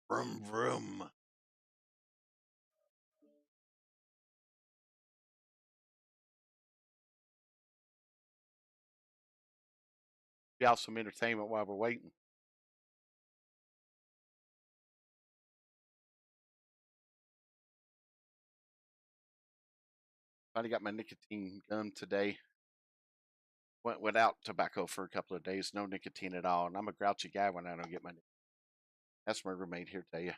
Vroom vroom. Be out some entertainment while we're waiting. Finally got my nicotine gum today. Went without tobacco for a couple of days, no nicotine at all, and I'm a grouchy guy when I don't get my nicotine. That's my roommate here tell you.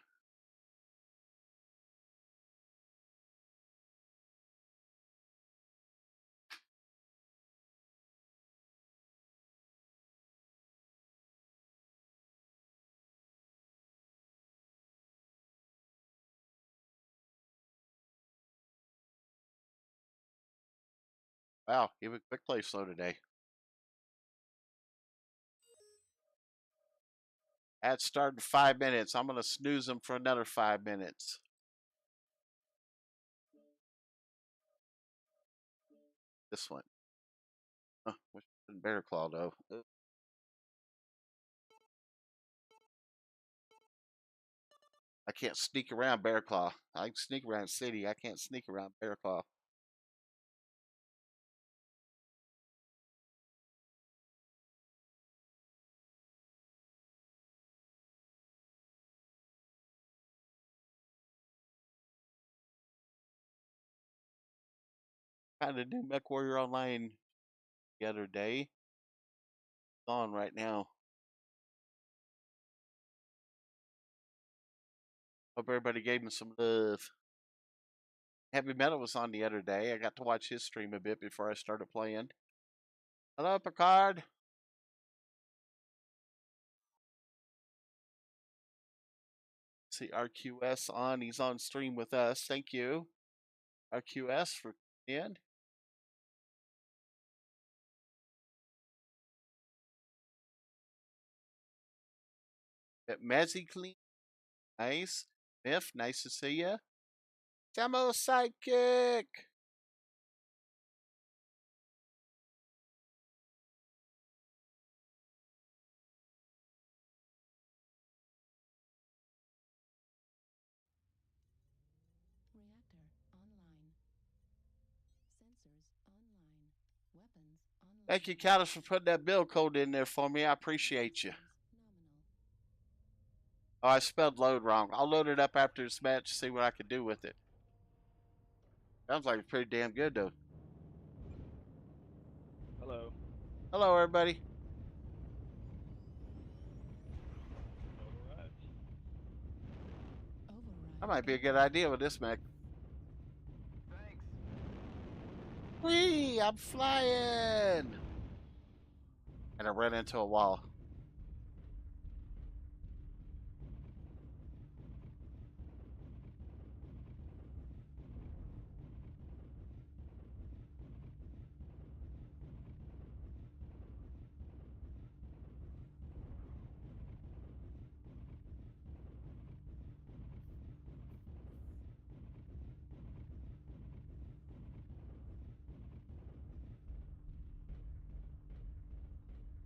Wow, even quick play slow today. Ad started 5 minutes. I'm gonna snooze them for another 5 minutes. This one. Wish it been Bear Claw though. I can't sneak around Bear Claw. I can sneak around City. I can't sneak around Bear Claw. Found a new Mech Warrior Online the other day. It's on right now. Hope everybody gave me some love. Heavy Metal was on the other day. I got to watch his stream a bit before I started playing. Hello, Picard. See RQS on. He's on stream with us. Thank you, RQS, for in. Mezzy Clean. Nice. Miff, nice to see ya. Demo Sidekick. Reactor online. Sensors online. Weapons online. Thank you, Callus, for putting that build code in there for me. I appreciate you. Nominal. Oh, I spelled load wrong. I'll load it up after this match to see what I can do with it. Sounds like it's pretty damn good, though. Hello. Hello, everybody. Override. Override. That might be a good idea with this mech. Thanks. Whee! I'm flying! And I ran into a wall.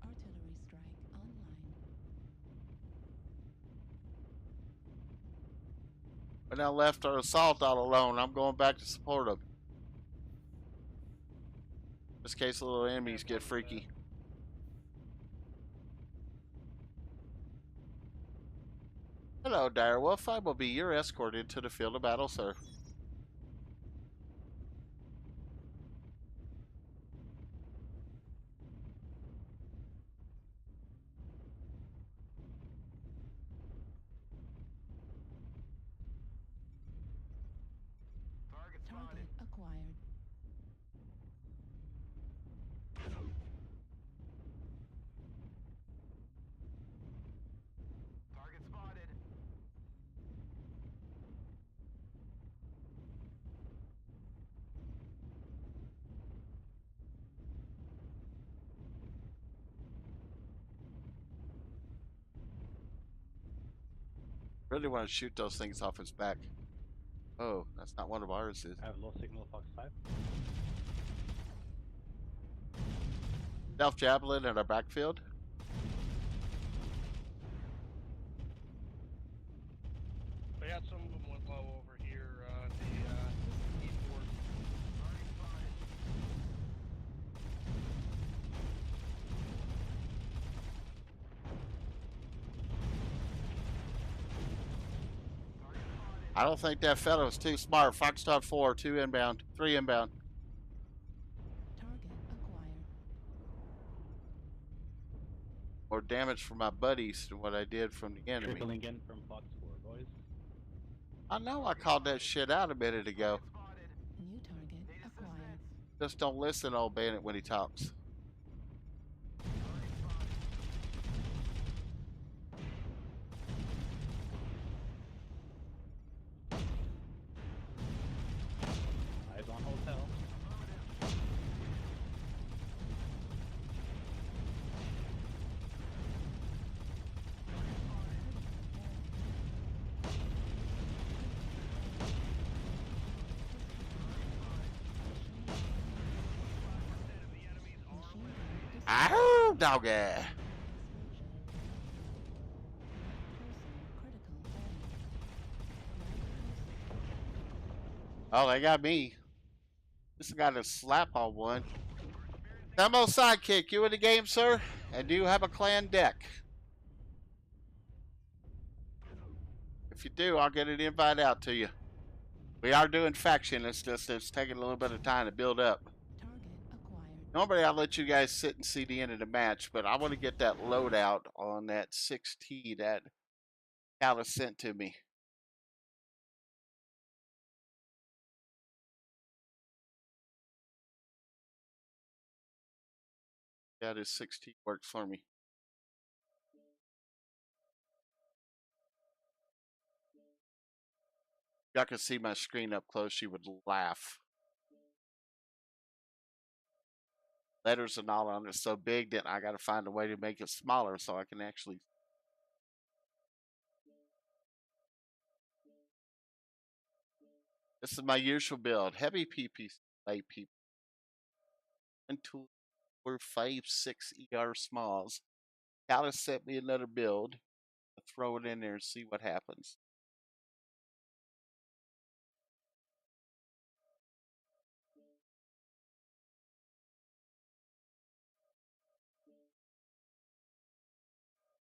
Artillery strike online. But now left our assault all alone. I'm going back to support them. Just in case the little enemies get freaky. Hello, Direwolf. I will be your escort into the field of battle, sir. Target Target spotted. acquired. Target spotted. Really want to shoot those things off his back. Oh, that's not one of ours, is I have low signal Fox 5. Stealth Javelin in our backfield. They got some of them went low over here, the eastward. Target spotted. Target spotted. I don't think that fellow's too smart. Foxtrot 4, 2 inbound, 3 inbound. Target acquired. More damage from my buddies than what I did from the enemy. Trickling in from Fox 4, boys. I know I called that shit out a minute ago. Spotted. New target Need acquired. assistance. Just don't listen, old bandit, when he talks. Target spotted. Eyes on hotel. Ow, doggy! Person critical Oh, they got me. This got a slap on one. Demo Sidekick, you in the game, sir? And do you have a clan deck? If you do, I'll get an invite out to you. We are doing faction. It's just it's taking a little bit of time to build up. target acquired. Normally, I'll let you guys sit and see the end of the match, but I want to get that loadout on that 6T that Callus sent to me. That is 16 works for me. Y'all can see my screen up close. She would laugh. Letters and all on it so big that I got to find a way to make it smaller so I can actually. This is my usual build. Heavy PP, light PP. 1, 2, 4, 5, 6 ER smalls. Callis sent me another build. I'll throw it in there and see what happens.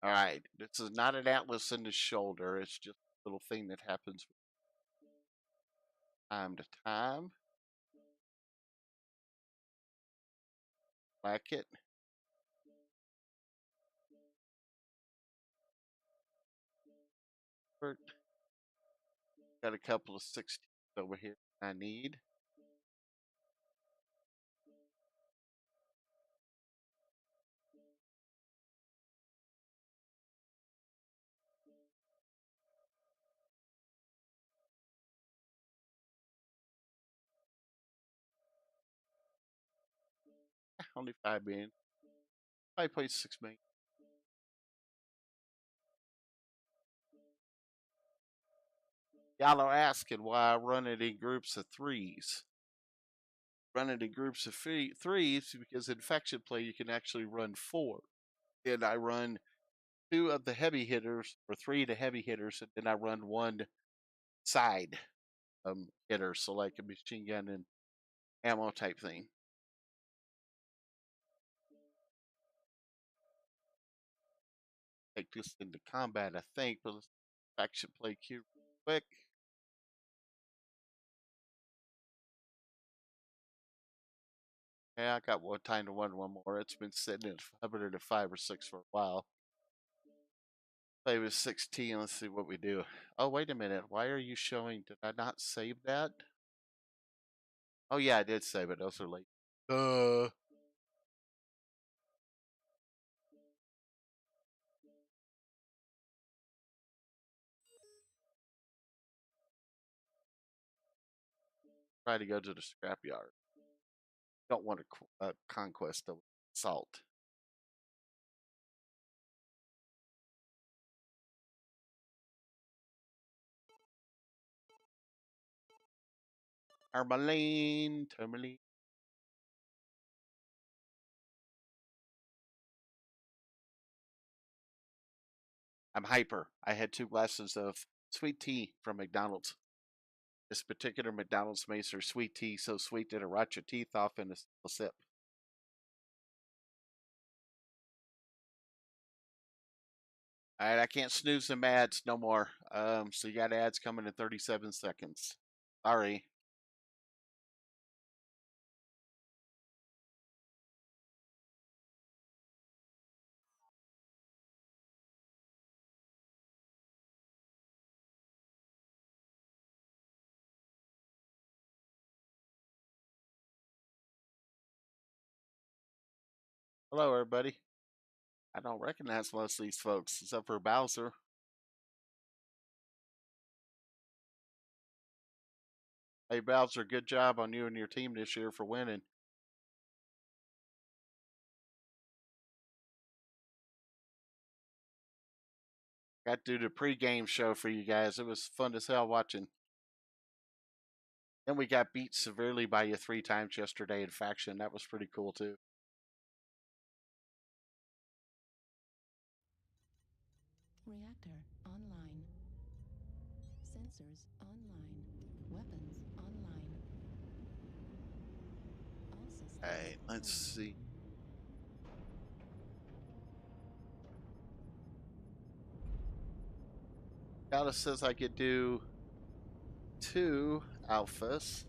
All right, this is not an atlas in the shoulder. It's just a little thing that happens from time to time. Black it. Got a couple of 16s over here I need. Only 5 million. 5.6 million. Y'all are asking why I run it in groups of 3s. Run it in groups of 3s because in faction play you can actually run 4. And I run 2 of the heavy hitters or 3 of the heavy hitters, and then I run 1 side hitter, so like a machine gun and ammo type thing. Take this into combat, I think, but let's faction play queue real quick. Yeah, I got one time to run one more. It's been sitting at 105 or 6 for a while. Play with 16. Let's see what we do. Oh, wait a minute. Why are you showing? Did I not save that? Oh, yeah, I did save it. Those are late. Try to go to the scrapyard. Don't want a conquest of assault. Tourmaline. I'm hyper. I had 2 glasses of sweet tea from McDonald's. This particular McDonald's makes their sweet tea so sweet that it rots your teeth off in a single sip. All right, I can't snooze them ads no more. So you got ads coming in 37 seconds. Sorry. Hello, everybody. I don't recognize most of these folks except for Bowser. Hey, Bowser, good job on you and your team this year for winning. Got to do the pregame show for you guys. It was fun as hell watching. Then we got beat severely by you 3 times yesterday in faction. That was pretty cool, too. Reactor online. Sensors online. Weapons online. All systems. All right, let's see. Dallas says I could do 2 alphas.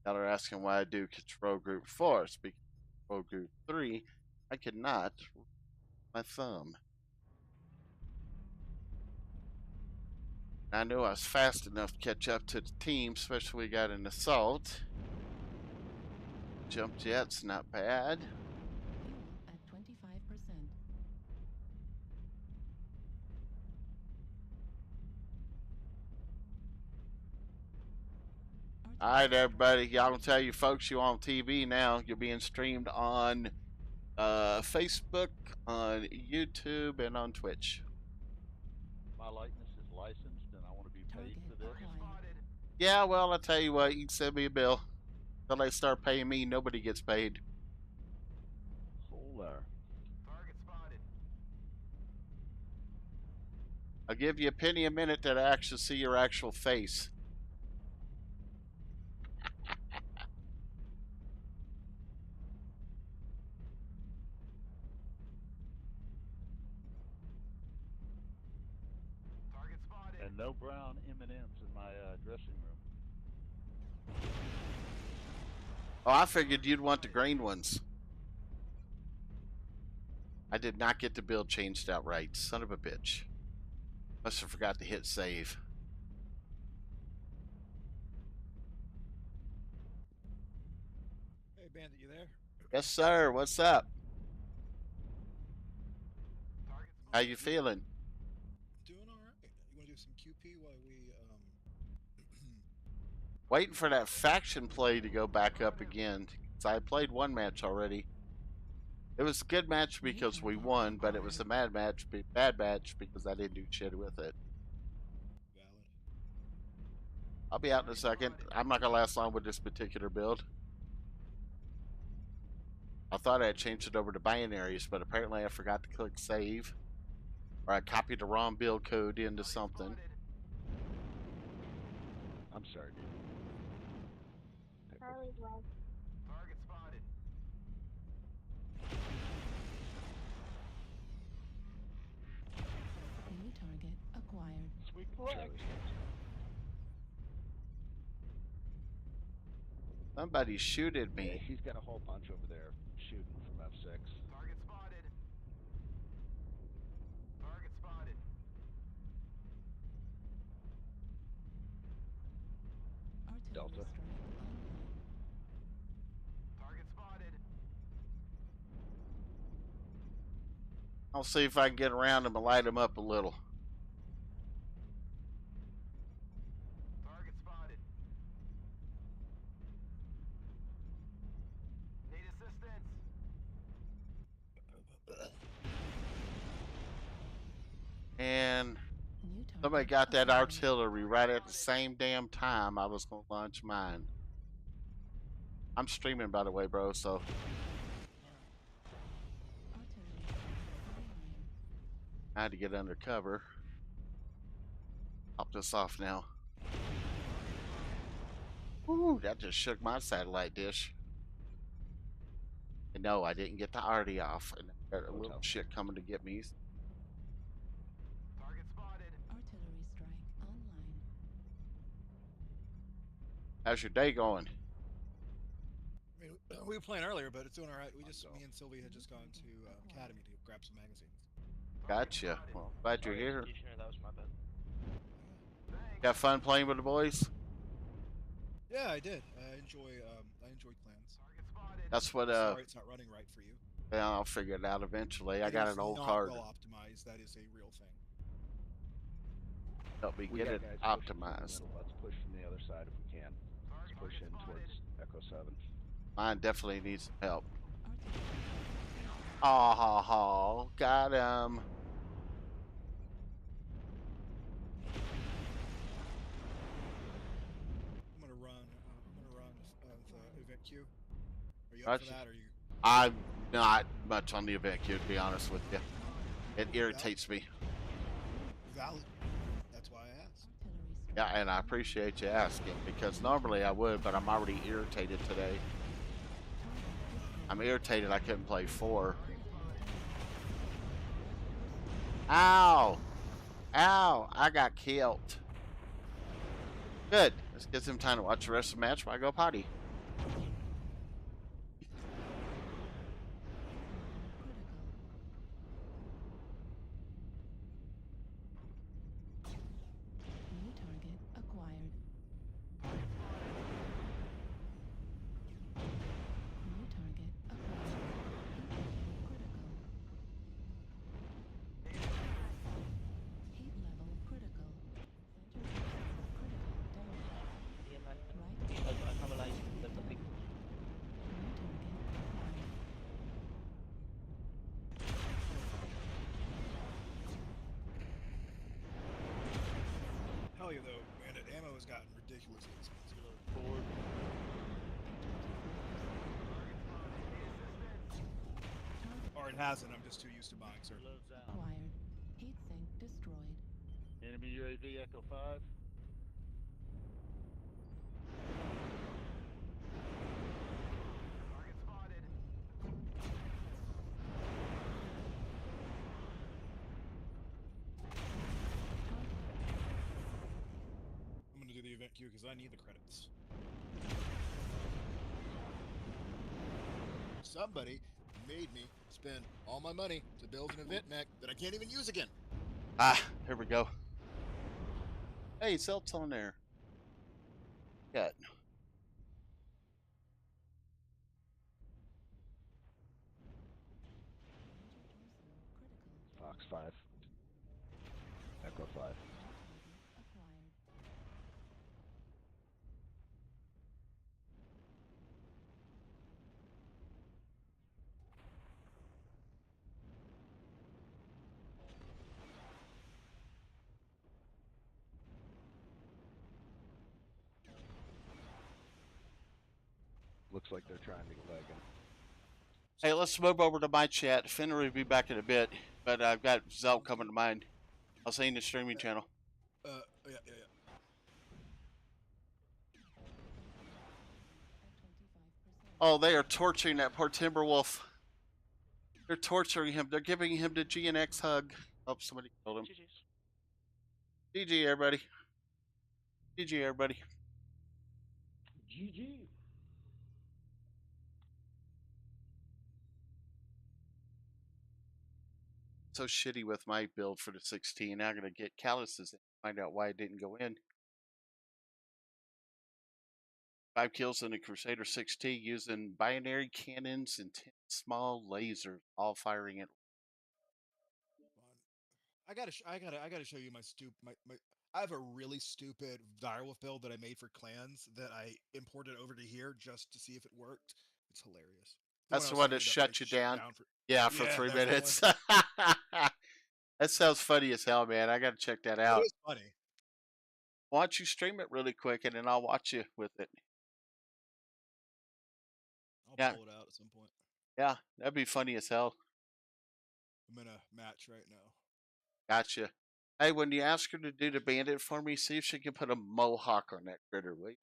Y'all are asking why I do control group 4s. Because World Group 3, I could not my thumb. I knew I was fast enough to catch up to the team, especially we got an assault. Jump jet's not bad. Fuel at 25%. All right, everybody. Y'all gonna tell you folks you on TV now. You're being streamed on Facebook, on YouTube, and on Twitch. My likeness is licensed, and I want to be paid for this. Yeah, well, I'll tell you what. You can send me a bill. Until they start paying me, nobody gets paid. Hold there. Target spotted. I'll give you a penny a minute to actually see your actual face. Target spotted. And no brown M&Ms in my dressing room. Oh, I figured you'd want the green ones. I did not get the build changed out right. Son of a bitch. Must have forgot to hit save. Hey, Bandit, you there? Yes, sir. What's up? How you feeling? Doing all right. You want to do some QP while we Waiting for that faction play to go back up again. 'Cause I played one match already. It was a good match because we won, but it was a bad match because I didn't do shit with it. valid. I'll be out in a second. I'm not gonna last long with this particular build. I thought I had changed it over to binaries, but apparently I forgot to click save. Or I copied the wrong build code into something. I'm sorry, dude. Target spotted. New target acquired. Sweet Charlie. Somebody shoot at Yeah, me. he's got a whole bunch over there shooting from F6. Target spotted. Target spotted. Artillery Delta. strike online. Target spotted. I'll see if I can get around him and light him up a little. Target spotted. Need assistance. And New target somebody got that acquired. artillery right at the same damn time I was gonna launch mine. I'm streaming, by the way, bro, so Artillery strike online. I had to get under cover. Pop this off now. Ooh, that just shook my satellite dish. And no, I didn't get the arty off. And I got a little shit coming to get me. Target spotted. Artillery strike online. How's your day going? I mean, we were playing earlier, but it's doing all right. Me and Sylvie had just gone to Academy to grab some magazines. Gotcha. Well, glad you're here. That was my bad. Got fun playing with the boys? Yeah, I did. I enjoyed Clans. Target spotted. That's what, Sorry, it's not running right for you. yeah, I'll figure it out eventually. I It got is an old not card. well optimized. That is a real thing. Help me We get got it guys pushing from the optimized. middle. Let's push from the other side if we can. Let's push in towards Echo 7. Mine definitely needs some help. Artillery. Oh, ha, ha. Got him. I'm gonna run. The event queue. Are you up Gotcha. for that? Or are you? I'm not much on the event queue, to be honest with you. It irritates me. Valid. That's why I asked. Artillery strike. Yeah, and I appreciate you asking because normally I would, but I'm already irritated today. I'm irritated I couldn't play 4. Ow! Ow! I got killed. Good. Let's get some time to watch the rest of the match while I go potty. has gotten ridiculously expensive. Or it hasn't. I'm just too used to buying certain. Acquired. Heat sink destroyed. Enemy UAV Echo 5. I'm gonna do the event queue because I need the credits. Somebody made me spend all my money to build an event mech that I can't even use again. Ah, here we go. Hey, Zelt's on there. Good. Fox 5. Echo 5. Acquired. Looks like they're trying to get lagging. Hey, let's move over to my chat. Fenner will be back in a bit, but I've got Zelt coming to mind. I'll see you in the streaming channel. Yeah. Oh, they are torturing that poor Timberwolf. They're torturing him. They're giving him the GNX hug. Oh, somebody killed him. GG, everybody. GG, everybody. GG. So shitty with my build for the 16. Now I'm going to get calluses and find out why it didn't go in. 5 kills in the Crusader 6T using binary cannons and 10 small lasers, all firing at. I gotta show you my I have a really stupid direwolf build that I made for clans that I imported over to here just to see if it worked. It's hilarious. That's the one that shut you down. For 3 that's minutes. That sounds funny as hell, man. I got to check that out. It is funny. Why don't you stream it really quick and then I'll watch you with it. I'll pull it out at some point. Yeah, that'd be funny as hell. I'm in a match right now. Gotcha. Hey, when you ask her to do the bandit for me, see if she can put a mohawk on that critter, will you?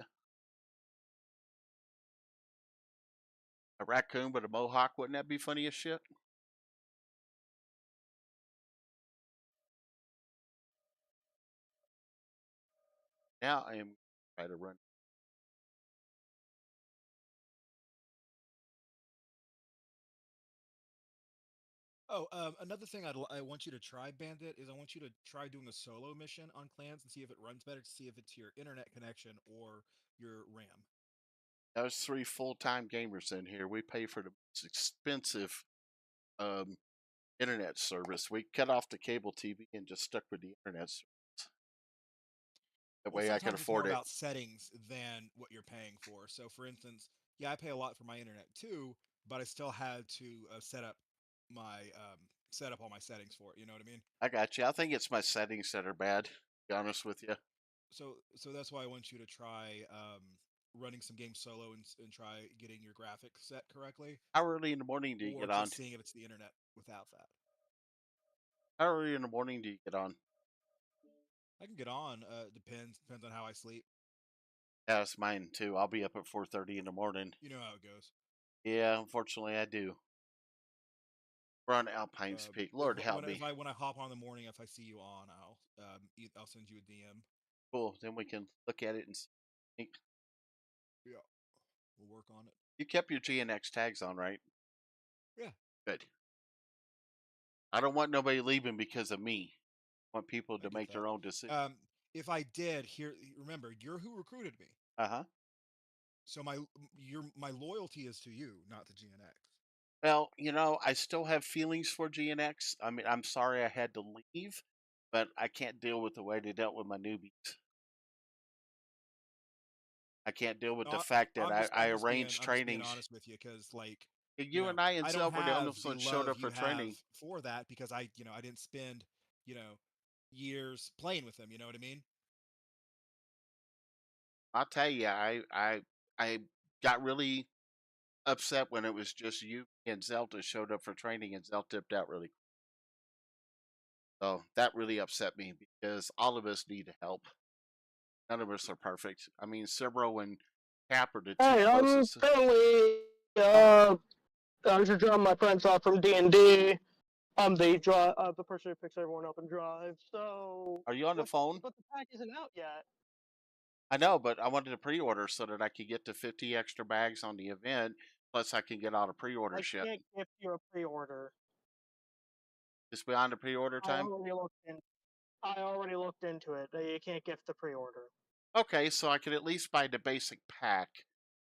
A raccoon with a mohawk, wouldn't that be funny as shit? Now I am trying to run. Oh, another thing I want you to try, Bandit, is I want you to try doing a solo mission on clans and see if it runs better, to see if it's your internet connection or your RAM. There's 3 full-time gamers in here. We pay for the most expensive internet service. We cut off the cable TV and just stuck with the internet service. That way I can afford it. It's more about settings than what you're paying for. So, for instance, yeah, I pay a lot for my internet too, but I still had to set up all my settings for it. You know what I mean? I got you. I think it's my settings that are bad. To be honest with you. So that's why I want you to try running some games solo and try getting your graphics set correctly. How early in the morning do you get on? Seeing if it's the internet without that. How early in the morning do you get on? I can get on. Depends on how I sleep. Yeah, that's mine too. I'll be up at 4:30 in the morning. You know how it goes. Yeah, unfortunately I do. We're on Alpine's Peak. Lord help me. When I hop on in the morning, if I see you on, I'll send you a DM. Cool. Then we can look at it and see. Yeah, we'll work on it. You kept your GNX tags on, right? Yeah. Good. I don't want nobody leaving because of me. I want people to make their own decisions. If I did, remember, you're who recruited me. Uh-huh. So my loyalty is to you, not to GNX. Well, I still have feelings for GNX. I mean, I'm sorry I had to leave, but I can't deal with the way they dealt with my newbies. I can't deal with the fact that I arranged trainings. I'm honest with you, because you and I and Zelf were the only ones showed up for training. For that, because I didn't spend years playing with them. You know what I mean? I'll tell you, I got really upset when it was just you and Zelda showed up for training and Zelda dipped out really quick. So that really upset me because all of us need help. None of us are perfect. I mean, Cibro and Cap are the two Hey, I'm closest. currently I'm just dropping my friends off from D&D. I'm the person who picks everyone up and drives. So Are you on the phone? But the pack isn't out yet. I know, but I wanted to pre-order so that I could get the 50 extra bags on the event. Plus, I can get all the pre-order I shit. can't give you a pre-order. It's beyond the pre-order time. I already looked into it. You can't gift the pre-order. Okay, so I could at least buy the basic pack,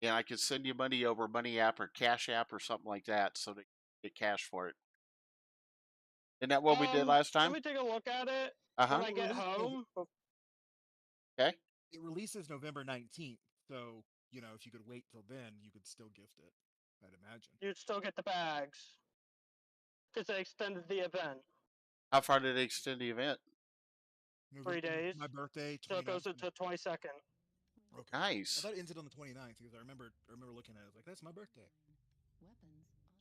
and I could send you money over Money App or Cash App or something like that, so that you get cash for it. Isn't that what we did last time? Let me take a look at it Uh-huh. when I get home. Okay. It releases November 19th, so you know if you could wait till then, you could still gift it. I'd imagine. You'd still get the bags because they extended the event. How far did they extend the event? 3 days. My birthday. So it goes into 22nd. Okay. Nice. I thought it ended on the 29th because I remember looking at it. I was like, that's my birthday.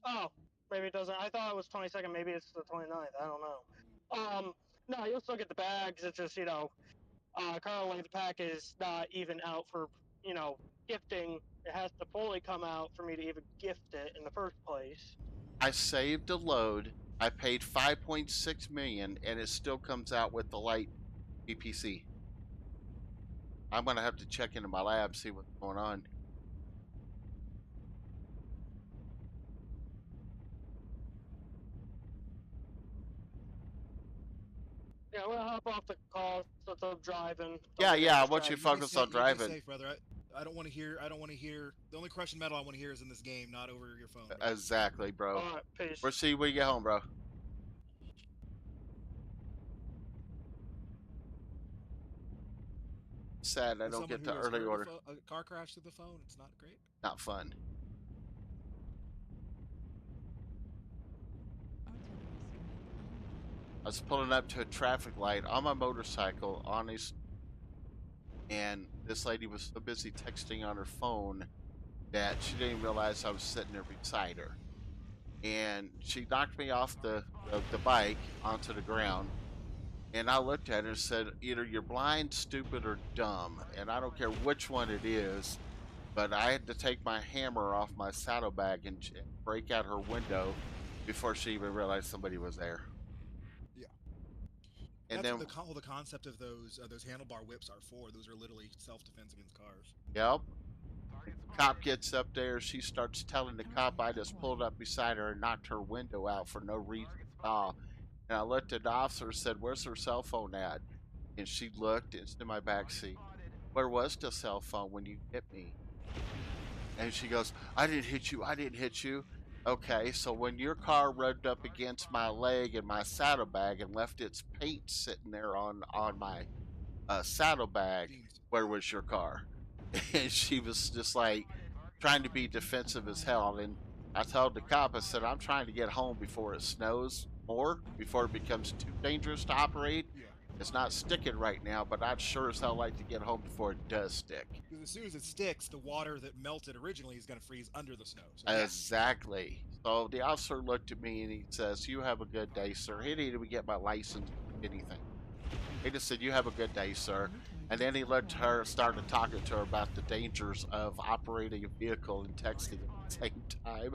Oh, maybe it doesn't. I thought it was 22nd. Maybe it's the 29th. I don't know. No, you'll still get the bags. It's just, currently the pack is not even out for, gifting. It has to fully come out for me to even gift it in the first place. I saved a load. I paid 5.6 million, and it still comes out with the light PPC. I'm gonna have to check into my lab, see what's going on. Yeah, I'm gonna hop off the call since I'm driving. Yeah. I want you to focus on Be driving. safe, brother. I don't want to hear. The only crushing metal I want to hear is in this game, not over your phone. Bro. Exactly, bro. All right, peace. We'll see you when you get home, bro. Sad I don't get the early order. A car crash through the phone. It's not great. Not fun. I was pulling up to a traffic light on my motorcycle, and this lady was so busy texting on her phone that she didn't realize I was sitting there beside her. And she knocked me off the bike onto the ground. And I looked at her and said, either you're blind, stupid, or dumb. And I don't care which one it is, but I had to take my hammer off my saddlebag and break out her window before she even realized somebody was there. Yeah. And that's then what the concept of those handlebar whips are for. Those are literally self-defense against cars. Yep. Cop gets up there. She starts telling the cop I just pulled up beside her and knocked her window out for no reason at all. And I looked at the officer and said, where's her cell phone at? And she looked, it's in my back seat. Where was the cell phone when you hit me? And she goes, I didn't hit you. I didn't hit you. Okay, so when your car rubbed up against my leg and my saddlebag and left its paint sitting there on my saddlebag, where was your car? And she was just like trying to be defensive as hell. And I told the cop, I said, I'm trying to get home before it snows more, before it becomes too dangerous to operate. Yeah. It's not sticking right now, but I'd sure as hell like to get home before it does stick. Because as soon as it sticks, the water that melted originally is going to freeze under the snow. So Exactly. So the officer looked at me and he says, you have a good day, sir. He didn't even get my license or anything. He just said, you have a good day, sir. And then he looked at her and started talking to her about the dangers of operating a vehicle and texting at the same time.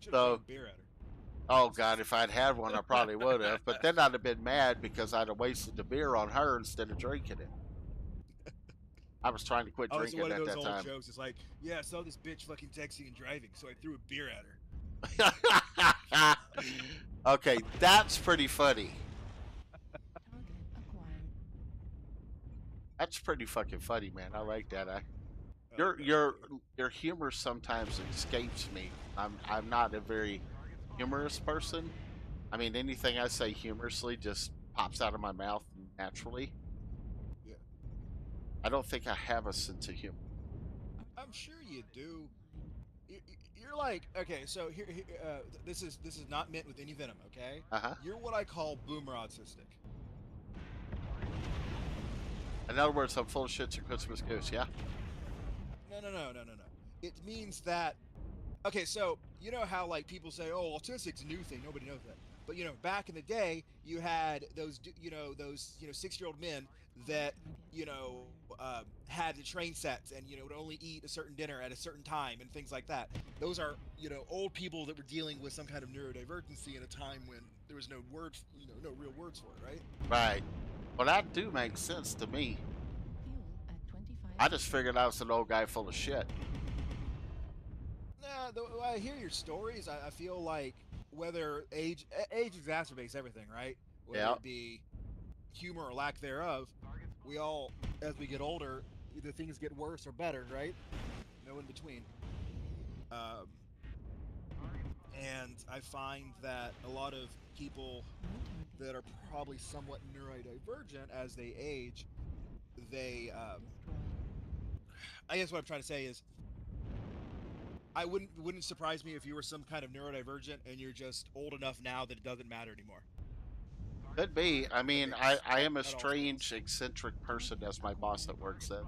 So, beer at her. oh God, if I'd had one, I probably would have. But then I'd have been mad because I'd have wasted the beer on her instead of drinking it. I was trying to quit drinking one of at those that old time. jokes. It's like, yeah, I saw this bitch fucking texting and driving, so I threw a beer at her. Okay, that's pretty funny. That's pretty fucking funny, man. I like that. Your humor sometimes escapes me. I'm not a very humorous person. I mean, anything I say humorously just pops out of my mouth naturally. Yeah. I don't think I have a sense of humor. I'm sure you do. You're like, okay, so here, this is not meant with any venom, okay? Uh-huh. You're what I call boomer autistic. In other words, I'm full of shits and Christmas goose. Yeah. No. It means that. Okay, so you know how like people say, "Oh, autistic's a new thing. Nobody knows that." But you know, back in the day, you had those 6-year-old men that had the train sets and would only eat a certain dinner at a certain time and things like that. Those are old people that were dealing with some kind of neurodivergency in a time when there was no words, no real words for it, right? Right. Well, that do make sense to me. I just figured I was an old guy full of shit. Nah, I hear your stories. I feel like whether age exacerbates everything, right? Whether it be humor or lack thereof, we all, as we get older, either things get worse or better, right? No in between. And I find that a lot of people that are probably somewhat neurodivergent as they age, they, I guess what I'm trying to say is, I wouldn't surprise me if you were some kind of neurodivergent and you're just old enough now that it doesn't matter anymore. Could be. I mean, I am a strange, eccentric person, as my boss at work said.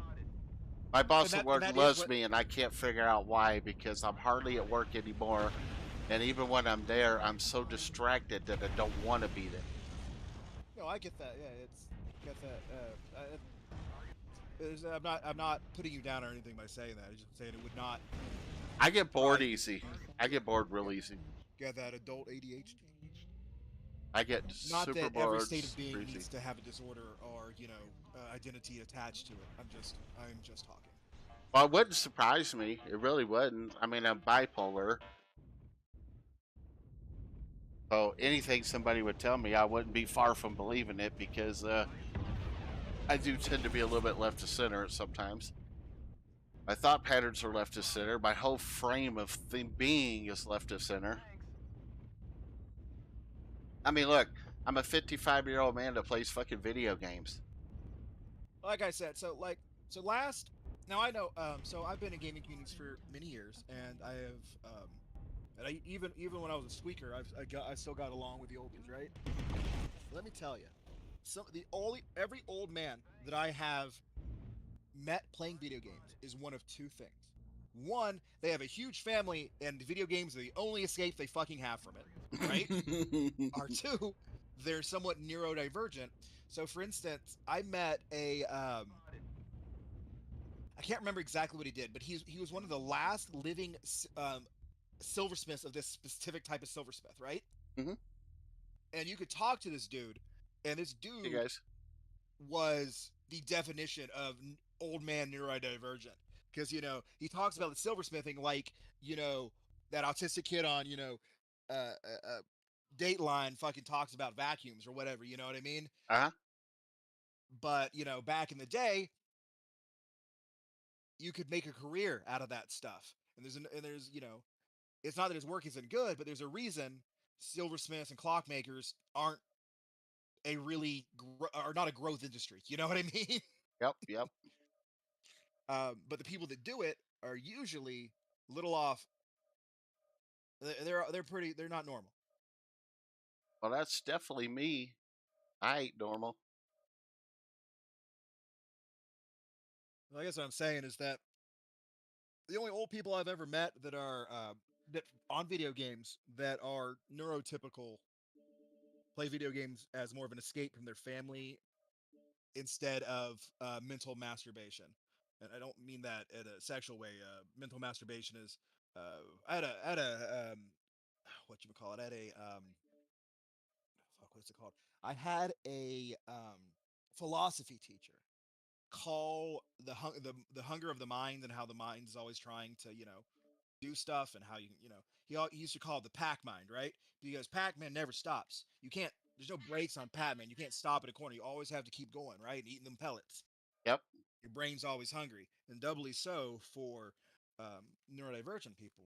My boss at work loves me, and I can't figure out why, because I'm hardly at work anymore. And even when I'm there, I'm so distracted that I don't want to be there. No, I get that. Yeah, I'm not putting you down or anything by saying that. I'm just saying it would not. I get bored easy. I get bored real easy. Got that adult ADHD. I get not super that bored. Every state of being needs to have a disorder or identity attached to it. I'm just talking. Well, it wouldn't surprise me. It really wouldn't. I mean, I'm bipolar. So anything somebody would tell me, I wouldn't be far from believing it, because I do tend to be a little bit left of center sometimes. My thought patterns are left of center. My whole frame of being is left of center. I mean, look, I'm a 55-year-old man that plays fucking video games. Like I said, now I know. So I've been in gaming communities for many years, and I have, and I even when I was a squeaker, I still got along with the oldies, right? Let me tell you, every old man that I have met playing video games is one of two things. One, they have a huge family, and the video games are the only escape they fucking have from it, right? Or two, they're somewhat neurodivergent. So, for instance, I met a, I can't remember exactly what he did, but he was one of the last living silversmiths of this specific type of silversmith, right? Mm-hmm. And you could talk to this dude, and this dude was the definition of old man neurodivergent. Because, he talks about the silversmithing like, that autistic kid on, Dateline fucking talks about vacuums or whatever, you know what I mean? Uh-huh. But, back in the day, you could make a career out of that stuff. And there's it's not that his work isn't good, but there's a reason silversmiths and clockmakers aren't not a growth industry. You know what I mean? Yep. But the people that do it are usually little off. They're not normal. Well, that's definitely me. I ain't normal. I guess what I'm saying is that the only old people I've ever met that are that on video games that are neurotypical play video games as more of an escape from their family instead of mental masturbation. And I don't mean that in a sexual way. Mental masturbation is I had a whatchamacallit, I had a what's it called? I had a philosophy teacher call the hunger of the mind, and how the mind is always trying to do stuff, and how he used to call it the Pac mind, right? Because Pac-Man never stops. There's no breaks on Pac-Man. You can't stop at a corner. You always have to keep going, right? And eating them pellets. Yep. Your brain's always hungry, and doubly so for neurodivergent people.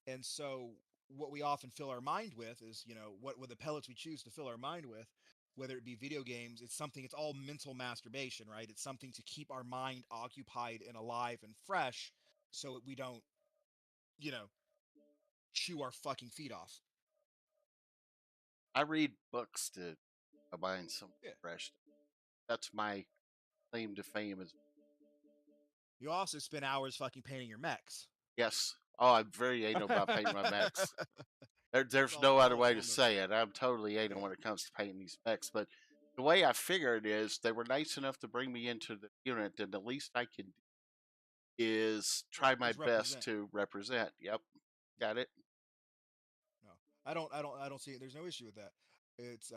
And so what we often fill our mind with is, what the pellets we choose to fill our mind with, whether it be video games, it's all mental masturbation, right? It's something to keep our mind occupied and alive and fresh, so that we don't, chew our fucking feet off. I read books to combine some fresh. That's my claim to fame as. You also spend hours fucking painting your mechs. Yes. Oh, I'm very anal about painting my mechs. There's all- no all other it's way to almost- say it. I'm totally anal when it comes to painting these mechs. But the way I figure it is, they were nice enough to bring me into the unit, and the least I can do is try my Is best represent. to represent. Yep. Got it. No, I don't see it. There's no issue with that. It's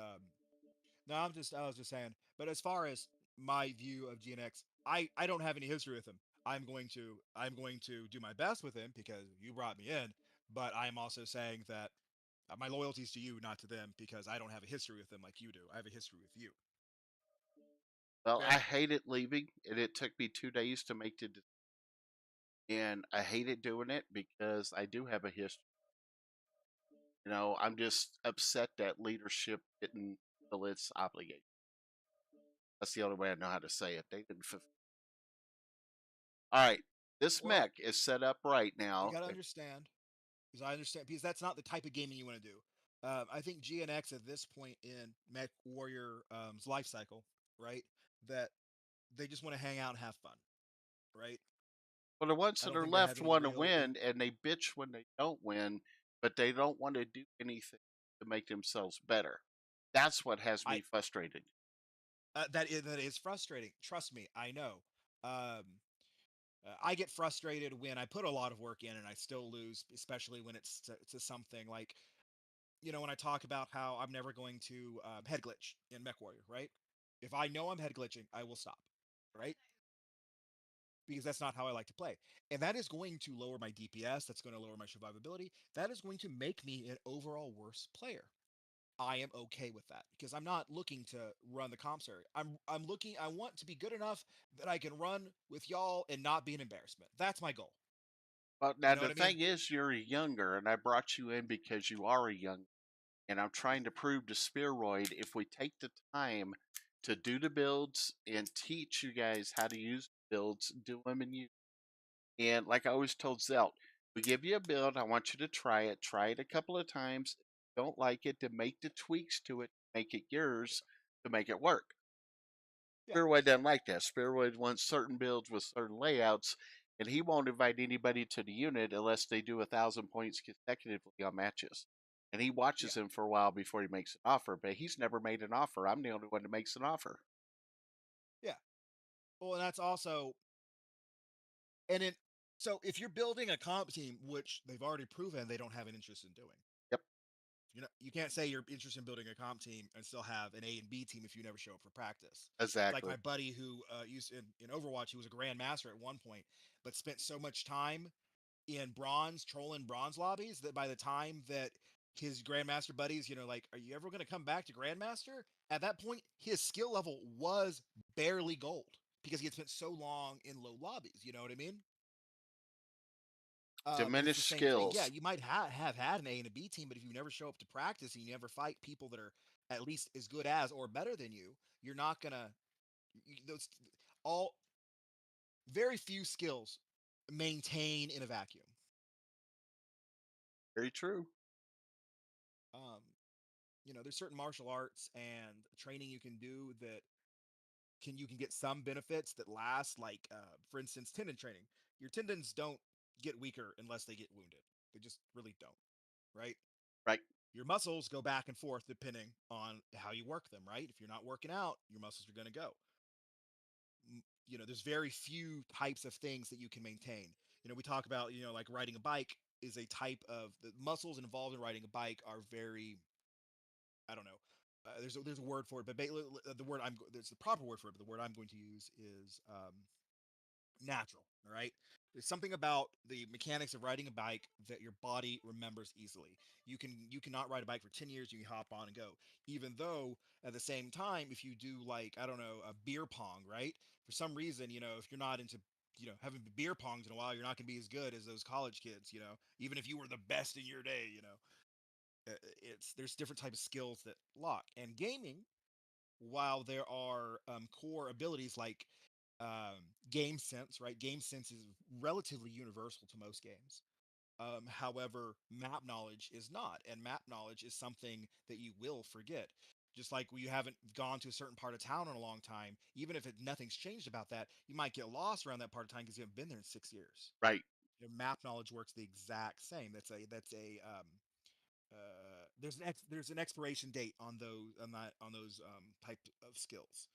no, I was just saying. But as far as my view of GNX, I don't have any history with him. I'm going to do my best with him because you brought me in. But I'm also saying that my loyalty is to you, not to them, because I don't have a history with them like you do. I have a history with you. Well, Okay. I hated leaving, and it took me 2 days to make the. And I hated doing it because I do have a history. You know, I'm just upset that leadership didn't fulfill its obligation. That's the only way I know how to say it. They didn't fulfill. All right, this Well, mech is set up right now. You gotta understand, because that's not the type of gaming you want to do. I think GNX at this point in Mech Warrior's life cycle, right, that they just want to hang out and have fun, right? Well, the ones I that don't are think they have left any want to real. win, and they bitch when they don't win, but they don't want to do anything to make themselves better. That's what has me frustrated. That is frustrating. Trust me, I know. I get frustrated when I put a lot of work in and I still lose, especially when it's to something like, when I talk about how I'm never going to head glitch in MechWarrior, right? If I know I'm head glitching, I will stop, right? Because that's not how I like to play. And that is going to lower my DPS, that's going to lower my survivability, that is going to make me an overall worse player. I am okay with that because I'm not looking to run the comps area. I want to be good enough that I can run with y'all and not be an embarrassment. That's my goal. Well, now You know the what I mean? thing is, you're younger, and I brought you in because you are a young. And I'm trying to prove to Spearoid if we take the time to do the builds and teach you guys how to use builds, do them and use. And like I always told Zelt, we give you a build. I want you to try it a couple of times. If you don't like it, to make the tweaks to it, make it yours, to make it work. Yeah. Spearoid doesn't like that. Spearoid wants certain builds with certain layouts, and he won't invite anybody to the unit unless they do 1,000 points consecutively on matches. And he watches him for a while before he makes an offer, but he's never made an offer. I'm the only one that makes an offer. Yeah. Well, and that's also, so if you're building a comp team, which they've already proven they don't have an interest in doing. Yep. You can't say you're interested in building a comp team and still have an A and B team if you never show up for practice. Exactly. It's like my buddy who used in Overwatch, he was a grandmaster at one point, but spent so much time in trolling bronze lobbies that by the time that his grandmaster buddies, like, are you ever going to come back to grandmaster? At that point, his skill level was barely gold because he had spent so long in low lobbies. You know what I mean? Diminished It's the same skills. thing. Yeah, you might have had an A and a B team, but if you never show up to practice and you never fight people that are at least as good as or better than you, you're not gonna. Those all very few skills maintain in a vacuum. Very true. There's certain martial arts and training you can do that you can get some benefits that last. Like, for instance, tendon training. Your tendons don't get weaker unless they get wounded. They just really don't, right? Right. Your muscles go back and forth depending on how you work them, right? If you're not working out, your muscles are going to go. There's very few types of things that you can maintain. We talk about, like riding a bike is a type of the muscles involved in riding a bike are very, I don't know. There's a word for it, but there's the proper word for it, but the word I'm going to use is natural. All right. There's something about the mechanics of riding a bike that your body remembers easily. You cannot ride a bike for 10 years, you can hop on and go. Even though at the same time, if you do, like, I don't know, a beer pong, right? For some reason, if you're not into having beer pongs in a while, you're not going to be as good as those college kids, even if you were the best in your day, there's different types of skills that lock. And gaming, while there are core abilities like game sense, right? Game sense is relatively universal to most games. However, map knowledge is not, and map knowledge is something that you will forget. Just like you haven't gone to a certain part of town in a long time, even if nothing's changed about that, you might get lost around that part of town because you haven't been there in 6 years. Right. Your map knowledge works the exact same. There's an expiration date on those type of skills.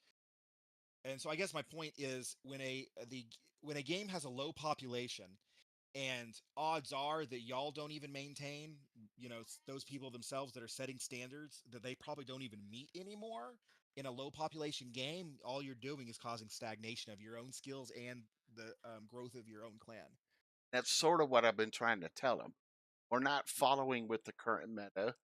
And so I guess my point is when a game has a low population, and odds are that y'all don't even maintain, those people themselves that are setting standards that they probably don't even meet anymore. In a low population game, all you're doing is causing stagnation of your own skills and the growth of your own clan. That's sort of what I've been trying to tell them. We're not following with the current meta.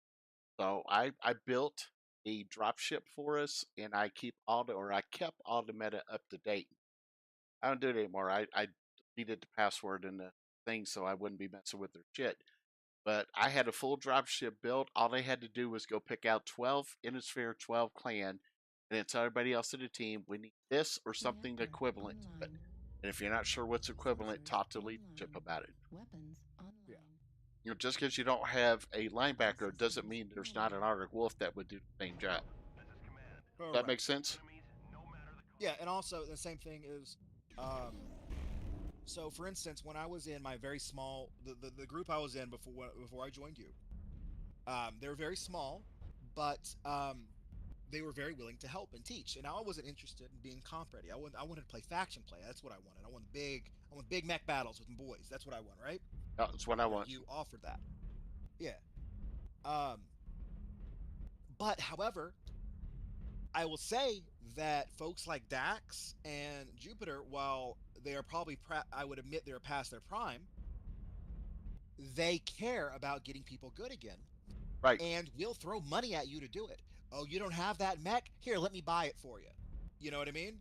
So I built a dropship for us, and I kept all the meta up to date. I don't do it anymore. I deleted the password and the thing so I wouldn't be messing with their shit. But I had a full dropship built. All they had to do was go pick out 12 Innisphere, 12 clan, and then tell everybody else in the team, we need this or something equivalent to it. And if you're not sure what's equivalent, talk to leadership about it. Weapons online. Yeah. Just because you don't have a linebacker doesn't mean there's not an Arctic Wolf that would do the same job. Does that make sense? Yeah, and also the same thing is, so for instance, when I was in my very small, the group I was in before I joined you, they were very small, but they were very willing to help and teach. And I wasn't interested in being comp ready. I wanted to play faction play. That's what I wanted. I want big mech battles with my boys. That's what I want, right? That's what I want. You offered that. Yeah. But however, I will say that folks like Dax and Jupiter, while they are probably, I would admit they're past their prime, they care about getting people good again. Right. And will throw money at you to do it. Oh, you don't have that mech? Here, let me buy it for you. You know what I mean?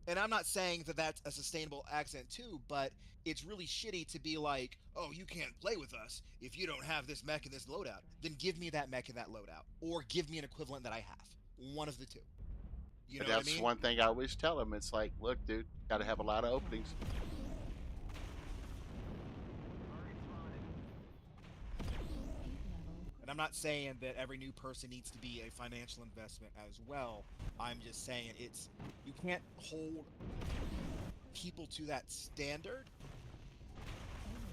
And I'm not saying that that's a sustainable accent too, but it's really shitty to be like, oh, you can't play with us if you don't have this mech and this loadout. Then give me that mech and that loadout. Or give me an equivalent that I have. One of the two. You know what I mean? That's one thing I always tell them. It's like, look, dude, got to have a lot of openings. And I'm not saying that every new person needs to be a financial investment as well. I'm just saying you can't hold people to that standard.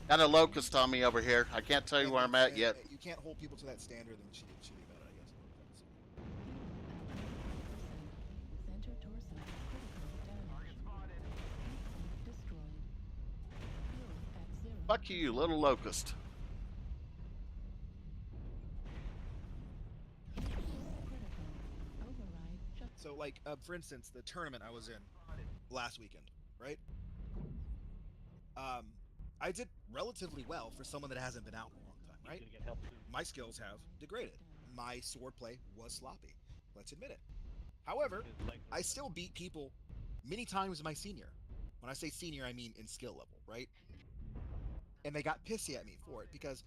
Got a locust on me over here. I can't tell you where I'm at yet. You can't hold people to that standard and shitty about it, I guess. Center torso. Critical damage. Destroyed. Fuel at 0. Fuck you, little locust. So, like, for instance, the tournament I was in last weekend, right? I did relatively well for someone that hasn't been out in a long time, right? My skills have degraded. My swordplay was sloppy. Let's admit it. However, I still beat people many times my senior. When I say senior, I mean in skill level, right? And they got pissy at me for it because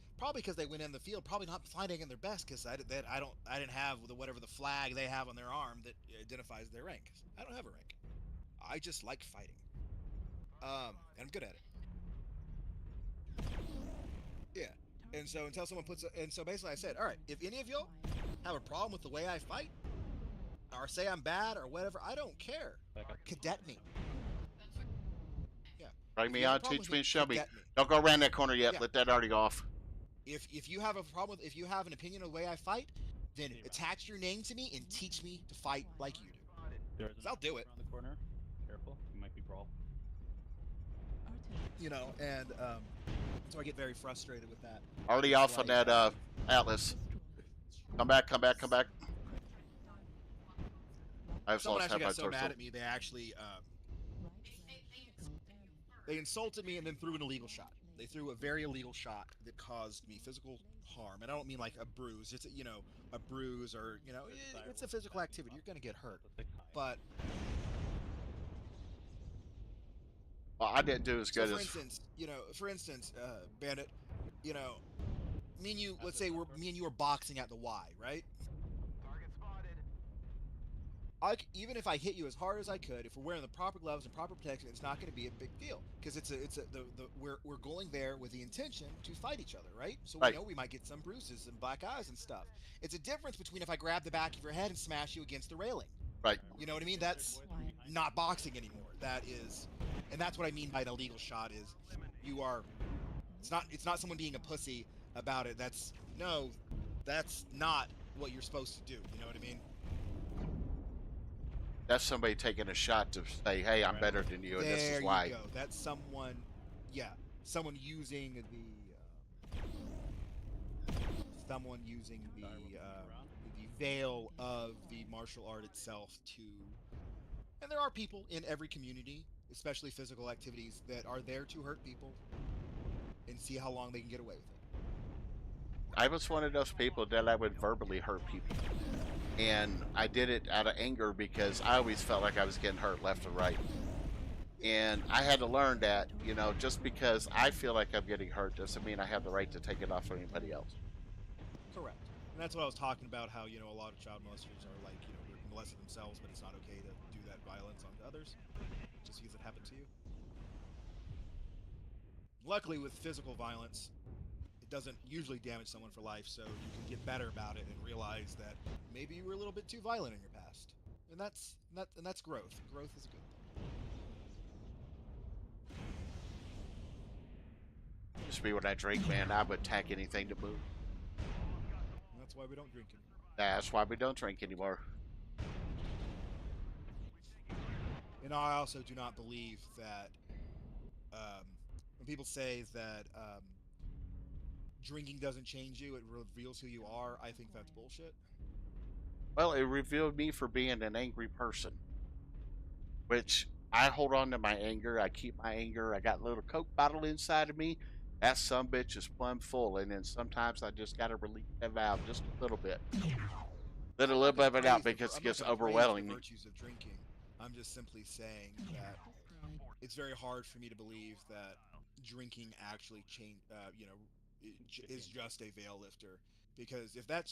they went in the field probably not fighting in their best because I didn't have whatever the flag they have on their arm that identifies their rank. I don't have a rank. I just like fighting. And I'm good at it. Yeah. And so until someone so basically I said, all right, if any of y'all have a problem with the way I fight, or say I'm bad or whatever, I don't care. Cadet me. Bring me on, teach me, and show me. Don't go around that corner yet. Yeah. Let that already go off. If you have a problem, if you have an opinion of the way I fight, then attach your name to me and teach me to fight like you do. I'll do it. Around the corner. Careful, you might be brawl. You know, and so I get very frustrated with that. Already off on that Atlas. Come back, come back, come back. I've Someone lost actually half got my so mad torso. at me, they actually they insulted me and then threw an illegal shot. They threw a very illegal shot that caused me physical harm, and I don't mean like a bruise. It's a bruise or it's a physical activity. You're gonna get hurt, but Well, I didn't do as good so as. for instance, Bandit, me and you, let's say me and you are boxing at the Y, right? even if I hit you as hard as I could, if we're wearing the proper gloves and proper protection, it's not going to be a big deal because we're going there with the intention to fight each other, right? So we know we might get some bruises and black eyes and stuff. It's a difference between if I grab the back of your head and smash you against the railing. Right. You know what I mean? That's not boxing anymore. That is, and that's what I mean by an illegal shot is you are. It's not someone being a pussy about it. That's not what you're supposed to do. You know what I mean? That's somebody taking a shot to say, "Hey, I'm better than you, and this is why." There you go. That's someone, someone using the veil of the martial art itself to. And there are people in every community, especially physical activities, that are there to hurt people and see how long they can get away with it. I was one of those people that I would verbally hurt people. And I did it out of anger because I always felt like I was getting hurt left and right. And I had to learn that, just because I feel like I'm getting hurt doesn't mean I have the right to take it off on anybody else. Correct. And that's what I was talking about, how, a lot of child molesters are like, they're molesting themselves, but it's not okay to do that violence onto others just because it happened to you. Luckily, with physical violence, it doesn't usually damage someone for life, so you can get better about it and realize that maybe you were a little bit too violent in your past, and that's growth. Growth is a good thing. Used to be when I drink, man, I would attack anything to move. And that's why we don't drink anymore. That's why we don't drink anymore. And I also do not believe that when people say that drinking doesn't change you, it reveals who you are, I think that's bullshit. Well, it revealed me for being an angry person, which I hold on to my anger. I keep my anger. I got a little Coke bottle inside of me. That sumbitch is plumb full, and then sometimes I just got to release that valve just a little bit. Let a little bit of it out because it gets overwhelming. The virtues of drinking. I'm just simply saying that it's very hard for me to believe that drinking actually is just a veil lifter, because if that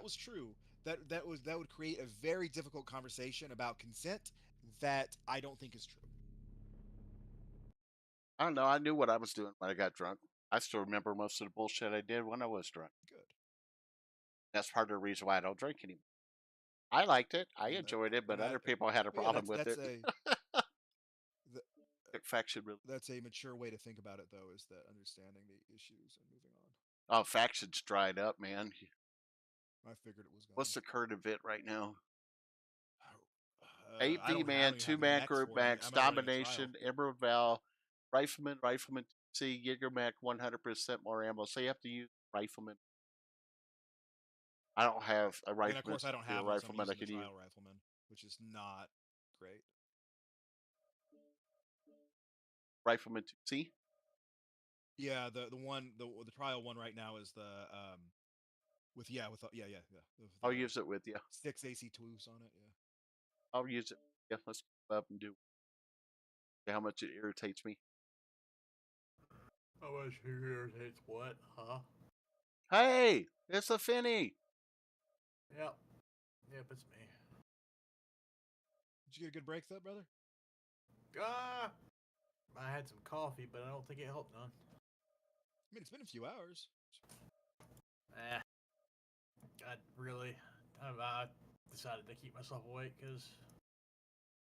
was true, that would create a very difficult conversation about consent that I don't think is true. I don't know. I knew what I was doing when I got drunk. I still remember most of the bullshit I did when I was drunk. Good. That's part of the reason why I don't drink anymore. I liked it. I enjoyed it, but other people had a problem with it. Faction really. That's a mature way to think about it, though, is that understanding the issues and moving on. Oh, factions dried up, man. I figured it was gone. What's the current event right now? 8V man, 2-man group max, domination, Emerald Val, Rifleman C, Gigermac, 100% more ammo. So you have to use Rifleman. I don't have a Rifleman. And of course, I don't have a Rifleman I could use. Rifleman, which is not great. Rifleman C. Yeah, the trial one right now is the I'll use it with you. 6 AC2s on it. Yeah. I'll use it. Yeah, let's go up and do. See how much it irritates me. How much it irritates what? Huh? Hey, it's a Finny. Yep, it's me. Did you get a good break, though, brother? I had some coffee, but I don't think it helped none. I mean, it's been a few hours. I decided to keep myself awake because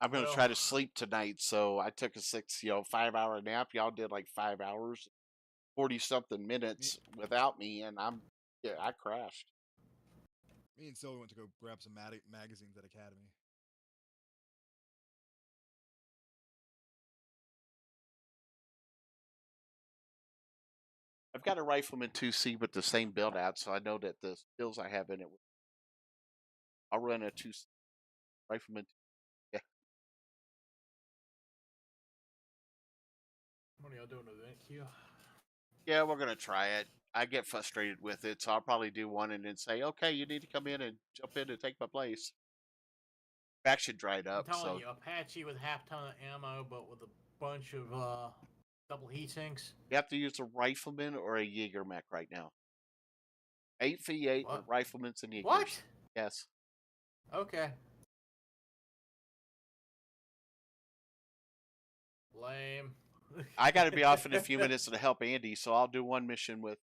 I'm going to try to sleep tonight. So I took a 5-hour nap. Y'all did like 5 hours, 40-something minutes without me, and I crashed. Me and Sylvie went to go grab some magazines at Academy. I've got a Rifleman 2C with the same build out, so I know that the skills I have in it. I'll run a 2C Rifleman. Yeah. What are y'all doing with it, Q? Yeah, we're gonna try it. I get frustrated with it, so I'll probably do one and then say, "Okay, you need to come in and jump in and take my place." Faction dried up. I'm telling you, Apache with half-ton of ammo, but with a bunch of double heat sinks. You have to use a Rifleman or a Jägermech right now. 8v8 with Riflemen's and Jägers. What? Yes. Okay. Lame. I got to be off in a few minutes to help Andy, so I'll do one mission with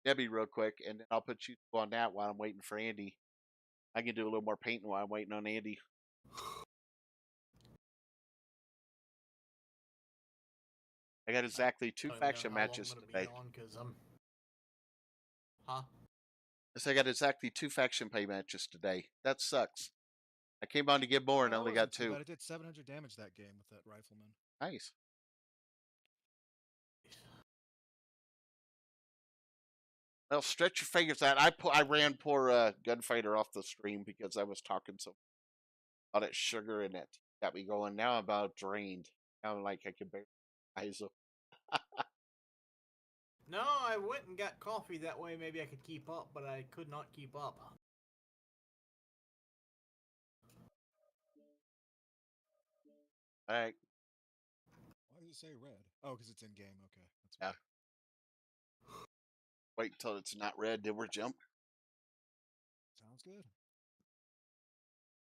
Debbie real quick, and then I'll put you on that while I'm waiting for Andy. I can do a little more painting while I'm waiting on Andy. I got exactly 2 faction matches today. Huh? I got exactly 2 faction pay matches today. That sucks. I came on to get more and only got 2. But I did 700 damage that game with that rifleman. Nice. Well, stretch your fingers out. I ran poor Gunfighter off the stream because I was talking so all that sugar in it got me going. Now I'm about drained. Now I'm like I can barely eyes up. No, I went and got coffee that way. Maybe I could keep up, but I could not keep up. All right. Why does it say red? Oh, because it's in game. Okay. That's yeah. Wait until it's not red, then we'll jump. Sounds good.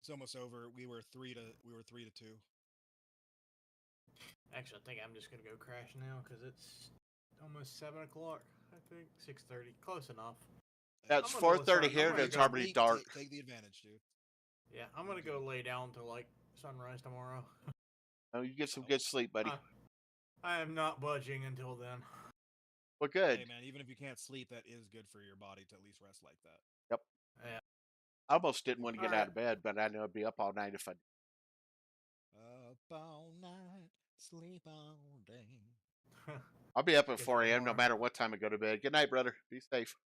It's almost over. We were 3 to 2. Actually, I think I'm just gonna go crash now because it's almost 7 o'clock. I think 6:30. Close enough. That's 4:30 here, and it's already dark. Take the advantage, dude. Yeah, I'm gonna go lay down till like sunrise tomorrow. Oh, you get some good sleep, buddy. I am not budging until then. Well, good. Hey, man, even if you can't sleep, that is good for your body to at least rest like that. Yep. Yeah. I almost didn't want to get out of bed, but I know I'd be up all night if I did. Up all night, sleep all day. I'll be up at 4 a.m. no matter what time I go to bed. Good night, brother. Be safe.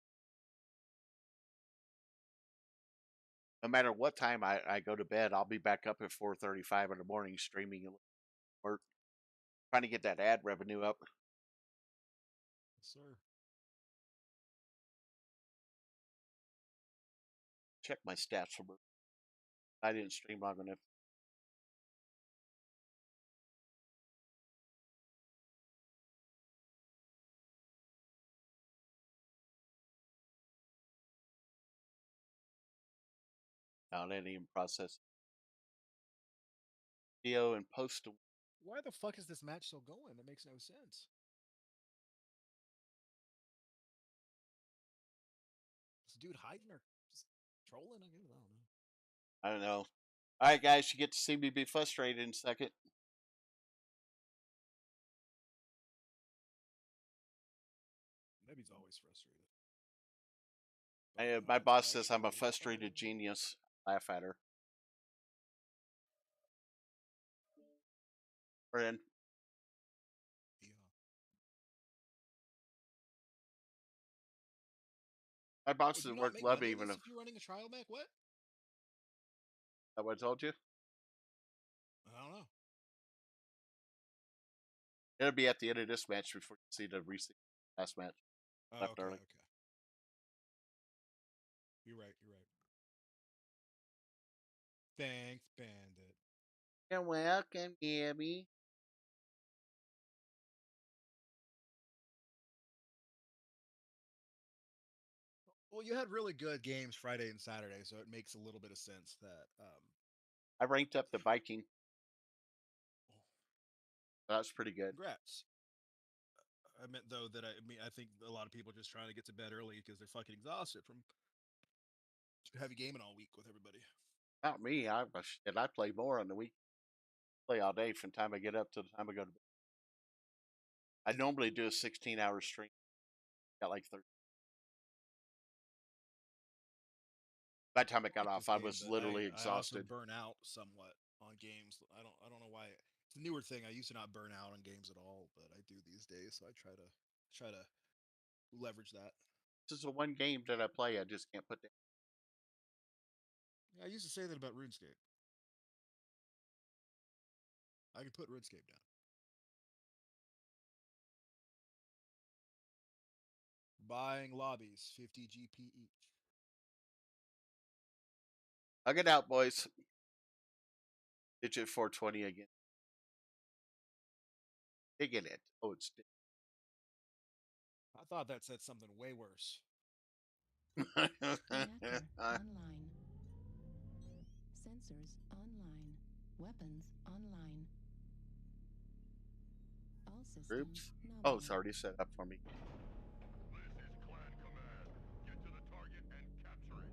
No matter what time I go to bed, I'll be back up at 4:35 in the morning streaming or trying to get that ad revenue up. Yes, sir. Check my stats for work. I didn't stream long enough. Now I didn't even process video and post. Why the fuck is this match still going? That makes no sense. Is the dude hiding or just trolling? I don't know. I don't know. All right, guys, you get to see me be frustrated in a second. Maybe he's always frustrated. My boss says I'm a frustrated genius. Laugh at her. We're in. Yeah. My boss doesn't work love even if you're running a trial back. What? That what I told you? I don't know. It'll be at the end of this match before you see the recent last match. Oh, Left okay, early. okay. You're right. Thanks, Bandit. You're welcome, Gabby. Well, you had really good games Friday and Saturday, so it makes a little bit of sense that. I ranked up the Viking. That's pretty good. Congrats. I meant though that I think a lot of people are just trying to get to bed early because they're fucking exhausted from heavy gaming all week with everybody. Not me. I play more on the week. Play all day from the time I get up to the time I go to bed. I normally do a 16-hour stream. Got like 30. By the time I got off, I was literally exhausted. I also burn out somewhat on games. I don't know why. It's a newer thing. I used to not burn out on games at all, but I do these days. So I try to leverage that. This is the one game that I play. I just can't put down. Yeah, I used to say that about RuneScape. I can put RuneScape down. Buying lobbies, 50 GP each. I'll get out, boys. Digit 420 again. Digging it. Oh, it's. I thought that said something way worse. Online. Sensors online. Weapons online. All systems Groups? nominal. Oh, it's already set up for me. This is Clan Command. Get to the target and capture it.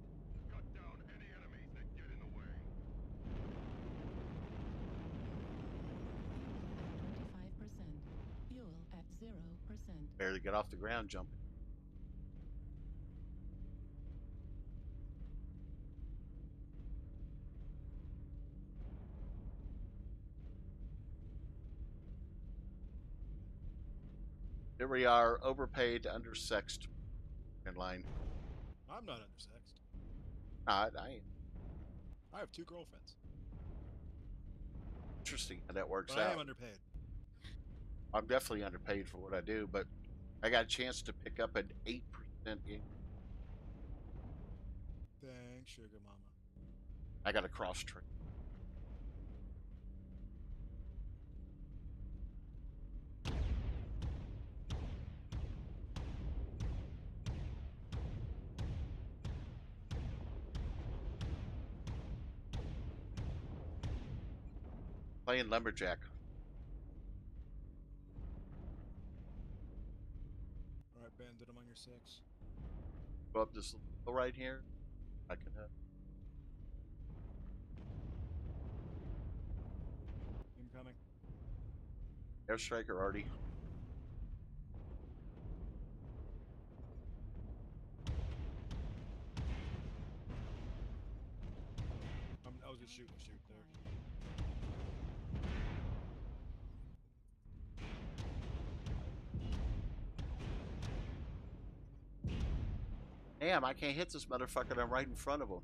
Cut down any enemies that get in the way. 25%. Fuel at 0%. Barely get off the ground jumping. Here we are, overpaid, undersexed in line. I'm not undersexed. I ain't. I have 2 girlfriends. Interesting how that works But I out. am underpaid. I'm definitely underpaid for what I do, but I got a chance to pick up an 8% increase. Thanks, sugar mama. I got a cross train. Playing lumberjack. Alright, Bandit, I'm on your 6. Go up this little right here. I can Incoming. airstriker already. I was just shooting a shoot there. Damn, I can't hit this motherfucker. I'm right in front of him.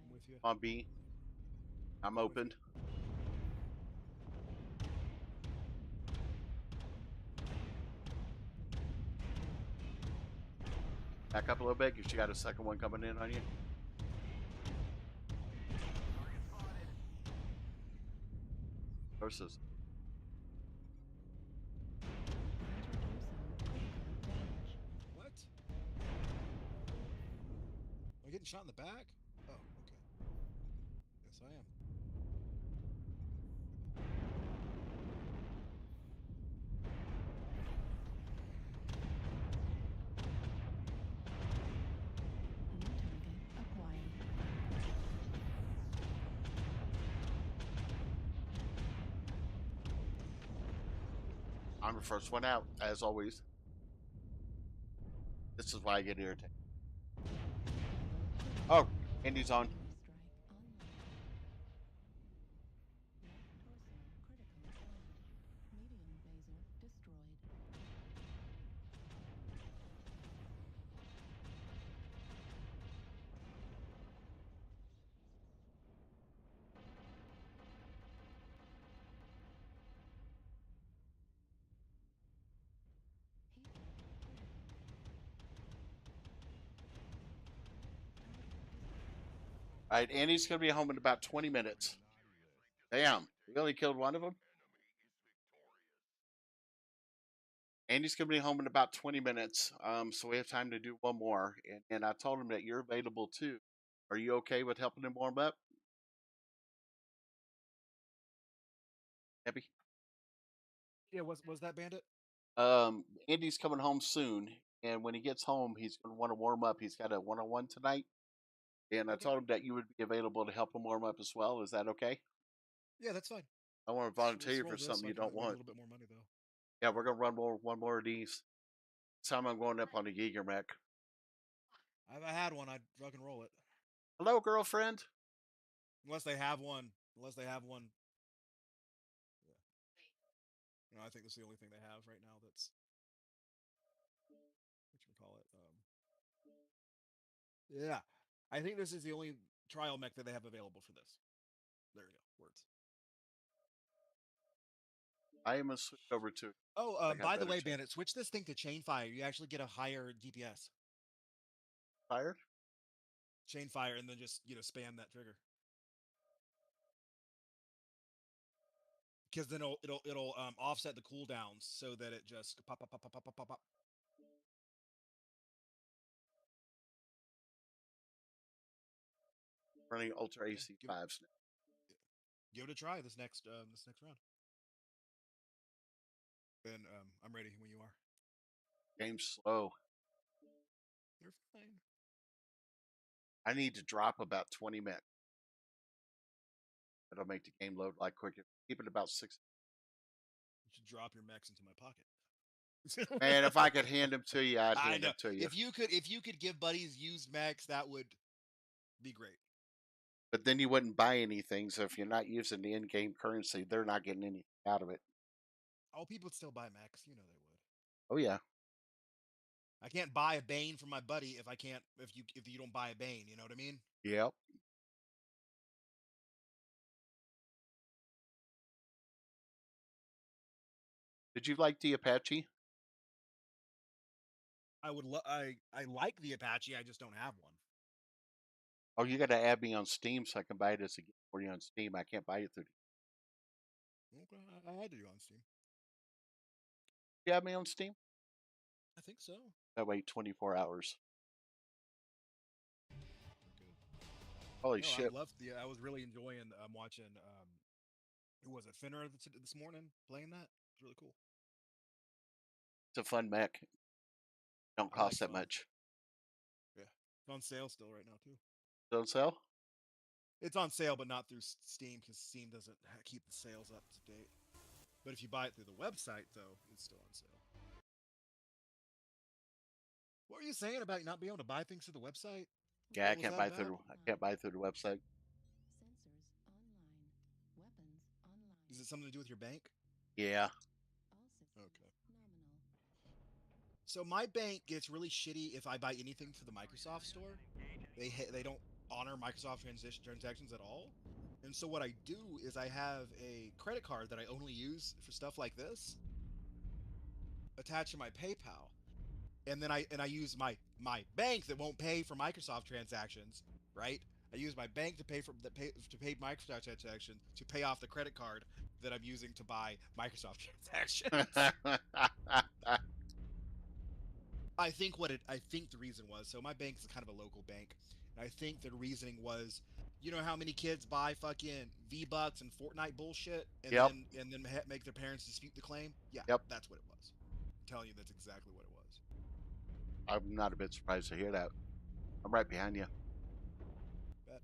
I'm with you. On B. I'm open. Back up a little bit because you got a second one coming in on you. Versus. What? Am I getting shot in the back? Oh, okay. Yes, I am. New target acquired. I'm the first one out, as always. This is why I get irritated. Oh, Andy's on. Strike online. Left torso critical damage. Medium laser destroyed. All right, Andy's going to be home in about 20 minutes. Damn, we only killed one of them? Andy's going to be home in about 20 minutes, so we have time to do one more. And I told him that you're available too. Are you okay with helping him warm up? Happy? Yeah, was that Bandit? Andy's coming home soon, and when he gets home, he's going to want to warm up. He's got a one-on-one tonight, and I told him that you would be available to help him warm up as well. Is that okay? Yeah, that's fine. I want to Let's volunteer you roll for this something so I you can don't make a want. little bit more money, though. Yeah, we're gonna run one more of these. This time I'm going up on the Giger mech. If I had one, I'd fucking roll it. Hello, girlfriend. Unless they have one. Yeah. You know, I think that's the only thing they have right now that's whatchamacallit. Yeah. I think this is the only trial mech that they have available for this. There you go. Words. I am gonna switch over to. Oh, I got by the better way, chance. Bandit, switch this thing to chain fire. You actually get a higher DPS. Fired? Chain fire, and then just spam that trigger. Because then it'll offset the cooldowns so that it just pop pop pop pop pop pop pop pop. running Ultra AC5s now. Give it a try this next round. And I'm ready when you are. Game's slow. You're fine. I need to drop about 20 mech. That'll make the game load like quicker. Keep it about 6. You should drop your mechs into my pocket. And if I could hand them to you, I'd I hand know. them to you. If you could give buddies used mechs, that would be great. But then you wouldn't buy anything. So if you're not using the in-game currency, they're not getting anything out of it. Oh, people would still buy mechs. You know they would. Oh yeah. I can't buy a Bane from my buddy if you don't buy a Bane. You know what I mean? Yep. Did you like the Apache? I like the Apache. I just don't have one. Oh, you got to add me on Steam so I can buy it as a gift for you on Steam. I can't buy it through. Okay, I added you on Steam. You have me on Steam? I think so. That wait 24 hours. Okay. Holy No, shit! I was really enjoying watching. Who was it? Finner this morning playing that. It's really cool. It's a fun mech. Don't I like cost that fun. much. Yeah, it's on sale still right now too. Don't sell? It's on sale, but not through Steam because Steam doesn't keep the sales up to date. But if you buy it through the website, though, it's still on sale. What were you saying about not being able to buy things through the website? Yeah, What was that about? I can't buy through the website. Sensors online. Weapons online. Is it something to do with your bank? Yeah. All systems Okay. nominal. So my bank gets really shitty if I buy anything through the Microsoft store. They don't honor Microsoft transactions at all. And so what I do is I have a credit card that I only use for stuff like this attached to my PayPal. And then I use my bank that won't pay for Microsoft transactions, right? I use my bank to pay Microsoft transactions to pay off the credit card that I'm using to buy Microsoft transactions. I think the reason was, so my bank is kind of a local bank, and I think the reasoning was, you know how many kids buy fucking V-Bucks and Fortnite bullshit and Yep. then make their parents dispute the claim? Yeah, Yep. That's what it was. I'm telling you, that's exactly what it was. I'm not a bit surprised to hear that. I'm right behind you. Bet.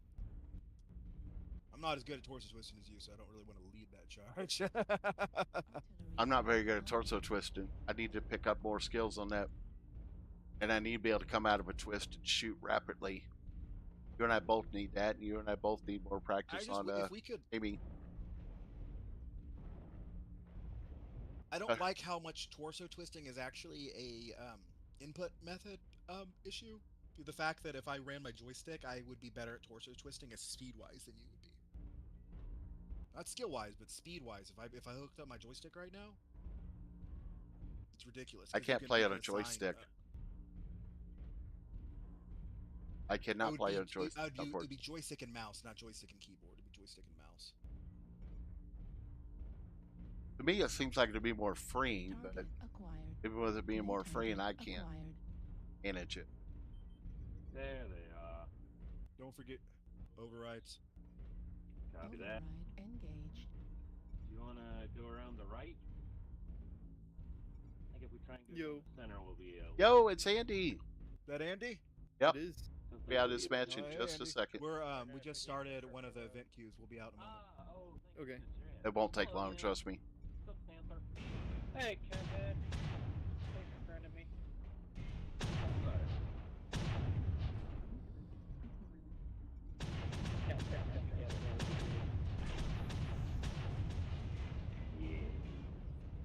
I'm not as good at torso twisting as you, so I don't really want to lead that charge. I'm not very good at torso twisting. I need to pick up more skills on that. And I need to be able to come out of a twist and shoot rapidly. You and I both need that, and you and I both need more practice on if we could, aiming. I don't like how much torso twisting is actually a input method issue. The fact that if I ran my joystick, I would be better at torso twisting as speed-wise than you would be. Not skill-wise, but speed-wise. If I hooked up my joystick right now, it's ridiculous. I can't play on a joystick. I cannot play on a joystick. It'd be joystick and mouse, not joystick and keyboard. It'd be joystick and mouse. To me, it seems like it'd be more freeing, but Target acquired. even with it being more freeing, I Target can't acquired. manage it. There they are. Don't forget overrides. Copy that. Override engaged. You wanna go around the right? I think if we try and go to the center, we'll be. Yo, it's Andy. That Andy? Yep. It is. Be out of this match in Oh, hey, just a Andy. second. We're we just started one of the event queues. We'll be out in a moment. Okay. It won't take long, trust me. Hey, Kevin. Thanks for friending me.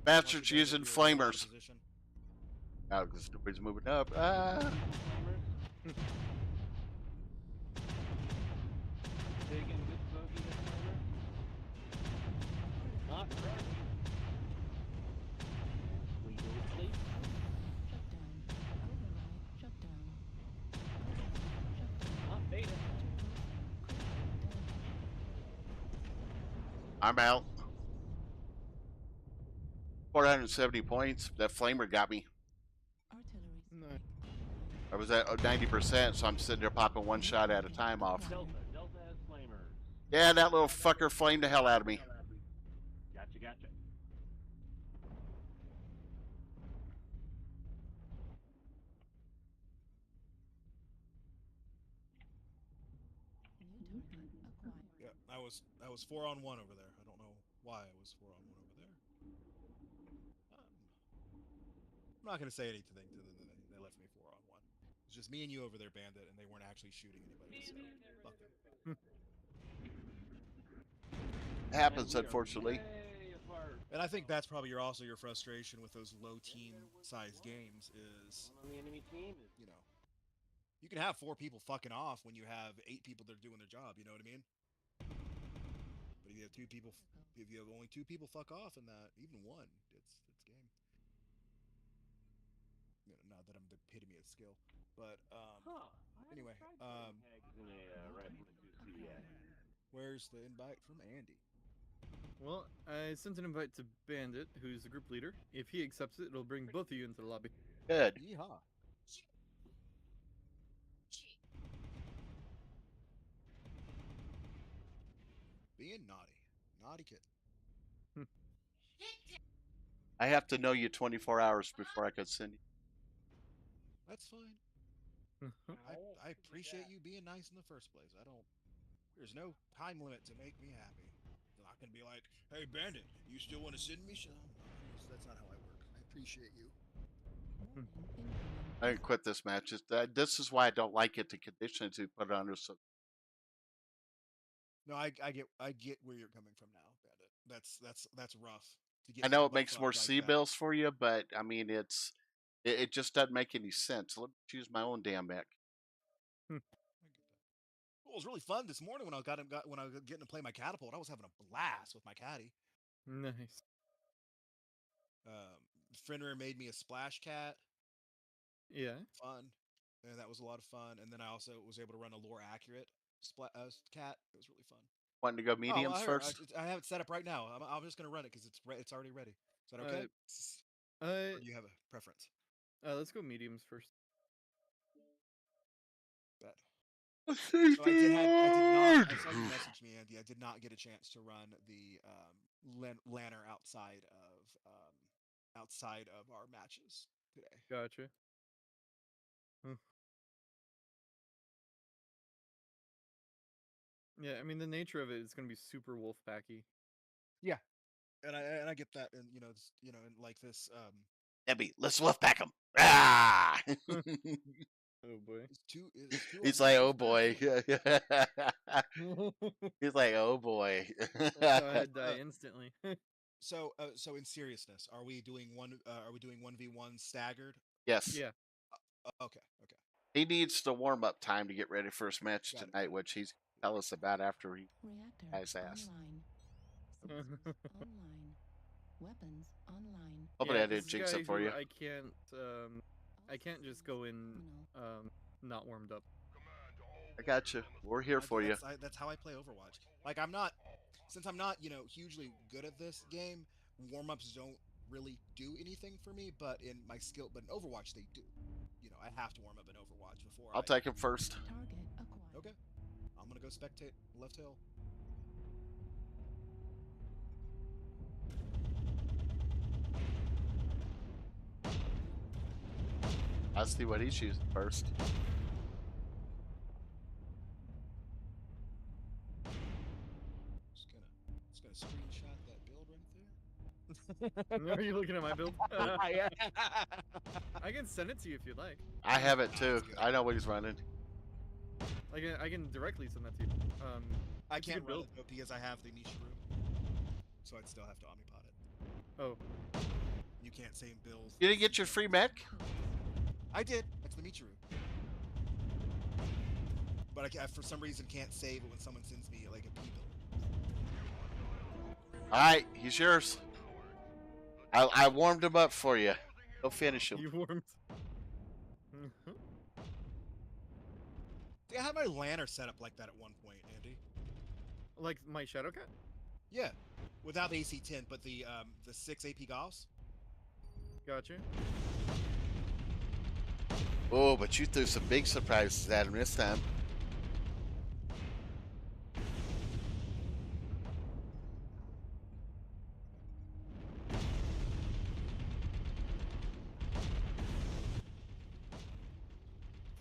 Bastards using flamers. Now, because nobody's moving up. Ah. Not right. We go sleep. Shut down. Not beta. I'm out. 470 points. That flamer got me. Artillery. I was at 90%, so I'm sitting there popping one shot at a time off. Delta has Yeah, that little fucker flamed the hell out of me. Gotcha, gotcha. New target acquired. Yeah, I was 4-on-1 over there. I don't know why I was 4-on-1 over there. I'm not gonna say anything to them. They left me 4-on-1. It's just me and you over there, Bandit, and they weren't actually shooting anybody. So fuck them. It happens, unfortunately. And I think that's probably also your frustration with those low team-sized games is, On the enemy team is you know, you can have 4 people fucking off when you have 8 people that are doing their job. You know what I mean? But if you have 2 people, if you have only 2 people fuck off in that, even 1, it's game. You know, not that I'm the epitome of skill, but anyway, in a rifle to see where's the invite from Andy? Well, I sent an invite to Bandit, who's the group leader. If he accepts it, it'll bring both of you into the lobby. Good. Yeehaw. Being naughty kid. I have to know you 24 hours before I could send you. That's fine. I appreciate you being nice in the first place. There's no time limit to make me happy. I'm not gonna be like, hey Bandit, you still want to send me some? That's not how I work. I appreciate you. I didn't quit this match. This is why I don't like it. The condition to put it under. So No, I get where you're coming from now, Bandit. That's rough. To get I know it somebody makes more fucked like C that. bills for you, but I mean it just doesn't make any sense. Let me choose my own damn mech. Well, it was really fun this morning when I was getting to play my catapult. I was having a blast with my caddy. Nice. Fenrir made me a splash cat. Yeah. Fun, and that was a lot of fun. And then I also was able to run a lore accurate cat. It was really fun. Wanting to go mediums first? I have it set up right now. I'm just gonna run it because it's already ready. Is that okay? Or do you have a preference? Let's go mediums first. Bet. So I did not. I saw you message me, Andy. I did not get a chance to run the Lanner outside of our matches today. Gotcha. Yeah, I mean the nature of it is going to be super wolf packy. Yeah, and I get that, and and like this. Debbie, let's wolf pack him. Ah! Oh boy. He's like, oh boy. He's like, oh boy. I'd die instantly. So in seriousness, are we doing 1v1 staggered? Yes. Yeah. Okay. He needs the warm up time to get ready for his match tonight, which he's tell us about after he has asked. Online. Weapons online. Hopefully I didn't jinx it for you. I can't just go in not warmed up. I got you. We're here for you. That's how I play Overwatch. Like since I'm not hugely good at this game, warm-ups don't really do anything for me, but in Overwatch they do. I have to warm up in Overwatch before I'll take him first. Target acquired. Okay. I'm gonna go spectate left hill. I'll see what he chooses first. Just gonna screenshot that build right there. Are you looking at my build? Yeah. I can send it to you if you'd like. I have it too. I know what he's running. I can directly send that to you. I can't build it because I have the niche room, so I'd still have to omnipod it. Oh. You can't save builds. You didn't get your free mech? I did. That's the Michiru. But I for some reason can't save it when someone sends me like a P build. Alright, he's yours. I warmed him up for you. Go finish him. You warmed. I had my Lanner set up like that at one point, Andy. Like my Shadowcat? Yeah. Without the AC-10, but the 6 AP Gauss. Gotcha. Oh, but you threw some big surprises at him this time.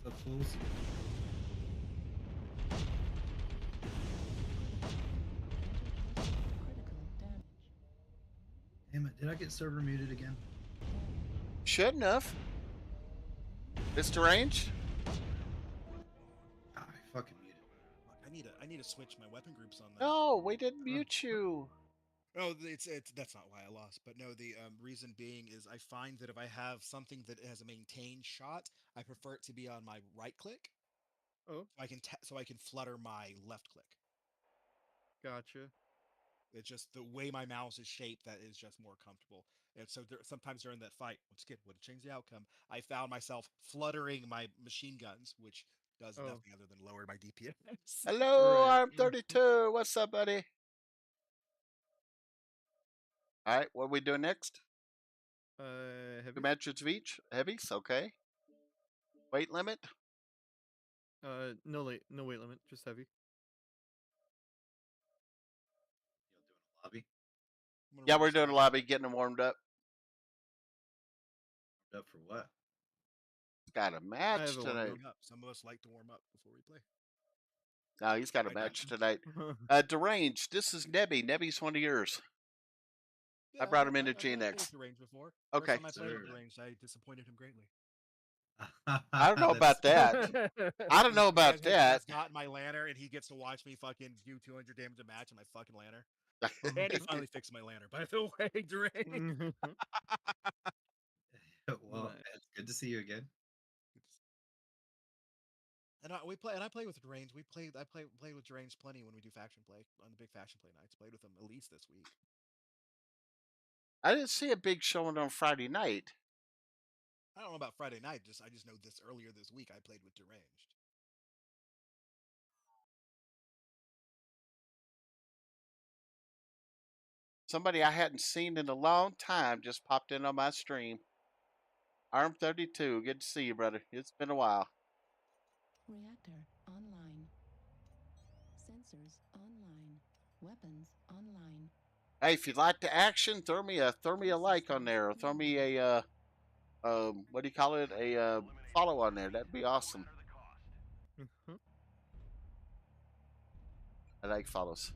The fools. Damn it! Did I get server muted again? Shouldn't have. Mr. Range? I fucking muted. I need to switch my weapon groups on that. No, we didn't mute you. Oh, it's that's not why I lost. But no, the reason being is I find that if I have something that has a maintained shot, I prefer it to be on my right click. Oh. So I can flutter my left click. Gotcha. It's just the way my mouse is shaped that is just more comfortable. And so sometimes during that fight, once again, would change the outcome. I found myself fluttering my machine guns, which does nothing other than lower my DPS. Hello, I'm 32. What's up, buddy? All right, what are we doing next? Heavy. Two matches of each. Heavies, okay. Weight limit? No weight limit, just heavy. Lobby. Yeah, we're doing a lobby, getting them warmed up. Warmed up for what? Got a match tonight. Some of us like to warm up before we play. No, he's got a match tonight. Deranged. This is Nebby. Nebby's one of yours. I brought him into GNX. Deranged before. Okay. First time I played with Deranged, I disappointed him greatly. I don't know about that. I don't know about that. He's got my lantern, and he gets to watch me fucking do 200 damage a match on my fucking lantern. And he finally fixed my lantern, by the way, Deranged. Well, it's good to see you again. And I play with Deranged. I play with Deranged plenty when we do faction play on the big faction play nights. Played with him at least this week. I didn't see a big showing on Friday night. I don't know about Friday night. I just know earlier this week I played with Deranged. Somebody I hadn't seen in a long time just popped in on my stream. ARM32, good to see you, brother. It's been a while. Reactor online. Sensors online. Weapons online. Hey, if you like the action, throw me a like on there, or throw me a what do you call it? A follow on there. That'd be awesome. I like follows.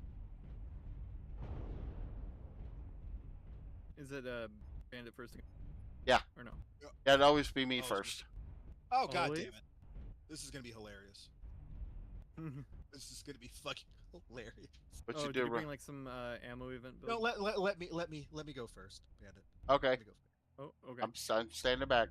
Is it Bandit first again? Yeah. Or no? Yeah, it'd always be me first. Oh, god Always? damn it. This is going to be hilarious. This is going to be fucking hilarious. What Oh, you did do, you bro? bring like some ammo event build? No, let me go first, Bandit. Okay. Let me go first. Oh, okay. I'm standing back.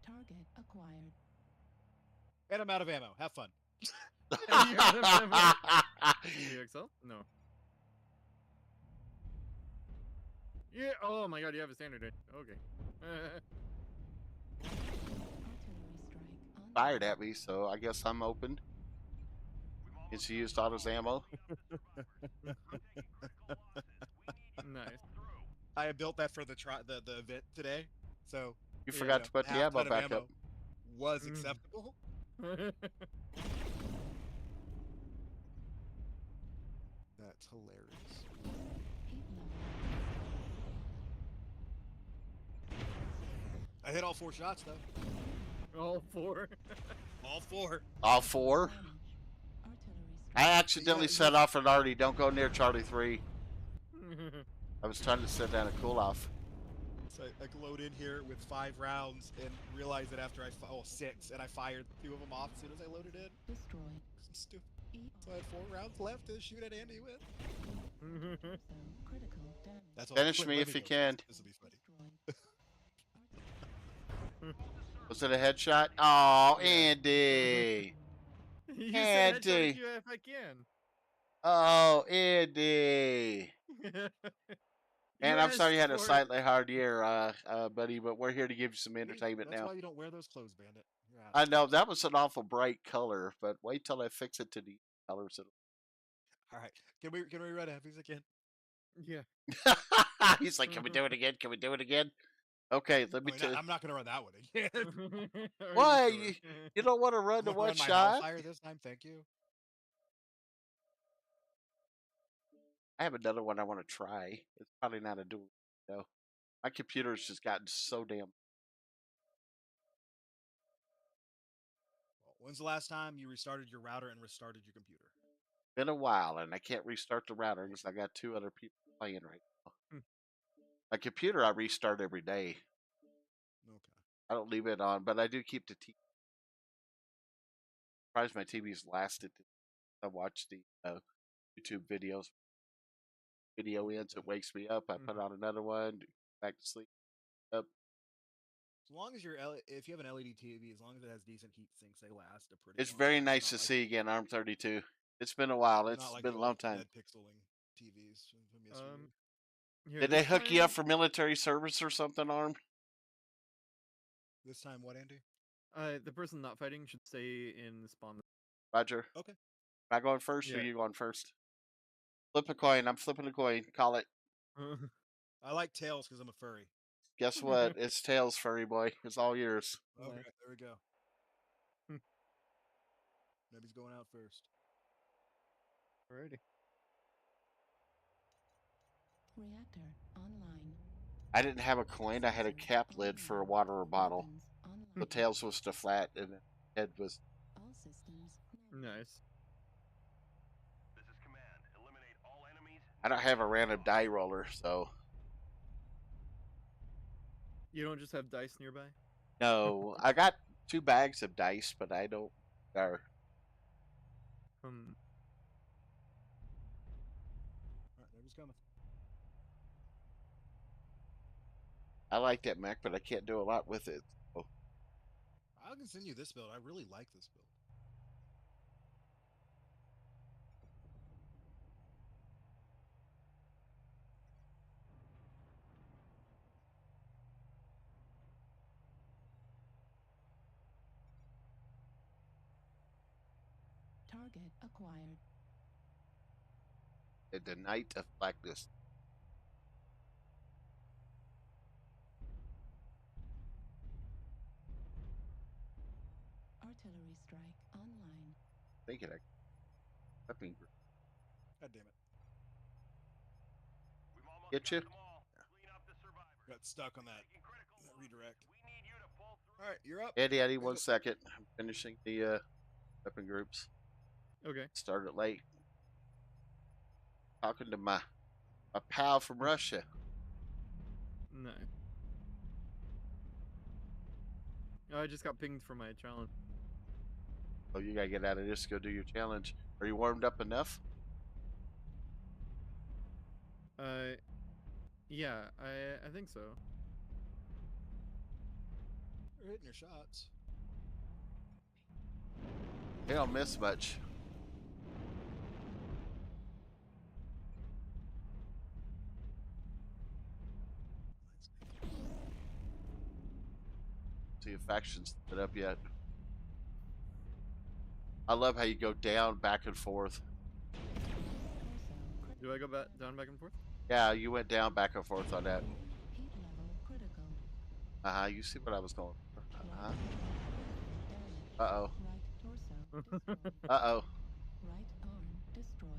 Target acquired. And I'm out of ammo. Have fun. UXL? No. Yeah. Oh my god, you have a standard. Okay. Fired at me, so I guess I'm open. Guess he used all his ammo. Nice. I built that for the event today, so You forgot to put the half ammo ton of back ammo up. Was acceptable. That's hilarious. I hit all 4 shots though. All 4. All 4. All 4? I accidentally set off an arty. Don't go near Charlie 3. I was trying to set down a cool off. So I load in here with 5 rounds and realized that after 6, and I fired 2 of them off as soon as I loaded in. Destroyed. Stupid. So I had 4 rounds left to shoot at Andy with. Critical damage. That's all. Finish me if you can. This will be funny. Was it a headshot? Oh, Andy. You said headshot Andy. you if I can. Oh, Andy. And I'm sorry you had a slightly hard year, buddy, but we're here to give you some entertainment That's now. why you don't wear those clothes, Bandit. You're out. I know that was an awful bright color, but wait till I fix it to the colors. All right. Can we run heavies again? Yeah. He's like, can we do it again? Can we do it again? Okay, let me tell you. I'm not gonna run that one again. Why? You don't want to run the I'm gonna one run my shot? Hellfire this time, thank you. I have another one I want to try. It's probably not a dual, though. My computer's just gotten so damn. When's the last time you restarted your router and restarted your computer? Been a while, and I can't restart the router because I got 2 other people playing right now. My computer I restart every day. Okay. I don't leave it on, but I do keep the TV. Surprised my TV's lasted. I watch the YouTube videos. Video ends, it wakes me up. I put on another one, back to sleep. Up. As long as if you have an LED TV, as long as it has decent heat sinks, they last a pretty. It's long very time. nice to see again, ARM32. It's been a while. They're It's not like been the a long old time. dead pixeling TVs from yesteryear. Here, Did they this hook you up time- for military service or something, ARM? This time, what, Andy? The person not fighting should stay in the spawn. Roger. Okay. Am I going first or Yeah. you going first? Flip a coin. I'm flipping a coin. Call it. I like tails because I'm a furry. Guess what? It's tails, furry boy. It's all yours. Okay, there we go. Nebby's going out first. Alrighty. Reactor online. I didn't have a coin. I had a cap lid for a water bottle. The tails was the flat and the head was. All systems. Nice. This is command. Eliminate all enemies. I don't have a random die roller, so. You don't just have dice nearby? No, I got 2 bags of dice, but I don't. Alright, Nebby's coming. I like that mech, but I can't do a lot with it. So. I'll continue this build. I really like this build. Target acquired. The Night of Blackness. Artillery strike online. Thinking I. Weapon group. God damn it. Get you? Got stuck on that redirect. Alright, you're up. Eddie, 1 second. I'm finishing the weapon groups. Okay. Started late. Talking to my pal from Russia. No. Oh, I just got pinged for my challenge. Oh, you gotta get out of this. Go do your challenge. Are you warmed up enough? Yeah, I think so. You're hitting your shots. They don't miss much. See if factions set up yet. I love how you go down, back and forth. Do I go down, back and forth? Yeah, you went down, back and forth on that. Heat level critical. You see what I was going for. Uh-oh. Right torso destroyed. Uh-oh. Right arm destroyed.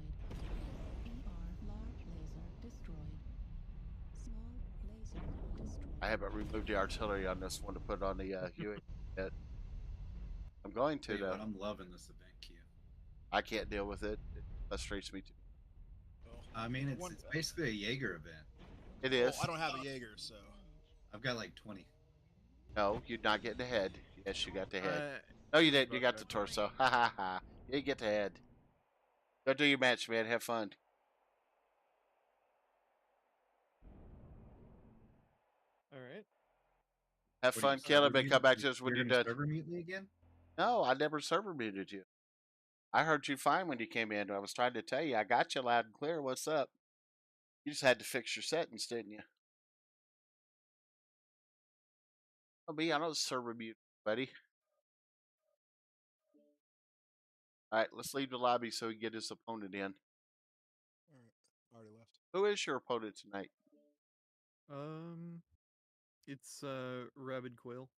large laser destroyed. Small laser destroyed. I haven't removed the artillery on this one to put on the UAV yet. I'm going to, Tell you though. what, I'm loving this event, Q. I can't deal with it. It frustrates me too. I mean, it's basically a Jaeger event. It is. Oh, I don't have a Jaeger, so. I've got like 20. No, you're not getting the head. Yes, you got the head. No, you didn't. You got the torso. Ha ha ha. You didn't get the head. Go do your match, man. Have fun. Alright. Have fun, kill him, and come back to us when you're done. Server mute me again? No, I never server muted you. I heard you fine when you came in. I was trying to tell you. I got you loud and clear. What's up? You just had to fix your settings, didn't you? Oh, me, I don't server mute, buddy. All right, let's leave the lobby so we can get his opponent in. Alright, already left. Who is your opponent tonight? It's Rabid Quail.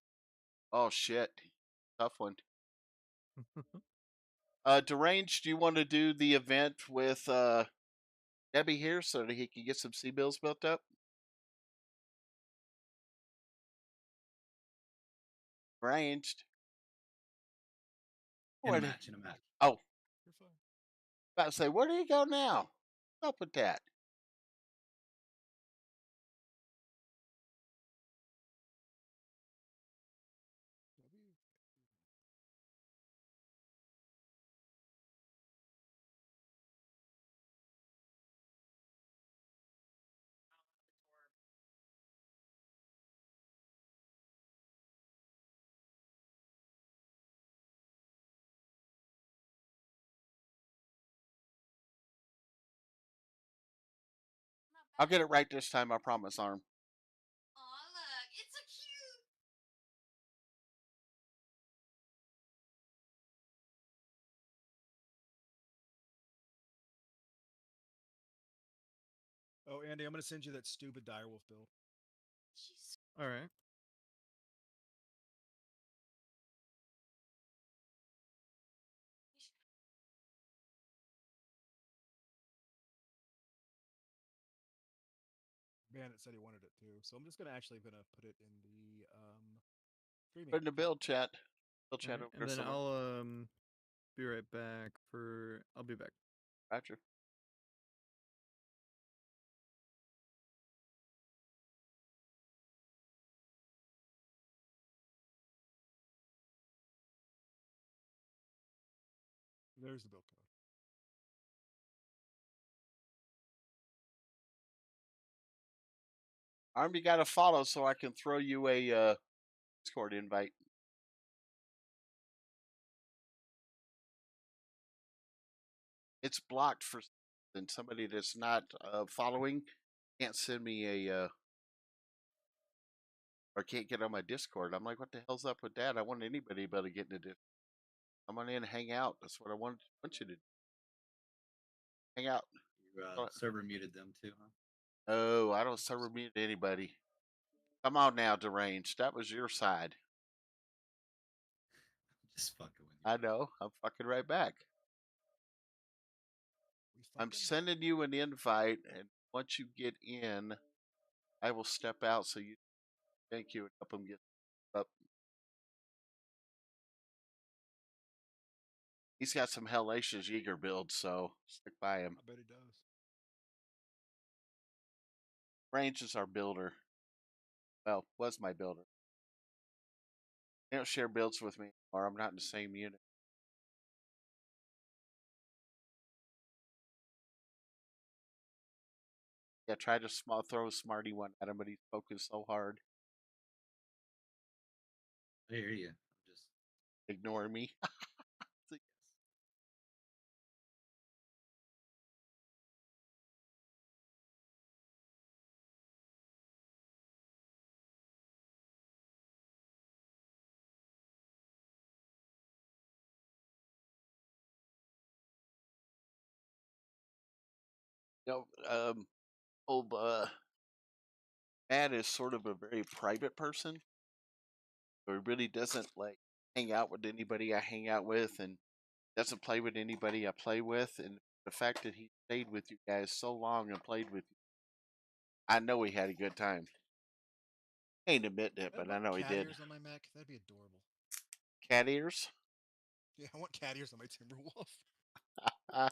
Oh shit, tough one. Deranged, do you want to do the event with Debbie here so that he can get some C-bills built up? Arranged. In a Where'd he- match, in a match. Oh, about to say, where do you go now? What's up with that? I'll get it right this time, I promise, Arm. Aw, look, it's so cute. Oh, Andy, I'm gonna send you that stupid direwolf build. All right. Bandit said he wanted it too, so I'm just gonna put it in the streaming. Put in the build chat. Build chat Alright, over and then somewhere. I'll be right back I'll be back. Roger. There's the build code. Arm, you got to follow so I can throw you a Discord invite. It's blocked for somebody that's not following can't send me a or can't get on my Discord. I'm like, what the hell's up with that? I want anybody able to get into Discord. Come on in and hang out. That's what I want you to do. Hang out. You server muted them too, huh? Oh, I don't server mute anybody. Come on now, Deranged. That was your side. Just fucking with you. I know. I'm fucking right back. I'm sending you an invite, and once you get in, I will step out so you thank you and help them get up. He's got some Hellacious Yeager builds, so stick by him. I bet he does. Range is our builder. Well, was my builder. They don't share builds with me, or I'm not in the same unit. Yeah, try to throw a smarty one at him, but he's focused so hard. I hear you. I'm just ignoring me. You know, old Matt is sort of a very private person. So he really doesn't like hang out with anybody I hang out with, and doesn't play with anybody I play with. And the fact that he stayed with you guys so long and played with you, I know he had a good time. Ain't admitting it, but I know he cat did. ears on my Mac. That'd be adorable. Cat ears? Yeah, I want cat ears on my Timberwolf.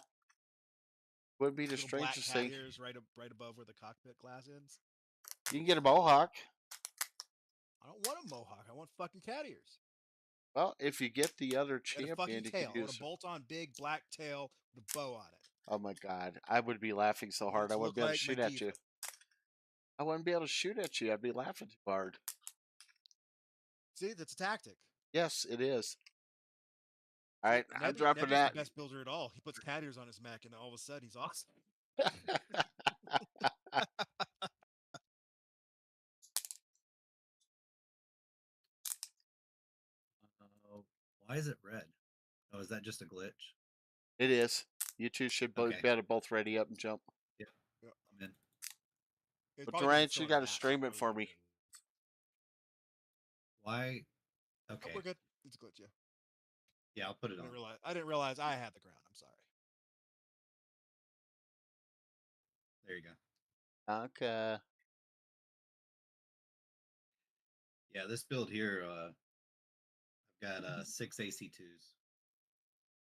Would be the Little black strangest cat thing. ears right above where the cockpit glass ends. You can get a mohawk. I don't want a mohawk. I want fucking cat ears. Well, if you get the other And a fucking champion, you tail. can I want use. a bolt-on big black tail with a bow on it. Oh my god, I would be laughing so hard I wouldn't be able to shoot at you. I wouldn't be able to shoot at you. I'd be laughing too hard. See, that's a tactic. Yes, it is. All right, I'm Nebby's dropping that. the best builder at all. He puts cat ears on his Mac, and all of a sudden he's awesome. Why is it red? Oh, is that just a glitch? It is. You two should both Okay. better both ready up and jump. Yeah, I'm in. It's But probably Durant, just you throwing got to maps. stream it for me. Why? Oh, Okay. we're good. It's a glitch, yeah. Yeah, I'll put it I on. didn't realize I had the ground. I'm sorry. There you go. Okay. Yeah, this build here, I've got 6 AC2s.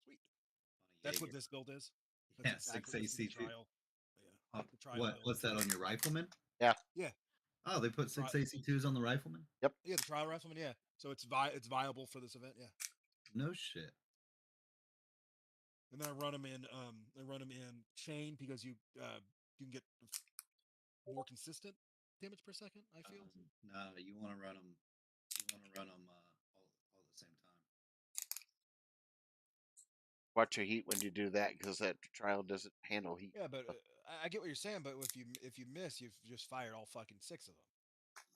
Sweet. On a That's what Jaeger. this build is. Yeah, That's 6 this is the AC2. trial. Yeah. The trial build. What's that on your rifleman? Yeah. Yeah. Oh, they put 6 AC2s on the rifleman? Yep. Yeah, the trial rifleman. Yeah. So it's viable for this event. Yeah. No shit. And then I run them in chain because you can get more consistent damage per second. I feel. No, you want to run them. You want to run them all at the same time. Watch your heat when you do that, because that trial doesn't handle heat. Yeah, but I get what you're saying. But if you miss, you've just fired all fucking 6 of them.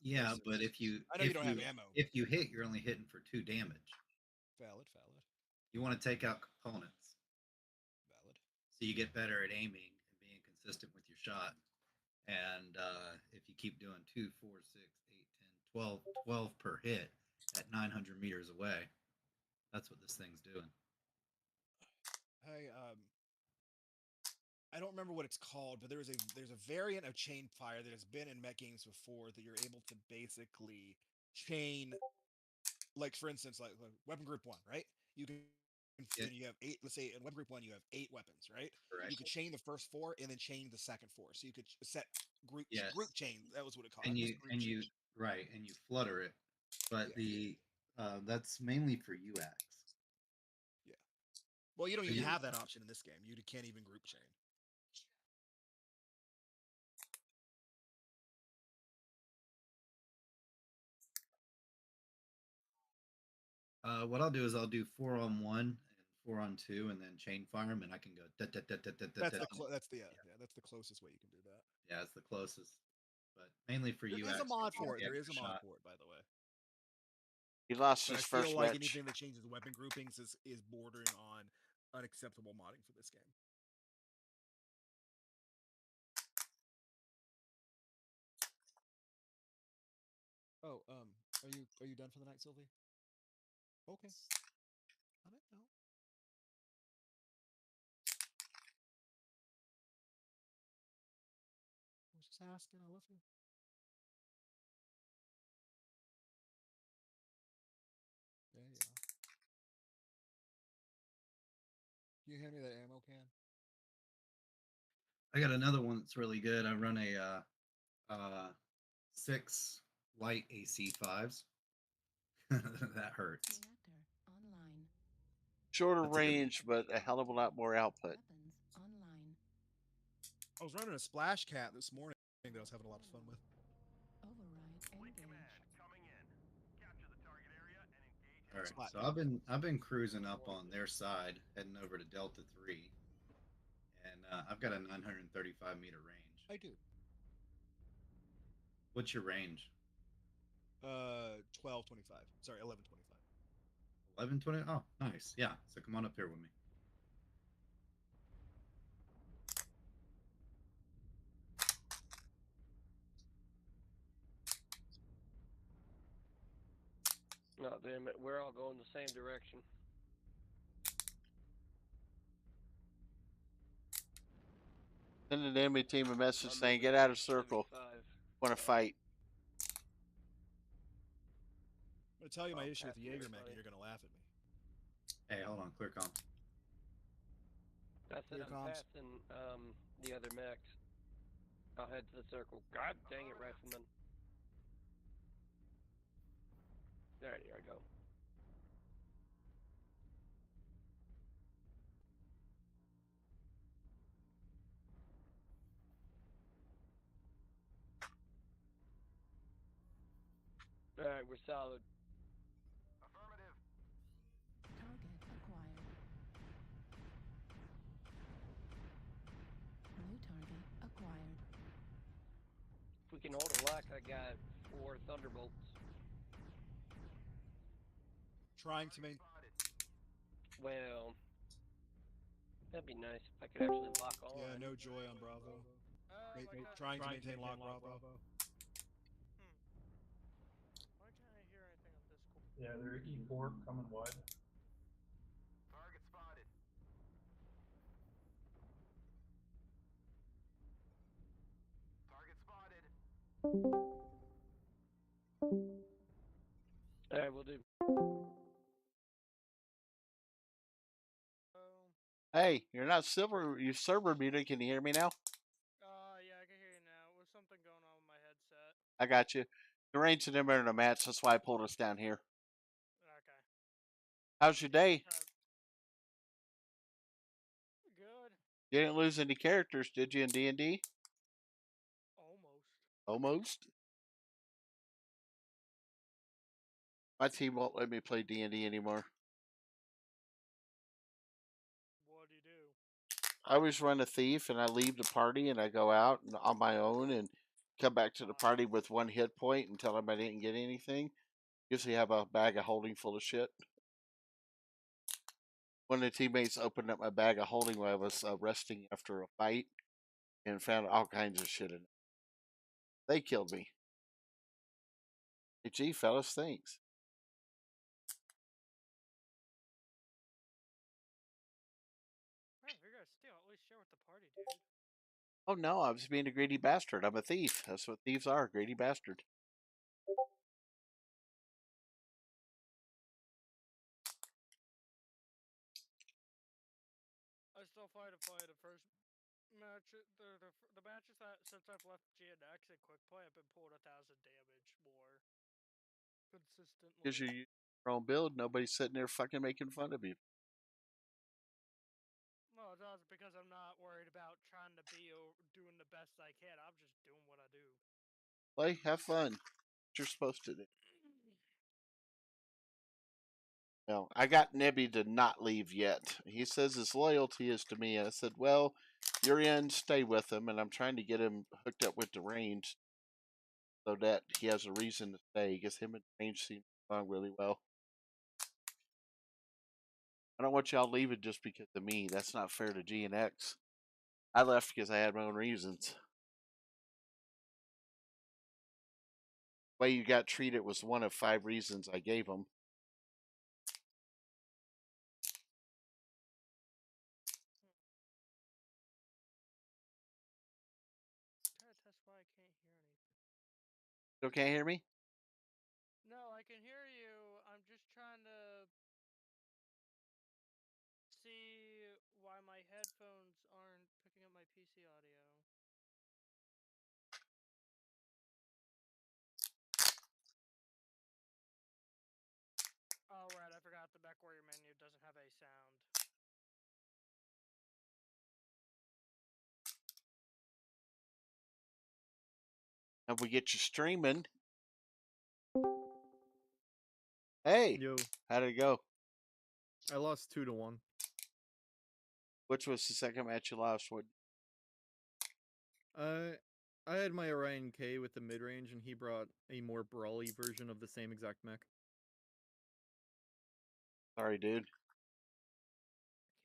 Yeah, but if you I know you don't have ammo. If you hit, you're only hitting for 2 damage. Valid. You want to take out components. Valid. So you get better at aiming and being consistent with your shot. And if you keep doing 2, 4, 6, 8, 10, 12 per hit at 900 meters away, that's what this thing's doing. Hey, I don't remember what it's called, but there's a variant of chain fire that has been in mech games before that you're able to basically chain, like for instance, like weapon group 1, right? You can you have 8. Let's say in weapon group 1 you have 8 weapons, right? Correct. You could chain the first 4 and then chain the second 4. So you could set group chain. That was what it called. And you flutter it, but that's mainly for UAX. Yeah. Well, you don't So even you- have that option in this game. You can't even group chain. What I'll do is I'll do 4 on 1 and 4 on 2, and then chain fire them, and I can go. That's the closest way you can do that. Yeah, it's the closest, but mainly for There UAX. is a mod you for it. get There is a your mod shot. for it, by the way. He lost But his I feel first like match. anything that changes the weapon groupings is bordering on unacceptable modding for this game. Oh, are you done for the night, Sylvie? Okay. I don't know. I was just asking. I love you. Yeah, yeah. Can you hand me that ammo can? I got another one that's really good. I run a 6 light AC5s. That hurts. Online. Shorter That's a good one. range, but a hell of a lot more output. Weapons online. I was running a splash cat this morning that I was having a lot of fun with. Override engaged. All right, so I've been cruising up on their side, heading over to Delta 3, and I've got a 935 meter range. I do. What's your range? 1225. Sorry, 1125. 1120. Oh, nice. Yeah. So come on up here with me. Oh, damn it. We're all going the same direction. Send an enemy team a message saying, "Get out of circle. Want to fight." I'm gonna tell you my issue with the Jaeger mech, and you're gonna laugh at me. Hey, hold on. Clear comms. That's it. Here I'm comes. passing the other mechs. I'll head to the circle. God dang it, rifleman. There you go. Alright, we're solid. Target acquired. New target acquired. If we can hold a lock, I got 4 thunderbolts. Trying to maintain. Well, that'd be nice if I could actually lock on. Yeah, no joy on Bravo. Trying to maintain lock Bravo. Yeah, they're E4 coming wide. Target spotted. Alright, we'll do. Hey, you're not silver. You server muted. Can you hear me now? Yeah, I can hear you now. With something going on with my headset. I got you. The rain's in there in a match. That's why I pulled us down here. Okay. How's your day? Good. You didn't lose any characters, did you, in D&D? Almost. Almost. My team won't let me play D&D anymore. What do you do? I always run a thief, and I leave the party, and I go out on my own, and come back to the party with 1 hit point and tell them I didn't get anything. Usually have a bag of holding full of shit. One of the teammates opened up my bag of holding while I was resting after a fight, and found all kinds of shit in it. They killed me. Hey, gee, fellas, thanks. Right, if you're gonna steal, at least share with the party, dude. Oh no, I was being a greedy bastard. I'm a thief. That's what thieves are, greedy bastard. I still fight the first match. The matches that since I've left GNX and Quick Play, I've been pulling 1,000 damage more consistently. Because you're using your own build, nobody's sitting there fucking making fun of you. No, it's not because I'm not worried about trying to be doing the best I can. I'm just doing what I do. Play, have fun. What you're supposed to do. No, I got Nebby to not leave yet. He says his loyalty is to me. I said, well, you're in, stay with him, and I'm trying to get him hooked up with Deranged so that he has a reason to stay, because him and Deranged seem to get along really well. I don't want y'all leaving just because of me. That's not fair to GNX. I left because I had my own reasons. The way you got treated was one of 5 reasons I gave him. Try to test why I can't hear anything. You can't hear me? No, I can hear you. I'm just trying to see why my headphones aren't picking up my PC audio. Oh, right, I forgot the back warrior menu doesn't have a sound. If we get you streaming. Hey, Yo, how did it go? I lost 2-1. Which was the second match you lost? What? I had my Orion K with the mid range, and he brought a more brawly version of the same exact mech. Sorry, dude. I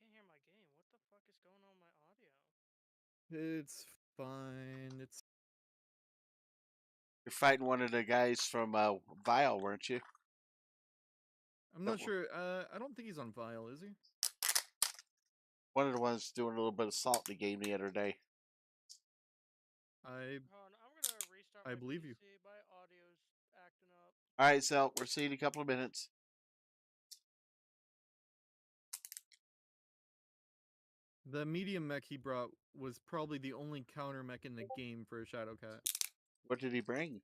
can't hear my game. What the fuck is going on with my audio? It's fine. It's You're fighting one of the guys from Vile, weren't you? I'm not sure. I don't think he's on Vile, is he? One of the ones doing a little bit of salt in the game the other day. I'm gonna restart I believe you. My audio's acting up. Alright, so we'll see you in a couple of minutes. The medium mech he brought was probably the only counter mech in the game for a Shadowcat. What did he bring?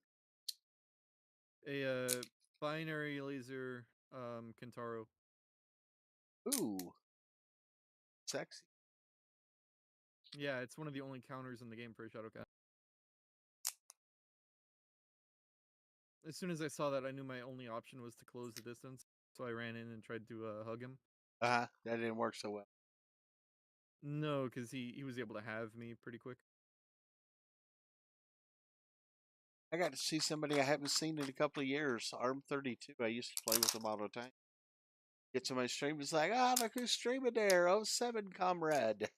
A binary laser Kentaro. Ooh. Sexy. Yeah, it's one of the only counters in the game for a Shadowcat. As soon as I saw that, I knew my only option was to close the distance, so I ran in and tried to hug him. That didn't work so well. No, because he was able to have me pretty quick. I got to see somebody I haven't seen in a couple of years. Arm32. I used to play with them all the time. Get to my stream, it's like, look who's streaming there. 07 comrade.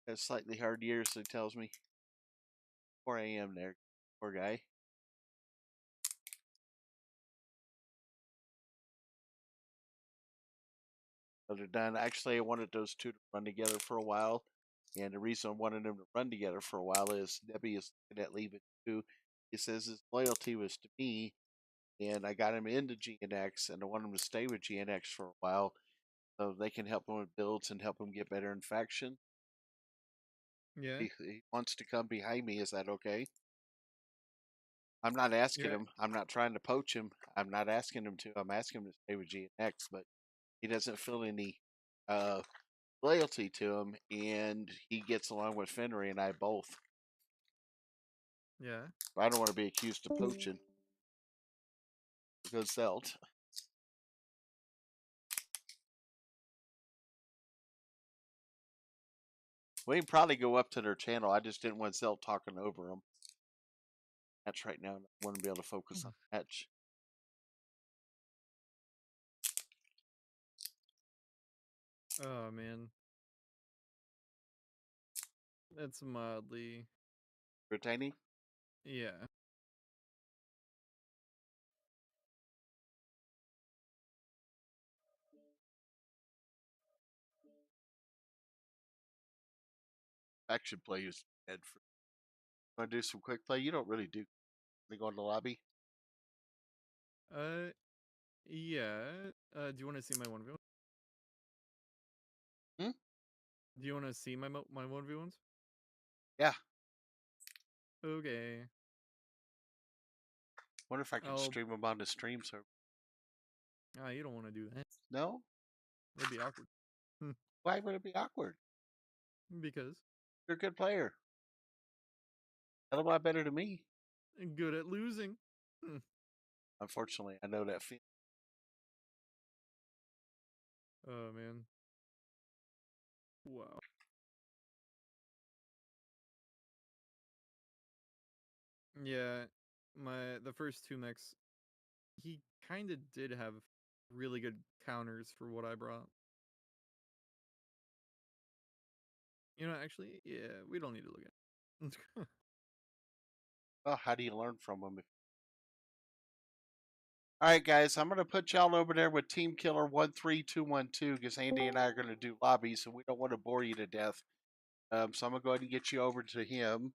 That's slightly hard years, it tells me. 4 a.m. there. Poor guy. So they're done. Actually, I wanted those two to run together for a while. And the reason I wanted them to run together for a while is Debbie is looking at leaving too. He says his loyalty was to me, and I got him into GNX, and I want him to stay with GNX for a while, so they can help him with builds and help him get better in faction. Yeah. He wants to come behind me. Is that okay? I'm not asking him. I'm not trying to poach him. I'm not asking him to. I'm asking him to stay with GNX, but he doesn't feel any loyalty to him, and he gets along with Fenry and I both. Yeah. I don't want to be accused of poaching. Because Zelt. We can probably go up to their channel. I just didn't want Zelt talking over them. That's right now. I want to be able to focus on the match. Oh man. That's mildly Retaining? Yeah. Action play is dead for. Want to do some quick play? You don't really do. They go in the lobby. Yeah. Do you want to see my 1v1? Hmm? Do you want to see my 1v1s? Yeah. Okay. Wonder if I can stream them on the stream server. Ah, you don't want to do that. No? That'd be awkward. Why would it be awkward? Because you're a good player. Hell, a lot better than me. And good at losing. Unfortunately, I know that feeling. Oh man. Wow. Yeah, the first 2 mechs, he kind of did have really good counters for what I brought. You know, actually, yeah, we don't need to look at it. Oh, how do you learn from them? All right, guys, I'm going to put y'all over there with Team Killer 13212 because Andy and I are going to do lobbies, so we don't want to bore you to death. So I'm going to go ahead and get you over to him.